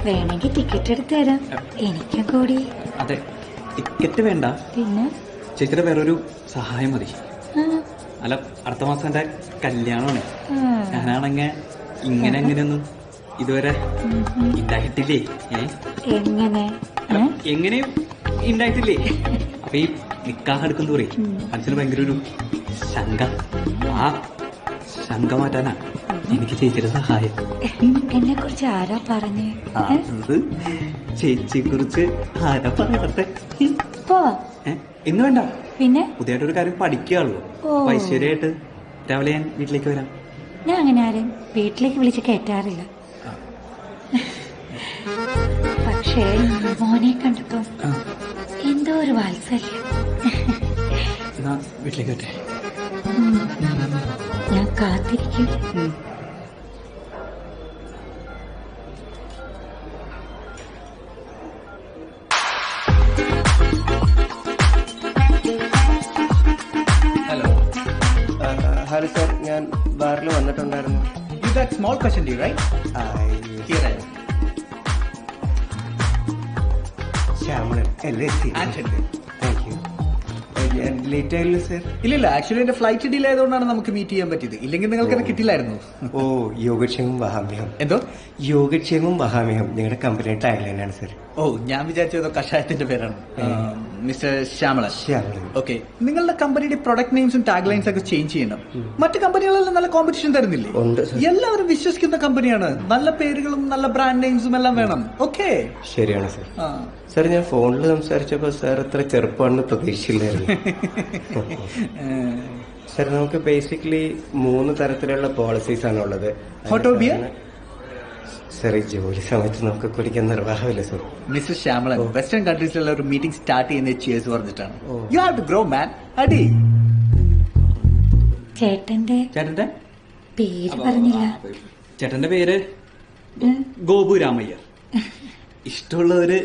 വേണമെങ്കിൽ ടിക്കറ്റ് എടുത്ത് തരാം. എനിക്കും കൂടി. അതെ, ടിക്കറ്റ് വേണ്ട, പിന്നെ ചേച്ചിയുടെ വേറൊരു സഹായം മതി. അല്ല, അടുത്ത മാസം എന്റെ കല്യാണമാണ്. ഞാനാണെങ്കിൽ ഇങ്ങനെ എങ്ങനെയൊന്നും ഇതുവരെ ഉണ്ടായിട്ടില്ലേ. എങ്ങനെയും ഉണ്ടായിട്ടില്ലേ. അപ്പൊ ഈ നിക്കാഹ് എടുക്കും തോറി മനസ്സിന് ഭയങ്കര ഒരു ശങ്ക. ആ ശങ്ക മാറ്റാനാ എനിക്ക് ചേച്ചിയുടെ സഹായം. എന്നെ കുറിച്ച് ആരാ പറഞ്ഞേ? ചേച്ചിയെ കുറിച്ച് ആരാ പറയട്ടെ? ഇന്ന് വേണ്ട, പിന്നെ പുതിയതായിട്ടൊരു കാര്യം പഠിക്കുകയുള്ളൂ. ഐശ്വര്യമായിട്ട് രാവിലെ ഞാൻ വീട്ടിലേക്ക് വരാം. ഞാൻ അങ്ങനെ ആരും വീട്ടിലേക്ക് വിളിച്ച് കയറ്റാറില്ല. പക്ഷേ മോനെ കണ്ടപ്പോ എന്തോ ഒരു വാത്സല്യം. വീട്ടിലേക്ക് വരട്ടെ. ഞാൻ കാത്തിരിക്കും. ഹലോ സർ, ഞാൻ ബാറിൽ വന്നിട്ടുണ്ടായിരുന്നു. Small question do right? Here I Shyamalan അല്ലേ? Thank you. ലേറ്റ് ആയില്ല സർ? ഇല്ലില്ല, ആക്ച്വലി എന്റെ ഫ്ലൈറ്റ് ഡിലേ ആയതുകൊണ്ടാണ് നമുക്ക് മീറ്റ് ചെയ്യാൻ പറ്റിയത്. ഇല്ലെങ്കിൽ നിങ്ങൾക്ക് അത് കിട്ടില്ലായിരുന്നു. ഓ, യോഗക്ഷേമം വഹാമ്യഹം. എന്തോ? യോഗക്ഷേമം വഹാമ്യഹം നിങ്ങളുടെ കമ്പനിയുടെ ടാഗ്ലൈനാണ് സർ. ഓ, ഞാൻ വിചാരിച്ചതോ കഷായത്തിന്റെ പേരാണ്. മിസ്റ്റർ ശ്യാമളൻ. ഓക്കെ, നിങ്ങളുടെ കമ്പനിയുടെ പ്രൊഡക്ട് നെയിംസും ടാഗ് ലൈൻസ് ഒക്കെ ചേഞ്ച് ചെയ്യണം. മറ്റു കമ്പനികളെല്ലാം നല്ല കോമ്പറ്റീഷൻ തരുന്നില്ലേ? എല്ലാവരും വിശ്വസിക്കുന്ന കമ്പനിയാണ്. നല്ല പേരുകളും നല്ല ബ്രാൻഡ് നെയിംസും എല്ലാം വേണം. ഓക്കെ, ശരിയാണ് സർ. സാർ, ഞാൻ ഫോണിൽ സംസാരിച്ചപ്പോ സാർ അത്ര ചെറുപ്പമാണെന്ന് പ്രതീക്ഷിച്ചില്ലായിരുന്നു. സാർ, നമുക്ക് ബേസിക്കലി 3 തരത്തിലുള്ള പോളിസീസ് ആണ് ഉള്ളത്. ഫോട്ടോബിയ സാർ, ഈ ജോലി സമയത്ത് നമുക്ക് കുടിക്കാൻ നിർവാഹമില്ല സാർ. മിസ്റ്റർ ശ്യാമളൻ, വെസ്റ്റേൺ കൺട്രീസിലുള്ള ഒരു മീറ്റിംഗ് സ്റ്റാർട്ട് ചെയ്യുന്ന ചിയേഴ്സ് പറഞ്ഞിട്ടാണ്. യു ഹാവ് ടു ഗ്രോ മാൻ. അടി. ചേട്ടന്റെ പേര് പറഞ്ഞില്ല. ചേട്ടന്റെ പേര് ഗോപു രാമയ്യർ. ഇഷ്ടമുള്ളവര്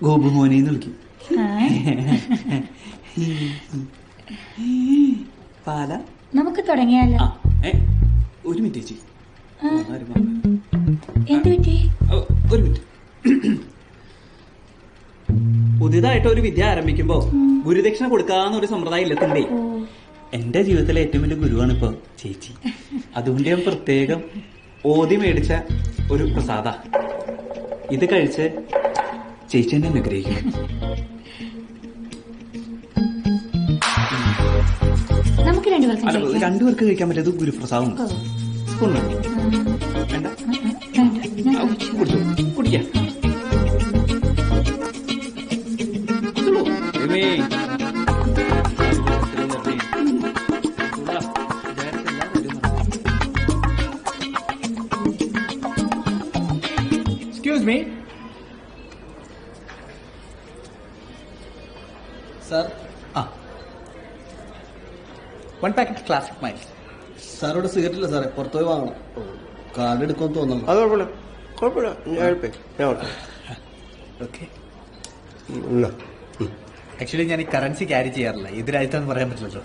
ഗോപു മോനെന്ന് വിളിക്കും. പാല നമുക്ക് തുടങ്ങിയാലോ? ഒരു മിനിറ്റ് ചേച്ചി, എന്ത് പറ്റി? ഒരു മിനിറ്റ്. പുതിയതായിട്ട് ഒരു വിദ്യ ആരംഭിക്കുമ്പോ ഗുരുദക്ഷിണ കൊടുക്കാന്നൊരു സമ്പ്രദായം ഇല്ലത്തിണ്ടേ. എന്റെ ജീവിതത്തിലെ ഏറ്റവും വലിയ ഗുരുവാണ് ഇപ്പൊ ചേച്ചി. അതുകൊണ്ട് ഞാൻ പ്രത്യേകം ഓതി മേടിച്ച ഒരു പ്രസാദ. ഇത് കഴിച്ച് ചേച്ചി എന്നെ അനുഗ്രഹിക്കും. നമുക്ക് രണ്ടുപേർക്ക് കഴിക്കാൻ പറ്റിയത് ഗുരുപ്രസാദം. സ്പൂൺ വേണ്ട, കുടിക്കാം. Excuse me sir. 1 packet Classic Milds. സാറോട് സിഗരറ്റ് ഇല്ല സാറേ, പുറത്തുപോയി വാങ്ങണം. കാർഡ് എടുക്കുമെന്ന് തോന്നുന്നു. അത് കുഴപ്പമില്ല, കുഴപ്പമില്ല, ഞാൻ ഓക്കെ. ആക്ച്വലി ഞാൻ ഈ കറൻസി ക്യാരി ചെയ്യാറില്ല. ഇത് രാജ്യത്താന്ന് പറയാൻ പറ്റില്ലല്ലോ.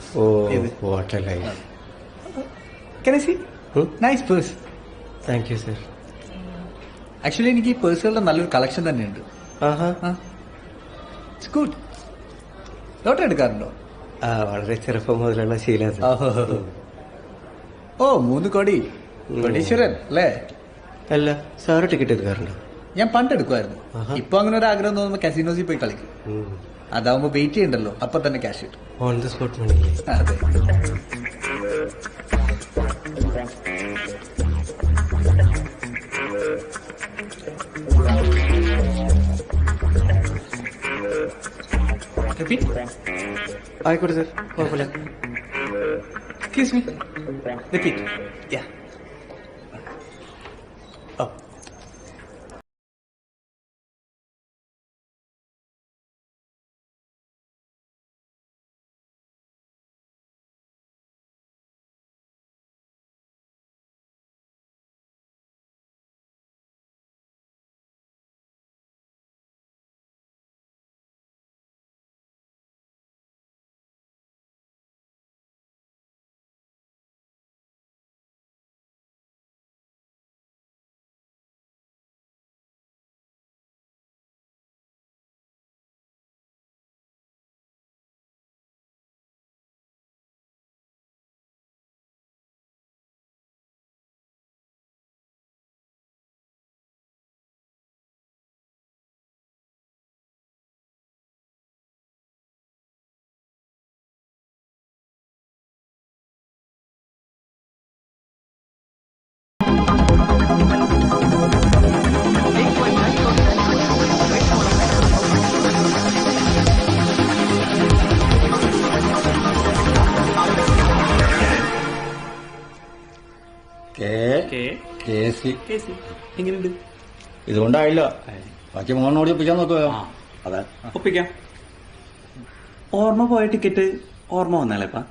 Can I see? Nice purse. Thank you, sir. Actually എനിക്ക് ഈ പേഴ്സുകളുടെ നല്ലൊരു കളക്ഷൻ തന്നെയുണ്ട്. It's good. ലോട്ടറി എടുക്കാറുണ്ടോ? വളരെ ചെറുപ്പം മുതലുള്ള ശീലം. ഓ 3 കോടി, കോടീശ്വരൻ അല്ലേ? അല്ല, സാറ് ടിക്കറ്റ് എടുക്കാറുണ്ടോ? ഞാൻ പണ്ട് എടുക്കുമായിരുന്നു. ഇപ്പൊ അങ്ങനെ ഒരു ആഗ്രഹം തോന്നുമ്പോ കാസിനോസിൽ പോയി കളിക്കും. അതാവുമ്പോ വെയിറ്റ് ചെയ്യണ്ടല്ലോ, അപ്പൊ തന്നെ ക്യാഷ് കിട്ടും. On the spot money. അതെ. ആയിക്കോട്ടെ സാർ, കുഴപ്പമില്ല. Excuse me, repeat. യാ. എങ്ങനെയുണ്ട്? ഇതുകൊണ്ടായില്ല, ബാക്കി 3 കൂടി ഒപ്പിക്കാൻ നോക്കുക. അതെ, ഒപ്പിക്കാം. ഓർമ്മ പോയ ടിക്കറ്റ് ഓർമ്മ വന്നാലേപ്പാ.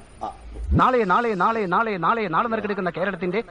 നാളെ നാളെ നാളെ നാളെ നാളെ നാളെ നറുക്കെടുക്കുന്ന കേരളത്തിന്റെ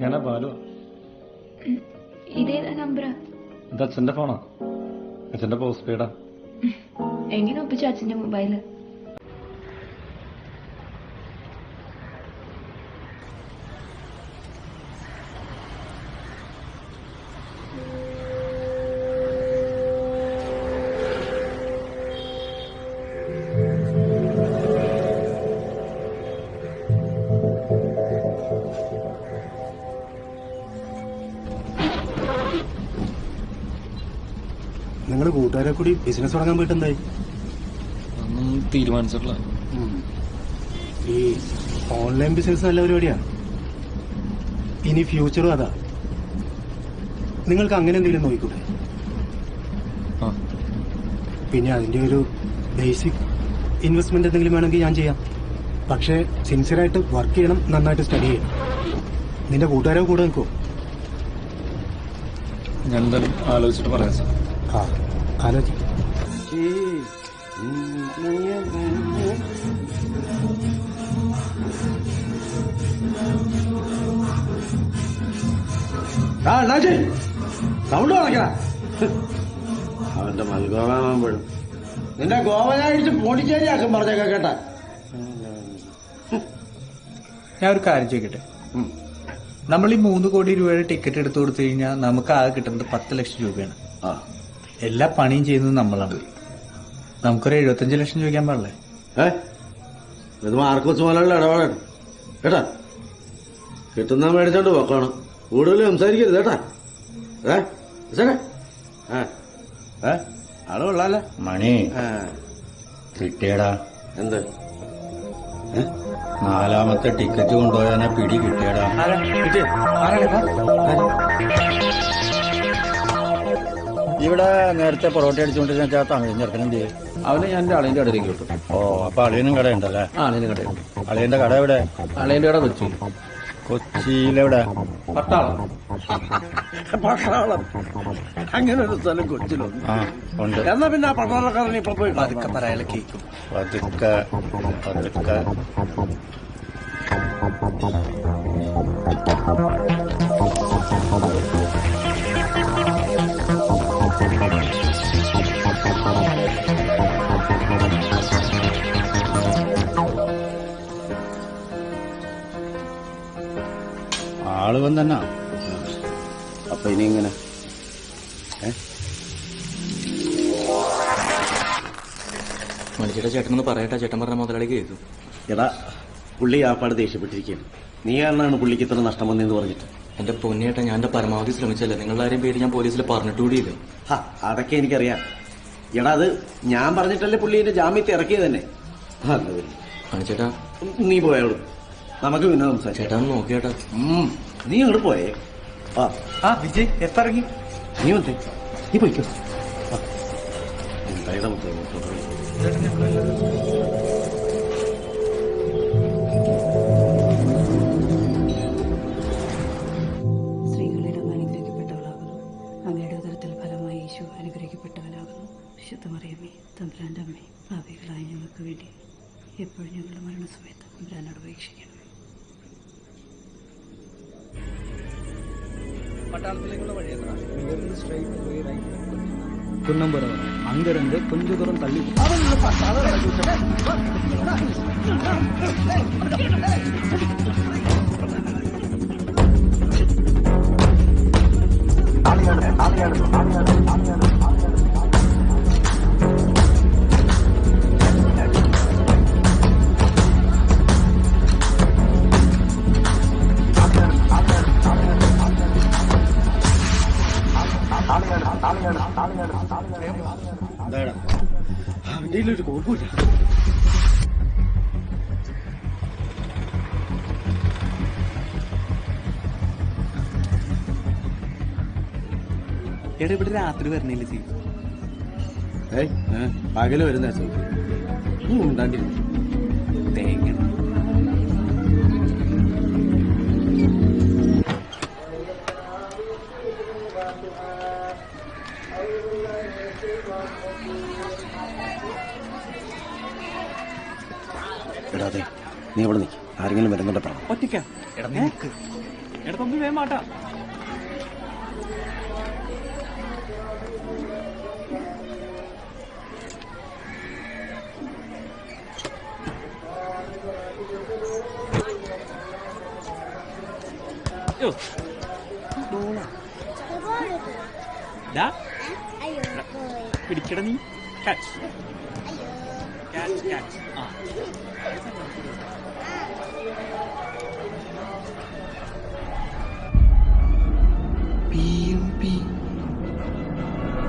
ഞാനാ ബാലു. ഇതേതാ നമ്പറാ? ഇത് അച്ഛന്റെ ഫോണാ. അച്ഛന്റെ പോസ്റ്റ് പെയ്ഡാ. എങ്ങനെ ഒപ്പിച്ചു അച്ഛന്റെ മൊബൈല്? നിങ്ങൾ കൂട്ടുകാരെ കൂടി ബിസിനസ് തുടങ്ങാൻ പോയിട്ട് എന്തായി? ഒന്നും തീരുമാനിച്ചിട്ടില്ല. ഈ ഓൺലൈൻ ബിസിനസ് നല്ല പരിപാടിയാണ്. ഇനി ഫ്യൂച്ചറും അതാ. നിങ്ങൾക്ക് അങ്ങനെ എന്തെങ്കിലും നോക്കിക്കൂടെ? പിന്നെ അതിന്റെ ഒരു ബേസിക് ഇൻവെസ്റ്റ്മെന്റ് എന്തെങ്കിലും വേണമെങ്കിൽ ഞാൻ ചെയ്യാം. പക്ഷേ സിൻസിയറായിട്ട് വർക്ക് ചെയ്യണം, നന്നായിട്ട് സ്റ്റഡി ചെയ്യണം. നിന്റെ കൂട്ടുകാരെ കൂടെ നിൽക്കോ? ഞാൻ എന്തായാലും ആലോചിച്ചിട്ട് പറയാം സാർ. ആലോചിക്കും. സൗണ്ട് കളക്കണ അവന്റെ മൽഗോവാകുമ്പോഴും നിന്റെ ഗോവനായിട്ട് പോണ്ടിച്ചേരി ആക്കും പറഞ്ഞേക്ക കേട്ടാ. ഞാൻ ഒരു കാര്യം ചോദിക്കട്ടെ, നമ്മൾ ഈ 3 കോടി രൂപയുടെ ടിക്കറ്റ് എടുത്തു കൊടുത്തു കഴിഞ്ഞാൽ നമുക്ക് ആകെ കിട്ടുന്നത് 10 ലക്ഷം രൂപയാണ്. എല്ലാ പണിയും ചെയ്യുന്നത് നമ്മളാണ്. നമുക്കൊരു 75 ലക്ഷം ചോദിക്കാൻ പാടില്ലേ? ഇത് മാർക്ക് വെച്ച് പോലുള്ള ഇടപാടാണ് കേട്ടാ. കിട്ടുന്ന മേടിച്ചോണ്ട് പോക്കണം, കൂടുതൽ സംസാരിക്കരുത് കേട്ടാ. ആള് കൊള്ളാല്ലേ മണി കിട്ടിയടാ. എന്ത് 4ാമത്തെ ടിക്കറ്റ് കൊണ്ടുപോയാനെ പിടി കിട്ടിയടാ. ഇവിടെ നേരത്തെ പൊറോട്ട അടിച്ചുകൊണ്ടിരുന്ന തമിഴ് ചെറുക്കനെന്ത് ചെയ്യും? അവനെ ഞാൻ എന്റെ അളിയന്റെ കടയിലേക്ക് കിട്ടും. ഓ, അപ്പൊ അളിയനും കടയുണ്ടല്ലേ? അളിയന്റെ കടയുണ്ട്. അളിയന്റെ കട എവിടെ? അളിയന്റെ കട കൊച്ചി. കൊച്ചിയിലെവിടെ? പട്ടാളം. അങ്ങനെ ഒരു സ്ഥലം കൊച്ചിയിലുണ്ട്. എന്നാ പിന്നെ ആ പട്ടാളക്കാരൻ ഇപ്പൊ പോയി പതുക്കെ പറയാനുള്ള കേൾക്കും. പതുക്കെ പതുക്കെ. ആള് വന്നെന്നാ. അപ്പൊ ഇനി ഇങ്ങനെ മണിച്ചേട്ടാ, ചേട്ടനൊന്ന് പറയട്ടെ. ചേട്ടൻ പറഞ്ഞ മുതലാളി കേൾക്കും. എടാ, പുള്ളി ആപ്പാട് ദേഷ്യപ്പെട്ടിരിക്കുകയാണ്. നീ കാരണമാണ് പുള്ളിക്ക് ഇത്ര നഷ്ടം വന്നെന്ന് പറഞ്ഞിട്ട്. എന്റെ പൊന്നിയേട്ടാ, ഞാൻ എന്റെ പരമാവധി ശ്രമിച്ചല്ലേ. നിങ്ങളുടെ ആരെയും പേര് ഞാൻ പോലീസിൽ പറഞ്ഞിട്ടുകൂടിയില്ല. അതൊക്കെ എനിക്കറിയാം. എടാ, അത് ഞാൻ പറഞ്ഞിട്ടല്ലേ പുള്ളി എന്റെ ജാമ്യത്തെ ഇറക്കിയത് തന്നെ. മണിച്ചേട്ടാ, നീ പോയോളൂ, നമുക്ക് പിന്നെ സംസാരിക്കാം. ചേട്ടാ നോക്കിയേട്ടാ. നീ അങ്ങോട്ട് പോയേ. വിജയ് എത്തിറങ്ങി. നീ വന്നേ, നീ പോയിക്കോ. എന്തായാലും സ്ത്രീകളുടെ അനുഗ്രഹിക്കപ്പെട്ടവളാകുന്നു, അങ്ങയുടെ ഉദരത്തിൽ ഫലമായി യേശു അനുഗ്രഹിക്കപ്പെട്ടവനാകുന്നു. വിശുദ്ധ മറിയമേ, തമ്പുരാന്റെ അമ്മേ, പാപികളായ ഞങ്ങൾക്ക് വേണ്ടി എപ്പോഴും ഞങ്ങളുടെ മരണസമയത്ത് തമ്പുരാനോട് ഉപേക്ഷിക്കണം. பட்டாளத்திலேக்குள்ள வழி எத்தனா இங்கிருந்து ஸ்ட்ரைட் போய் ரைட் குன்னம்புற அங்கிருந்து கொஞ்ச தூரம் தள்ளி അവന്റെ ഒരു കുഴപ്പമില്ല. എടാ, ഇവിടെ രാത്രി വരണില്ല ചെയ്യും. പകല് വരുന്ന ഉണ്ടാണ്ടിരുന്നു തേങ്ങ. എടാതെ, നീ അവിടെ നിൽക്കും. ആരെങ്കിലും വരുന്നുണ്ട് പറഞ്ഞു. ഒറ്റയ്ക്ക. എടാ നിനക്ക് എടാ തമ്പി വേമാട്ടാ. പിടിക്കട നീ. Catch catch catch. PMP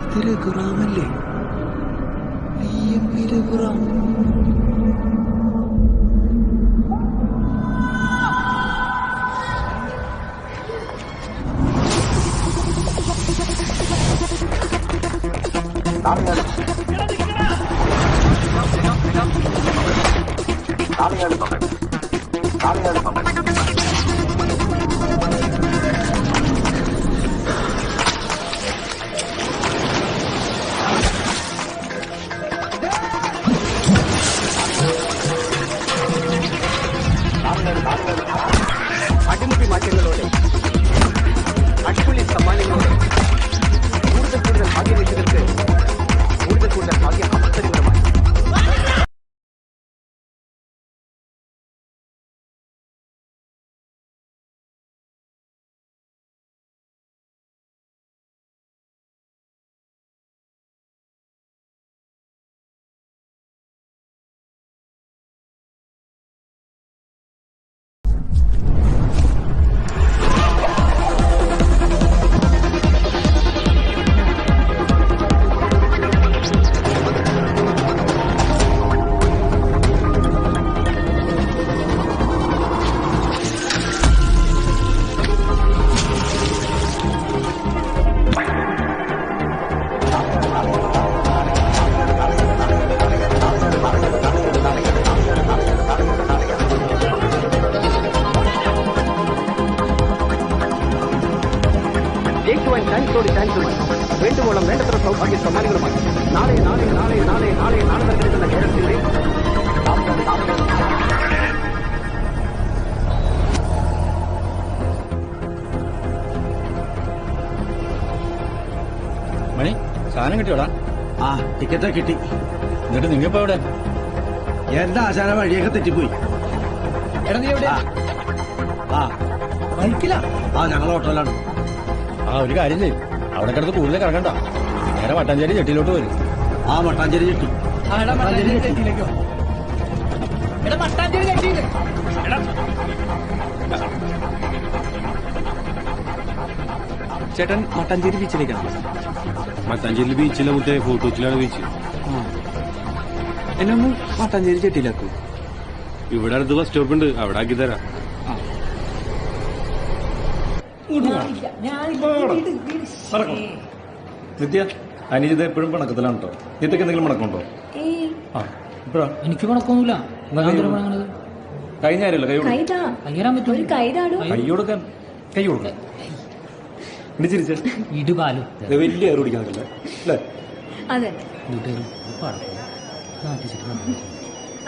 ഇത് രഘുറാമല്ലേ? PMP രഘുറാം. അടിമുടി മാറ്റങ്ങളോടെ അടിപൊളി സമ്മാനങ്ങളോടെ കൂടുതൽ കൂടുതൽ ഭാഗ്യവെച്ചവർക്ക് കൂടുതൽ കൂടുതൽ ഭാഗ്യ അവസരങ്ങളുമായി ടിക്കറ്റ് കിട്ടി. എന്നിട്ട് നിങ്ങപ്പോ എവിടെ? എന്റെ ആശാന വഴിയൊക്കെ തെറ്റിപ്പോയി. എടാ നീ എവിടെ? ആ ബൈക്കിലാ? ആ ഞങ്ങൾ ഓട്ടോയിലാണ്. ആ ഒരു കാര്യം ചെയ്യും, അവിടെ കിടന്ന് കൂടുതൽ കിടക്കണ്ട, നേരെ മട്ടാഞ്ചേരി ചെട്ടിയിലോട്ട് വരും. ആ മട്ടാഞ്ചേരി ചെട്ടി. മട്ടാഞ്ചേരി ചെട്ടിയിലേക്കോ? എടാ മട്ടാഞ്ചേരി ചെട്ടിയില്ലേ? ചേട്ടൻ മട്ടാഞ്ചേരി ബീച്ചിലേക്കാണ്. മട്ടാഞ്ചേരി ബീച്ചിലെ മുത്തേ ഫോർട്ട് കൊച്ചിയിലാണ് ബീച്ച്. എന്നെ ഒന്ന് മട്ടാഞ്ചേരി ചെട്ടിയിലാക്കൂ. ഇവിടെ അടുത്ത് ബസ് സ്റ്റോപ്പ് ഉണ്ട്, അവിടെ ആക്കി തരാം. നിത്യ അനിജിത എപ്പോഴും പണക്കത്തിലാണ് കേട്ടോ. നിത്യക്ക് എന്തെങ്കിലും പണക്കുണ്ടോ? എനിക്ക് പണക്കൊന്നുമില്ല. കഴിഞ്ഞ ആരല്ല കൈ കയ്യറാൻ പറ്റും. കൈ കൊടുക്കാൻ കൈ കൊടുക്കാൻ ചിരിച്ച ഇടുപാലും വലിയ ഏറ് പിടിക്കാനല്ലേ അല്ലേ? അതെ.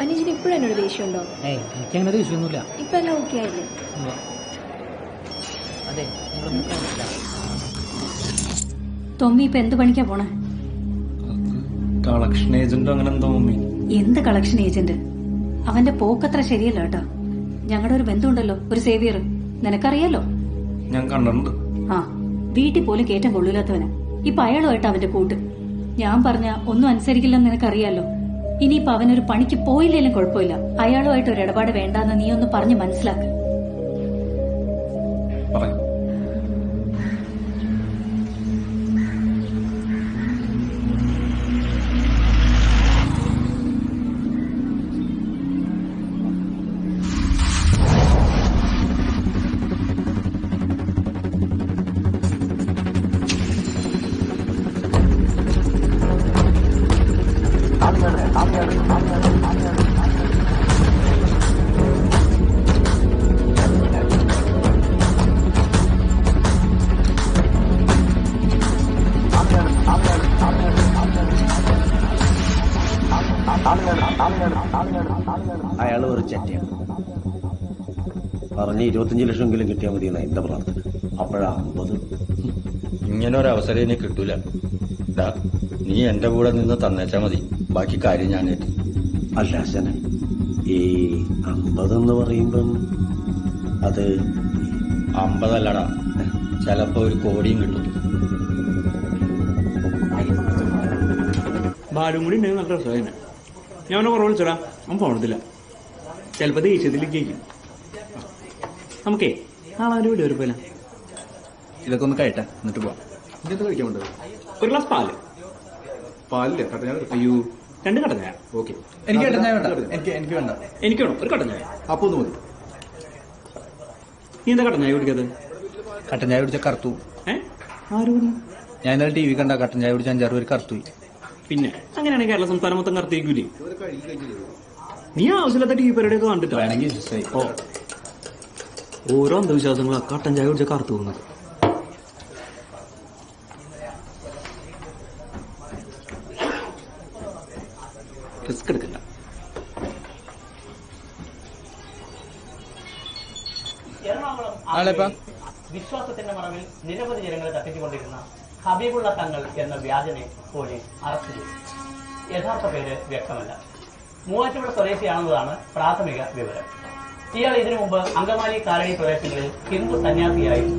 അനുജിന് ഇപ്പോഴും എന്നോട് ദേഷ്യമുണ്ടോ? എനിക്കങ്ങനെ ദേഷ്യമൊന്നുമില്ല. ഇപ്പൊ എല്ലാം ഓക്കെ ആയില്ലേ? അതെ. തൊമ്മി ഇപ്പൊ എന്ത് പണിക്കാ പോണേ? കളക്ഷൻ ഏജന്റ് അങ്ങനെ എന്തോ. മമ്മി എന്ത് കളക്ഷൻ ഏജന്റ്? അവന്റെ പോക്കത്ര ശരിയല്ല കേട്ടോ. ഞങ്ങളുടെ ഒരു ബന്ധുണ്ടല്ലോ, ഒരു സേവിയർ, നിനക്കറിയാലോ? ഞാൻ കണ്ടിട്ടുണ്ട്. ആ വീട്ടിൽ പോലും കേറ്റം കൊള്ളൂലാത്തവനാ. ഇപ്പൊ അയാളുമായിട്ട് അവന്റെ കൂട്ട്. ഞാൻ പറഞ്ഞ ഒന്നും അനുസരിക്കില്ലെന്ന് നിനക്കറിയാലോ. ഇനിയിപ്പൊ അവനൊരു പണിക്ക് പോയില്ലേലും കുഴപ്പമില്ല. അയാളുമായിട്ട് ഒരു ഇടപാട് വേണ്ടാന്ന് നീ ഒന്ന് പറഞ്ഞ് മനസ്സിലാക്ക്. അയാള് ഒരു ചെറ്റയാണ്. പറഞ്ഞ് 25 ലക്ഷമെങ്കിലും കിട്ടിയാൽ മതി എന്നാ എന്റെ പ്രാർത്ഥന. അപ്പോഴാ 50. ഇങ്ങനെ ഒരു അവസരം ഇനി കിട്ടൂല. നീ എന്റെ കൂടെ നിന്ന് തന്നേച്ചാ മതി, ബാക്കി കാര്യം ഞാനേറ്റ്. അല്ല അച്ഛനെ, ഈ 50 എന്ന് പറയുമ്പം അത് 50 അല്ലടാ, ചിലപ്പോ 1 കോടിയും കിട്ടും. ബാലും കൂടി ഉണ്ടെങ്കിൽ നല്ല രസമായിരുന്നു. ഞാൻ അവനെ കുറവ് വിളിച്ചോടാ, അവൻ പോണത്തില്ല. ചിലപ്പോ ദേഷ്യത്തിലേക്ക് കഴിക്കും. നമുക്കേ നാളെ വീട് ഒരു പോലെ ഇതൊക്കെ ഒന്ന് കഴിട്ടെ, എന്നിട്ട് പോവാം. ഇതെന്ത് കഴിക്കാൻ വേണ്ടത്? ഒരു ഗ്ലാസ് പാല്. പാലില്ലേ? കട്ടൻ ചായ? അയ്യോ, 2 കട്ടൻ ചായ. ഓക്കെ. എനിക്ക് കട്ടൻ ചായ വേണ്ട. എനിക്ക് വേണ്ട. എനിക്ക് വേണം ഒരു കട്ടൻ ചായ. അപ്പൊ ഒന്ന് മതി. നീ എന്താ കട്ടൻ ചായ കുടിക്കാതെ? കട്ടൻ ചായ കുടിച്ച കറുത്തു. ആര് പറഞ്ഞു? ഞാൻ ഇന്നലെ TV കണ്ട കട്ടൻ ചായ കുടിച്ച 5-6 പേര് കറുത്തു. പിന്നെ അങ്ങനെയാണെങ്കിൽ കേരള സംസ്ഥാനം മൊത്തം കറുത്തേക്കൂലേ? നീ ആവശ്യമില്ലാത്ത TV പരിപാടിയൊക്കെ കണ്ടിട്ടോ? ഓ, ഓരോ അന്ധവിശ്വാസങ്ങളാ കട്ടൻ ചായ കുടിച്ച കറുത്തു പോകുന്നത്. റിസ്ക് എടുക്കില്ല. വിശ്വാസത്തിന്റെ മറവിൽ നിരവധി ജനങ്ങളെ തട്ടിച്ചുകൊണ്ടിരുന്ന ഹബീബുള്ള തങ്ങൾ എന്ന വ്യാജനെ പോലീസ് അറസ്റ്റ് ചെയ്തു. യഥാർത്ഥ പേര് വ്യക്തമല്ല. മൂവാറ്റുപുഴ സ്വദേശിയാണെന്നതാണ് പ്രാഥമിക വിവരം. ഇയാൾ ഇതിനു മുമ്പ് അങ്കമാലി കാലടി പ്രദേശങ്ങളിൽ ഹിന്ദു സന്യാസിയായും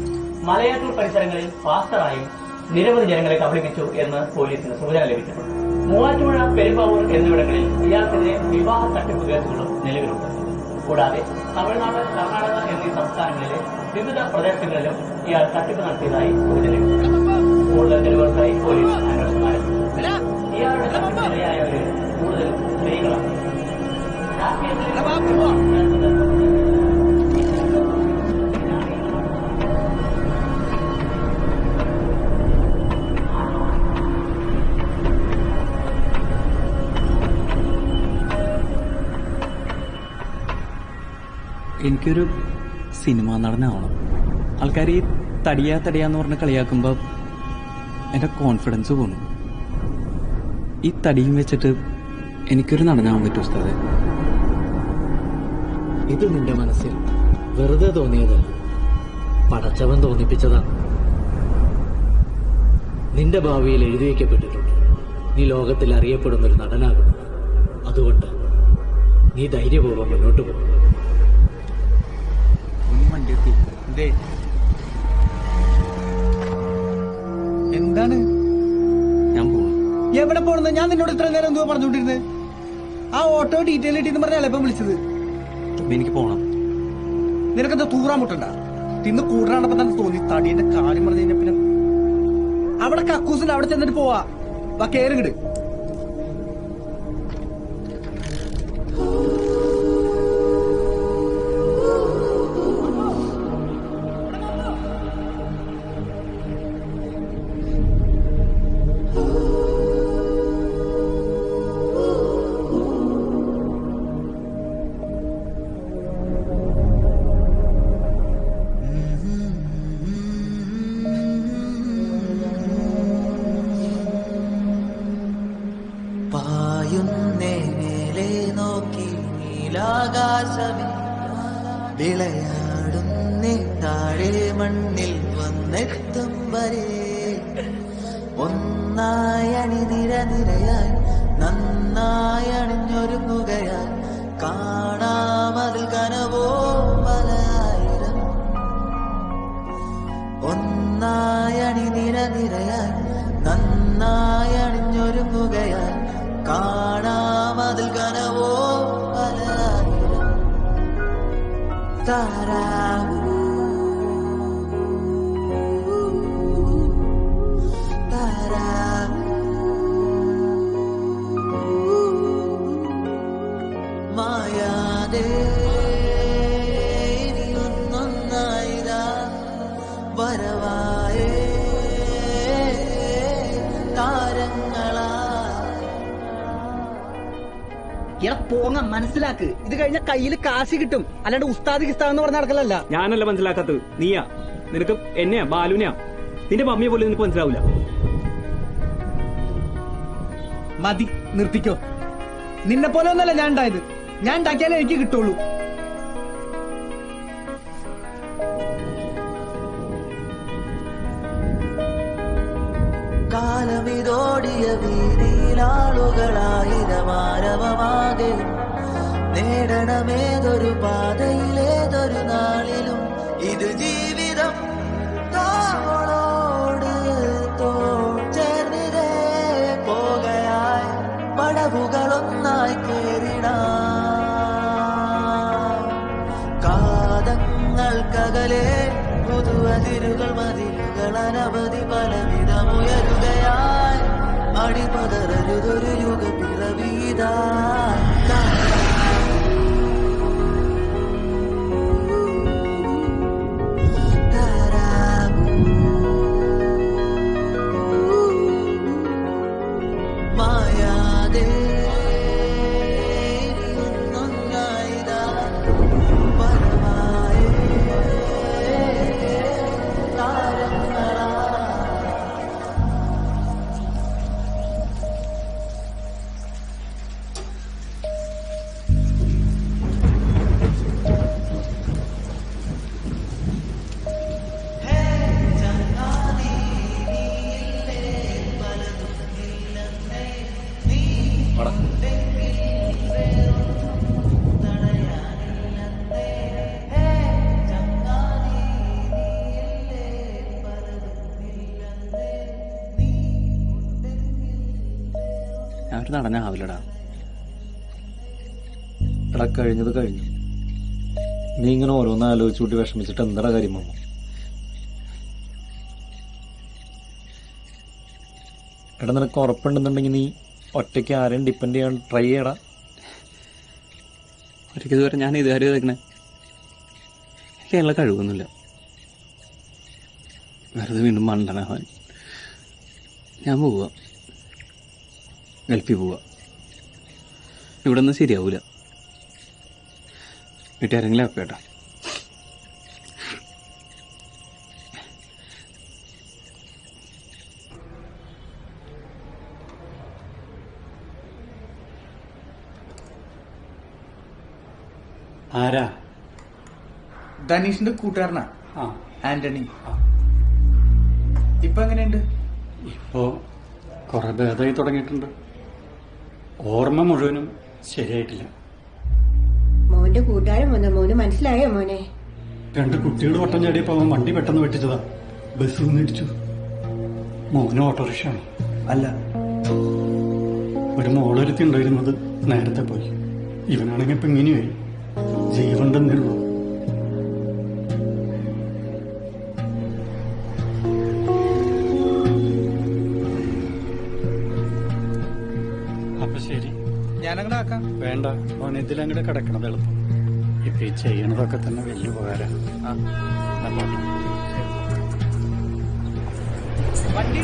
മലയാറ്റൂർ പരിസരങ്ങളിൽ പാസ്റ്ററായും നിരവധി ജനങ്ങളെ കബളിപ്പിച്ചു എന്ന് പോലീസിന് സൂചന ലഭിച്ചിട്ടുണ്ട്. മൂവാറ്റുപുഴ, പെരുമ്പാവൂർ എന്നിവിടങ്ങളിൽ ഇയാൾക്കെതിരെ വിവാഹ തട്ടിപ്പ് കേസുകളും നിലവിലുണ്ട്. കൂടാതെ തമിഴ്നാട്, കർണാടക എന്നീ സംസ്ഥാനങ്ങളിലെ വിവിധ പ്രദേശങ്ങളിലും ഇയാൾ തട്ടിപ്പ് നടത്തിയതായി സൂചനയുണ്ട്. കൂടുതൽ തെളിവുകൾക്കായി പോലീസ് അന്വേഷണം ആരംഭിച്ചു. ഇയാളുടെ തട്ടിപ്പിനിരയായവരിൽ കൂടുതലും സ്ത്രീകളാണ്. എനിക്കൊരു സിനിമ നടനാവണം. ആൾക്കാർ ഈ തടിയാന്ന് പറഞ്ഞ് കളിയാക്കുമ്പോൾ എൻ്റെ കോൺഫിഡൻസ് പോണു. ഈ തടിയും വെച്ചിട്ട് എനിക്കൊരു നടനാവാൻ പറ്റും ഉസ്താദേ? ഇത് നിന്റെ മനസ്സിൽ വെറുതെ തോന്നിയതല്ല, പടച്ചവൻ തോന്നിപ്പിച്ചതാണ്. നിന്റെ ഭാവിയിൽ എഴുതി വയ്ക്കപ്പെട്ടിട്ടുണ്ട്. നീ ലോകത്തിൽ അറിയപ്പെടുന്ന ഒരു നടനാകും. അതുകൊണ്ട് നീ ധൈര്യപൂർവ്വം മുന്നോട്ട് പോകും. എന്താണ് ഞാൻ പോവാ. എവിടെ പോണെന്ന് ഞാൻ നിന്നോട് ഇത്ര നേരം എന്തുവാ പറഞ്ഞുകൊണ്ടിരുന്നത്? ആ ഓട്ടോ ഡീറ്റെയിൽ ഇട്ടെന്ന് പറഞ്ഞാൽ എപ്പം വിളിച്ചത്? എനിക്ക് പോണം. നിനക്കെന്താ തൂറാൻ മുട്ടണ്ട? തിന്ന് കൂടാണപ്പോ തന്നെ തോന്നി. തടിയുടെ കാര്യം പറഞ്ഞു കഴിഞ്ഞാ പിന്നെ അവിടെ കക്കൂസിൽ അവിടെ ചെന്നിട്ട് പോവാ. വാ കേറിങ്ങട്. വിളയാടുന്നേ താഴെ മണ്ണിൽ വന്നെത്തും വരെ ഒന്നായി അണിനിര നിരയായി നന്നായി അണിഞ്ഞൊരുങ്ങുകയായി കാണാമതിൽ കനവോ പലായിരം ഒന്നായി അണിനിര നിരയായി നന്നായി അണിഞ്ഞൊരുങ്ങുകയായി കാണാമതിൽ കനവോ പലായിരം താരാവൂ താരാവൂ മായാതെ ഇനിയൊന്നൊന്നായിരാ വരവായേ താരങ്ങളാ. എടാ പോങ്ങ മനസ്സിലാക്ക്. ഇത് കഴിഞ്ഞ കയ്യിൽ കാശ് കിട്ടും, അല്ലാണ്ട് ഉസ്താദ് കിസ്താന്ന് പറഞ്ഞ നടക്കലല്ല. ഞാനല്ല മനസ്സിലാക്കാത്തത്, നീയാ. നിനക്ക് എന്നെയാ ബാലുനെയാ നിന്റെ മമ്മിയെ പോലും നിനക്ക് മനസ്സിലാവില്ല. മതി, നിർത്തിക്കോ. നിന്നെ പോലെ ഒന്നല്ല ഞാൻ ഉണ്ടായത്. ഞാൻ ഉണ്ടാക്കിയാലേ എനിക്ക് കിട്ടുള്ളൂ. കാലമിതോടിയ വീതിയിലാളുകളായിരമാരവമാകെ നേടണമേതൊരു പാതയിലേതൊരു നാളിലും ഇത് ജീവിതം തോളോട് തോൾ ചേർന്നിരേ പോകയായി പടവുകളൊന്നായി കേറിടാം കാതങ്ങൾക്കകലെ പുതുവതിരുകൾ മതിലുകൾ അനവധി പലവിധമുയരുകയായി അടിപതരരുതൊരു യുഗ പിറവീതാ. മായാതെ ഒന്നൊന്നായിതാ പരമായേ താരങ്ങളാ. ഞാനൊരു നടനാവില്ലടാ. എടാ കഴിഞ്ഞത് കഴിഞ്ഞു. നീ ഇങ്ങനെ ഓരോന്ന് ആലോചിച്ചുകൂട്ടി വിഷമിച്ചിട്ട് എന്താ കാര്യം വന്നു? എടാ നിനക്ക് ഉറപ്പുണ്ടെന്നുണ്ടെങ്കിൽ നീ ഒറ്റയ്ക്ക് ആരെയും ഡിപ്പെൻഡ് ചെയ്യാൻ ട്രൈ ചെയ്യടാ. ഒരിക്കൽ ഇതുവരെ ഞാൻ ഇതുവരെ കേൾക്കണേ എനിക്ക് അതിനുള്ള കഴിവൊന്നുമില്ല. വെറുതെ വീണ്ടും മണ്ടനാവാൻ. ഞാൻ പോവുക, ഗൾഫിൽ പോവുക. ഇവിടെ ഒന്നും ശരിയാവൂല. വീട്ടുകാരെങ്കിലും ആക്കേട്ടാ. ആരാ? ധനീഷിന്റെ കൂട്ടുകാരനാ ആന്റണി. ഇപ്പൊ എങ്ങനെയുണ്ട്? ഇപ്പോ കുറെ ഭേദമായി തുടങ്ങിയിട്ടുണ്ട്. ഓർമ്മ മുഴുവനും ശരിയായിട്ടില്ല. മോന്റെ കൂട്ടുകാരൻ വന്ന മോന് മനസ്സിലായോ മോനെ? 2 കുട്ടികൾ വട്ടം ചാടിയപ്പോ അവൻ വണ്ടി പെട്ടെന്ന് വെട്ടിച്ചതാ. ബസ് ഇടിച്ചു. മോന് ഓട്ടോറിക്ഷയാണ്. അല്ല, ഒരു മോളൊരുത്തി ഉണ്ടായിരുന്നത് നേരത്തെ പോയി. ഇവനാണെങ്കിൽ ഇപ്പൊ ഇങ്ങനെയായി. ജീവൻ തന്നെ ഉള്ളൂ. അപ്പൊ ശരി, ഞാനങ്ങടെ ആക്കാം. വേണ്ട മോൻ ഇതിലങ്ങടെ കിടക്കണത് എളുപ്പം. ഇപ്പൊ ഈ ചെയ്യണതൊക്കെ തന്നെ വലിയ ഉപകാരം. വണ്ടി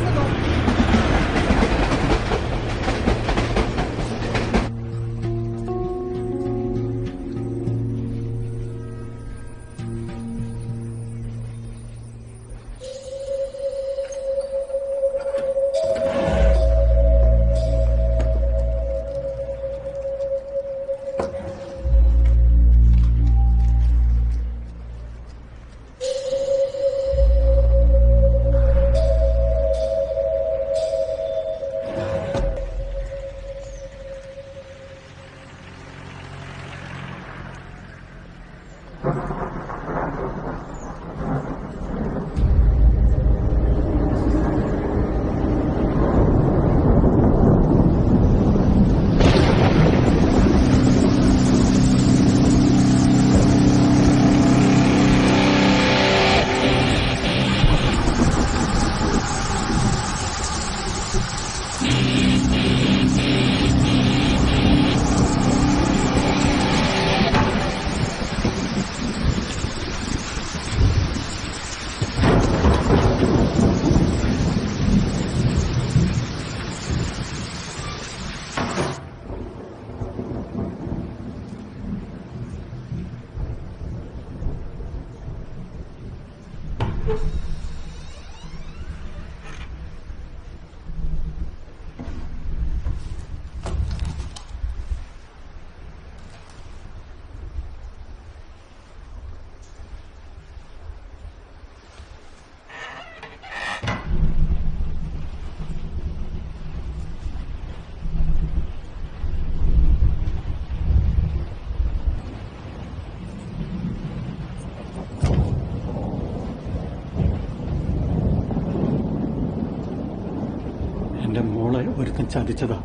എന്റെ മോളെ ഒരുത്തൻ ചതിച്ചതാ.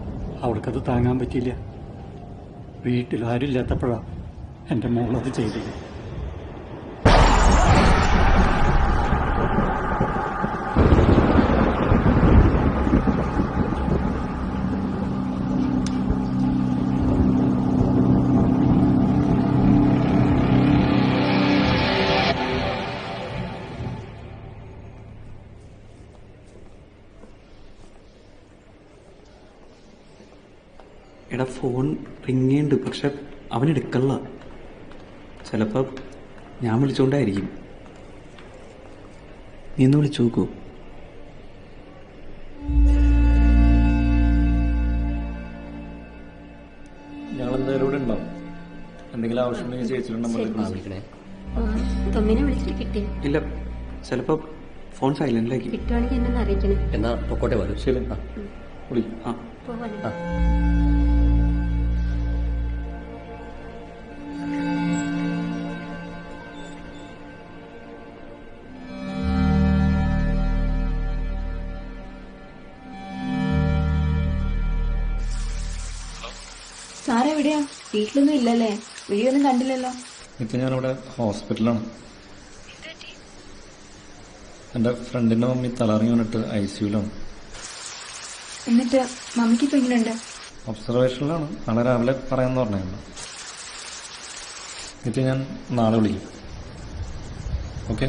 അവൾക്കത് താങ്ങാൻ പറ്റിയില്ല. വീട്ടിൽ ആരില്ലാത്തപ്പോഴാ എന്റെ മോളത് ചെയ്തത്. എടാ, ഫോൺ റിങ്ങുണ്ട്, പക്ഷെ അവൻ എടുക്കല്ല. ചിലപ്പോ ഞാൻ വിളിച്ചോണ്ടായിരിക്കും. നീ ഒന്ന് വിളിച്ചു നോക്കൂ. ഞങ്ങൾ എന്തായാലും ഇവിടെ ഉണ്ടാവും. എന്തെങ്കിലും ആവശ്യമുണ്ടെങ്കിൽ ചേച്ചിട്ടുണ്ടെങ്കിൽ തൊമ്മിനെ വിളിച്ചിട്ട് കിട്ടി. ഇല്ല, ചിലപ്പോ ഫോൺ സൈലന്റിലാക്കി. കിട്ടുവാണെങ്കിൽ എന്നെ അറിയിക്കണം. എന്നാ പൊക്കോട്ടെ വരും. ശരി, പോവാനേ. സാറെവിടെയാ? വീട്ടിലൊന്നും ഇല്ലല്ലേ? വീഡിയൊന്നും കണ്ടില്ലല്ലോ. ഇപ്പൊ ഞാനിവിടെ ഹോസ്പിറ്റലാണ്. എന്റെ ഫ്രണ്ടിന്റെ മമ്മി തലറിഞ്ഞു വന്നിട്ട് ICUലാണ്. എന്നിട്ട് മമ്മിക്ക് ഇപ്പൊ എങ്ങനെയുണ്ട്? ഒബ്സർവേഷനിലാണ്. നാളെ രാവിലെ പറയാന്ന് പറഞ്ഞിരുന്നു. ഇത് ഞാൻ നാളെ വിളിക്കും. ഓക്കെ?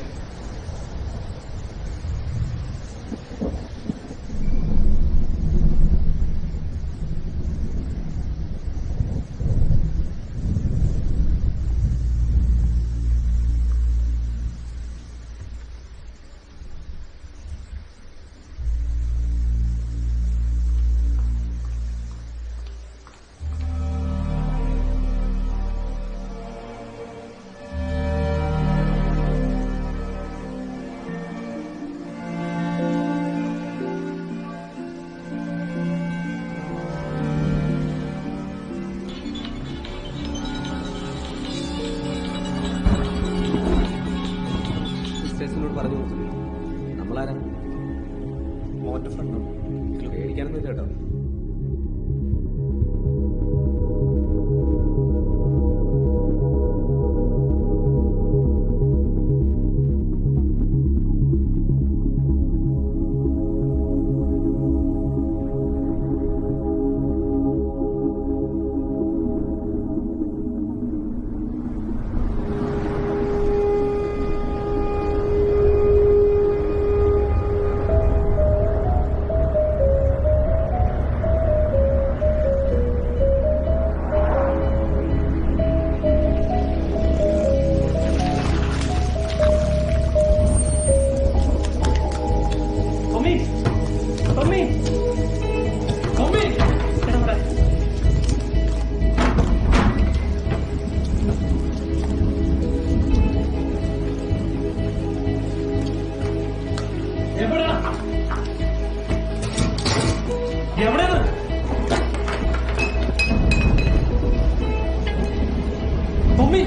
തൊമ്മി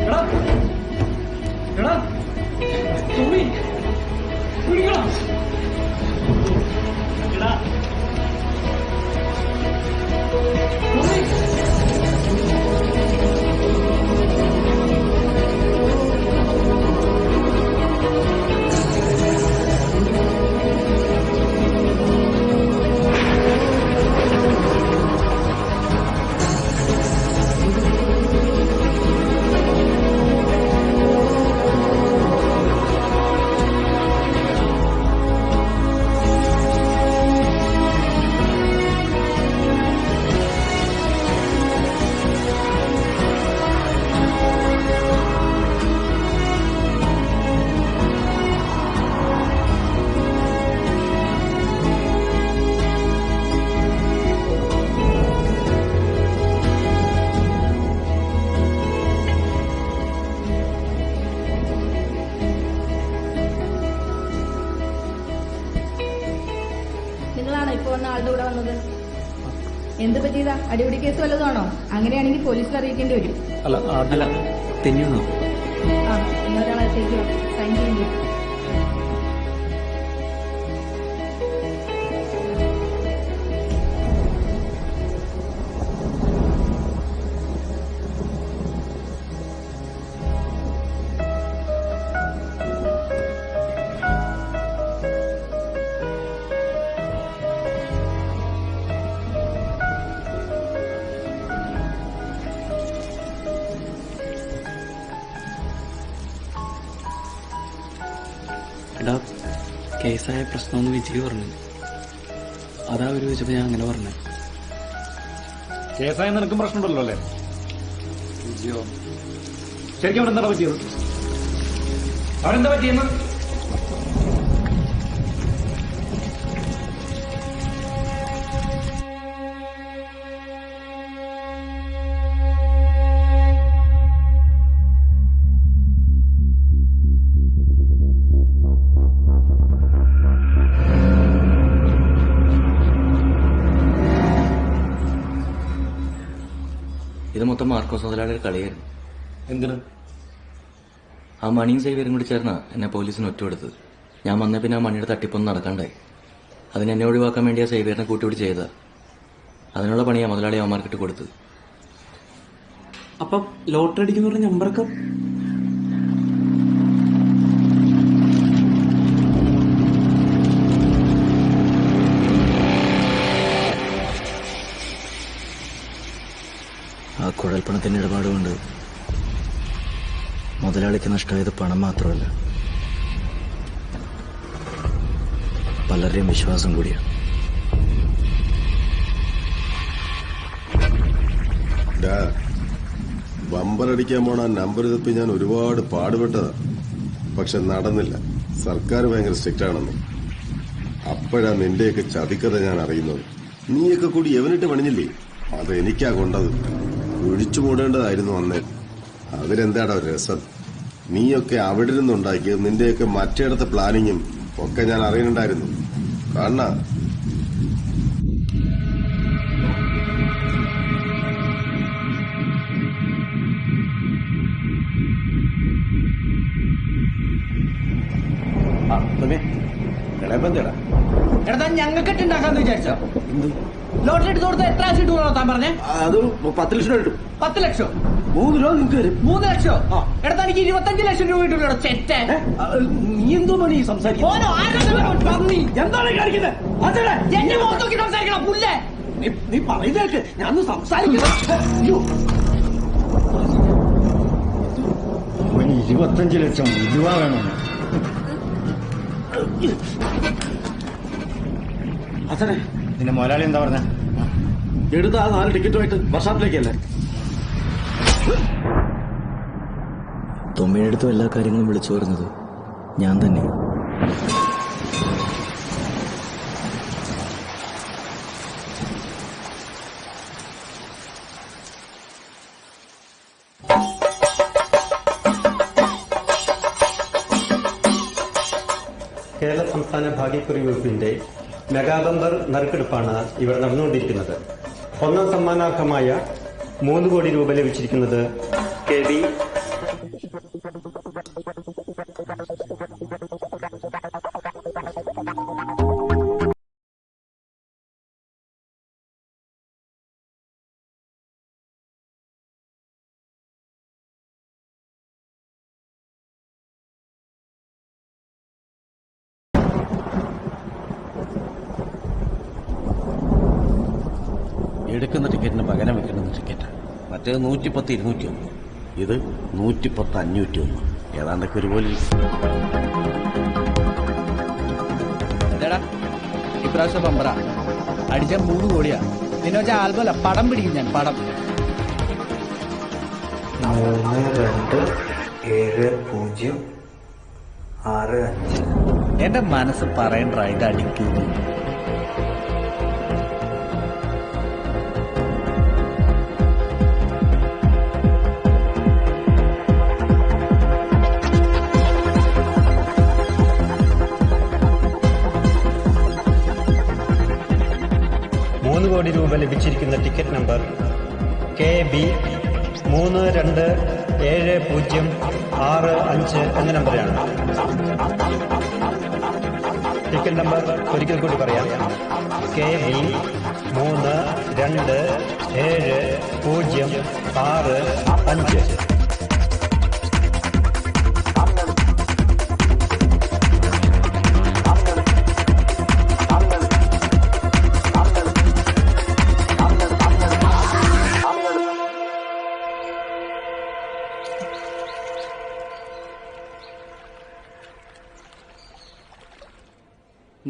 എടാ എടാ തൊമ്മി പിടിക്കടാ എടാ നിങ്ങളാണോ ഇപ്പൊ വന്ന ആളുടെ കൂടെ വന്നത്? എന്ത് പറ്റിയതാ? അടിപിടി കേസ് വല്ലതാണോ? അങ്ങനെയാണെങ്കിൽ പോലീസിൽ അറിയിക്കേണ്ടി വരും. അല്ല തെന്നിയാണോ? ആ, ഇന്നൊരാളത്തേക്ക് സൈൻ ചെയ്യേണ്ടി വരും. എടാ കേസായ പ്രശ്നമൊന്ന് വിജയ് പറഞ്ഞു. അതാ അവര് ചോദിച്ചപ്പോ ഞാൻ അങ്ങനെ പറഞ്ഞു. കേസായ നിനക്കും പ്രശ്നമുണ്ടല്ലോ അല്ലേ? ശരിക്കും അവിടെ എന്താ പറ്റിയത്? അവരെന്താ പറ്റിയെന്ന്? ഇത് മൊത്തം മാർക്കോസ് മുതലാളിയുടെ കളിയായിരുന്നു. എന്തിന്? ആ മണിയും സേവിയറും കൂടി ചേർന്നാ എന്നെ പോലീസിന് ഒറ്റുകൊടുത്തത്. ഞാൻ വന്ന പിന്നെ ആ മണിയുടെ തട്ടിപ്പൊന്നും നടക്കണ്ടായി. അതിനെന്നെ ഒഴിവാക്കാൻ വേണ്ടി ആ സേവിയറിനെ കൂട്ടിപ്പിടി ചെയ്തതാ. അതിനുള്ള പണിയാ മുതലാളി അവന്മാർക്കിട്ട് കൊടുത്തത്. അപ്പൊ ലോട്ടറി അടിക്കുന്ന പറഞ്ഞ നമ്പറൊക്കെ ആ കുഴൽപ്പണത്തിന്റെ ഇടപാടുകൊണ്ട് മുതലാളിക്ക് നഷ്ടമായത് പണം മാത്രമല്ല, പലരുടെയും വിശ്വാസം കൂടിയാണ്. ബമ്പറടിക്കാൻ പോണ നമ്പർ തപ്പി ഞാൻ ഒരുപാട് പാടുപെട്ടതാ. പക്ഷെ നടന്നില്ല. സർക്കാർ ഭയങ്കര സ്ട്രിക്റ്റ് ആണെന്ന്. അപ്പോഴാ നിന്റെയൊക്കെ ചതിക്കഥ ഞാൻ അറിയുന്നത്. നീയൊക്കെ കൂടി എവനിട്ട് പണിഞ്ഞില്ലേ? അത് എനിക്കാ കൊണ്ടത്. ഒഴിച്ചു മൂടേണ്ടതായിരുന്നു അന്നേ. അതിലെന്താടാ രസം? നീയൊക്കെ അവിടെ നിന്നുണ്ടാക്കിയത് നിന്റെയൊക്കെ മറ്റേടത്തെ പ്ലാനിങ്ങും ഒക്കെ ഞാൻ അറിയുന്നുണ്ടായിരുന്നു. കാണാ എടാ ഞങ്ങൾക്ക് ഉണ്ടാക്കാന്ന് വിചാരിച്ചോ? ലോട്ടറി എടുത്ത് കൊടുത്ത എത്ര ആശ കിട്ടുമോ താൻ പറഞ്ഞേ? അത് 10 ലക്ഷം രൂപ കിട്ടും. 10 ലക്ഷം? 3 രൂപ നിങ്ങൾക്ക് തരും. 3 ലക്ഷം? എടാ എനിക്ക് 25 ലക്ഷം രൂപ കിട്ടുമല്ലോ ചെറ്റ. നീ എന്തോ മണി സംസാരിക്കും? എന്താണ് കാണിക്കുന്നത്? എന്നെ മുഖത്ത് നോക്കി സംസാരിക്കണം പുല്ലേ. നീ പറയുന്നേക്ക് ഞാൻ സംസാരിക്കണം. 25 ലക്ഷം രൂപ വേണം. അച്ഛനെ നിന്റെ മുതലാളി എന്താ പറഞ്ഞ? എടുത്ത ആ 4 ടിക്കറ്റുമായിട്ട് വർഷാപ്പിലേക്കല്ലേ? തൊമ്മിയെടുത്തും എല്ലാ കാര്യങ്ങളും വിളിച്ചു വരുന്നത് ഞാൻ തന്നെയാണ്. കേരള സംസ്ഥാന ഭാഗ്യക്കുറി വകുപ്പിന്റെ മെഗാബമ്പർ നറുക്കെടുപ്പാണ് ഇവിടെ നടന്നുകൊണ്ടിരിക്കുന്നത്. ഒന്നാം സമ്മാനാർഹമായ 3 കോടി രൂപ ലഭിച്ചിരിക്കുന്നത് KB. എടുക്കുന്ന ടിക്കറ്റിന് പകരം വെക്കുന്ന ടിക്കറ്റ് മറ്റേത് 110 201, ഇത് 110 501. ഏതാണ്ടൊക്കെ ഒരുപോലെ ഇപ്രാവശ്യം ബമ്പറ അടിച്ച 3 കോടിയാ. പിന്നെ വെച്ചാൽ ആൽബമല്ല, പടം പിടിക്കും ഞാൻ, പടം. 327065. എന്റെ മനസ്സ് പറയണ്ട ഇത് അടിക്കുന്നു. കോടി രൂപ ലഭിച്ചിരിക്കുന്ന ടിക്കറ്റ് നമ്പർ KB 327065 എന്ന നമ്പറാണ്. ടിക്കറ്റ് നമ്പർ ഒരിക്കൽ കൂടി പറയാം. KB 327065.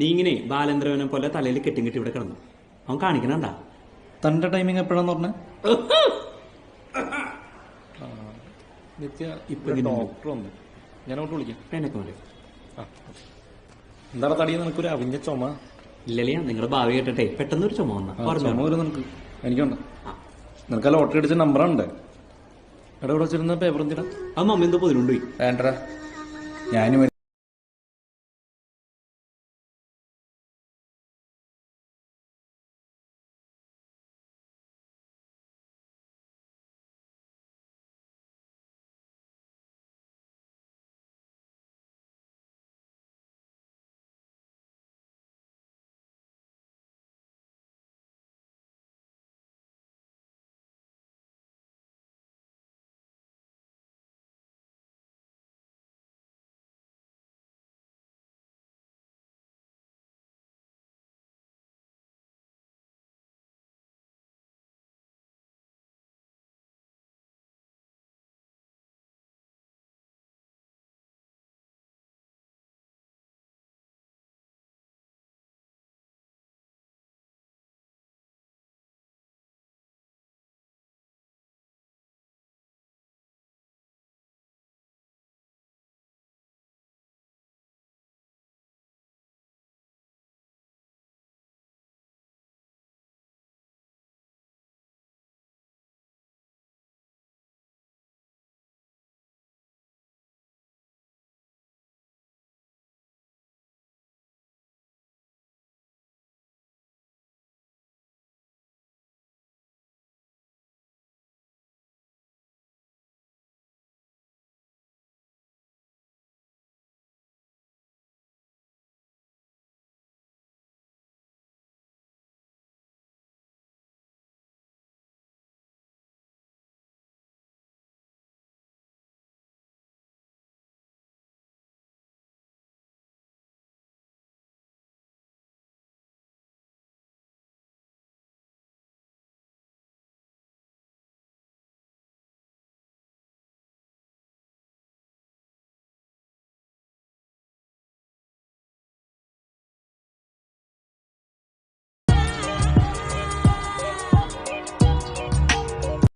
നീ ഇങ്ങനെ ബാലേന്ദ്രവനെ പോലെ തലയിൽ കെട്ടി ഇവിടെ കിടന്നു. അവൻ കാണിക്കണണ്ടാ. തന്റെ ടൈമിംഗ് എപ്പോഴാന്ന് പറഞ്ഞ ഡോക്ടർ വന്നു. ഞാൻ അങ്ങോട്ട് വിളിക്കാം. എന്താണ് തടിയ നിനക്കൊരു അവിഞ്ഞ ചുമ? ഇല്ലല്ലേ, നിങ്ങളുടെ ഭാവി കേട്ടെ പെട്ടെന്നൊരു ചുമ വന്ന ചുമ വരും നിനക്ക്. എനിക്കുണ്ട്. നിനക്ക് ആ ലോട്ടറി അടിച്ച നമ്പറുണ്ട്. എവിടെ വെച്ചിരുന്ന പേപ്പർ എന്തിനാ? അത് മമ്മി എന്തോ പൊതിലുണ്ടോയി വേണ്ട. ഞാനും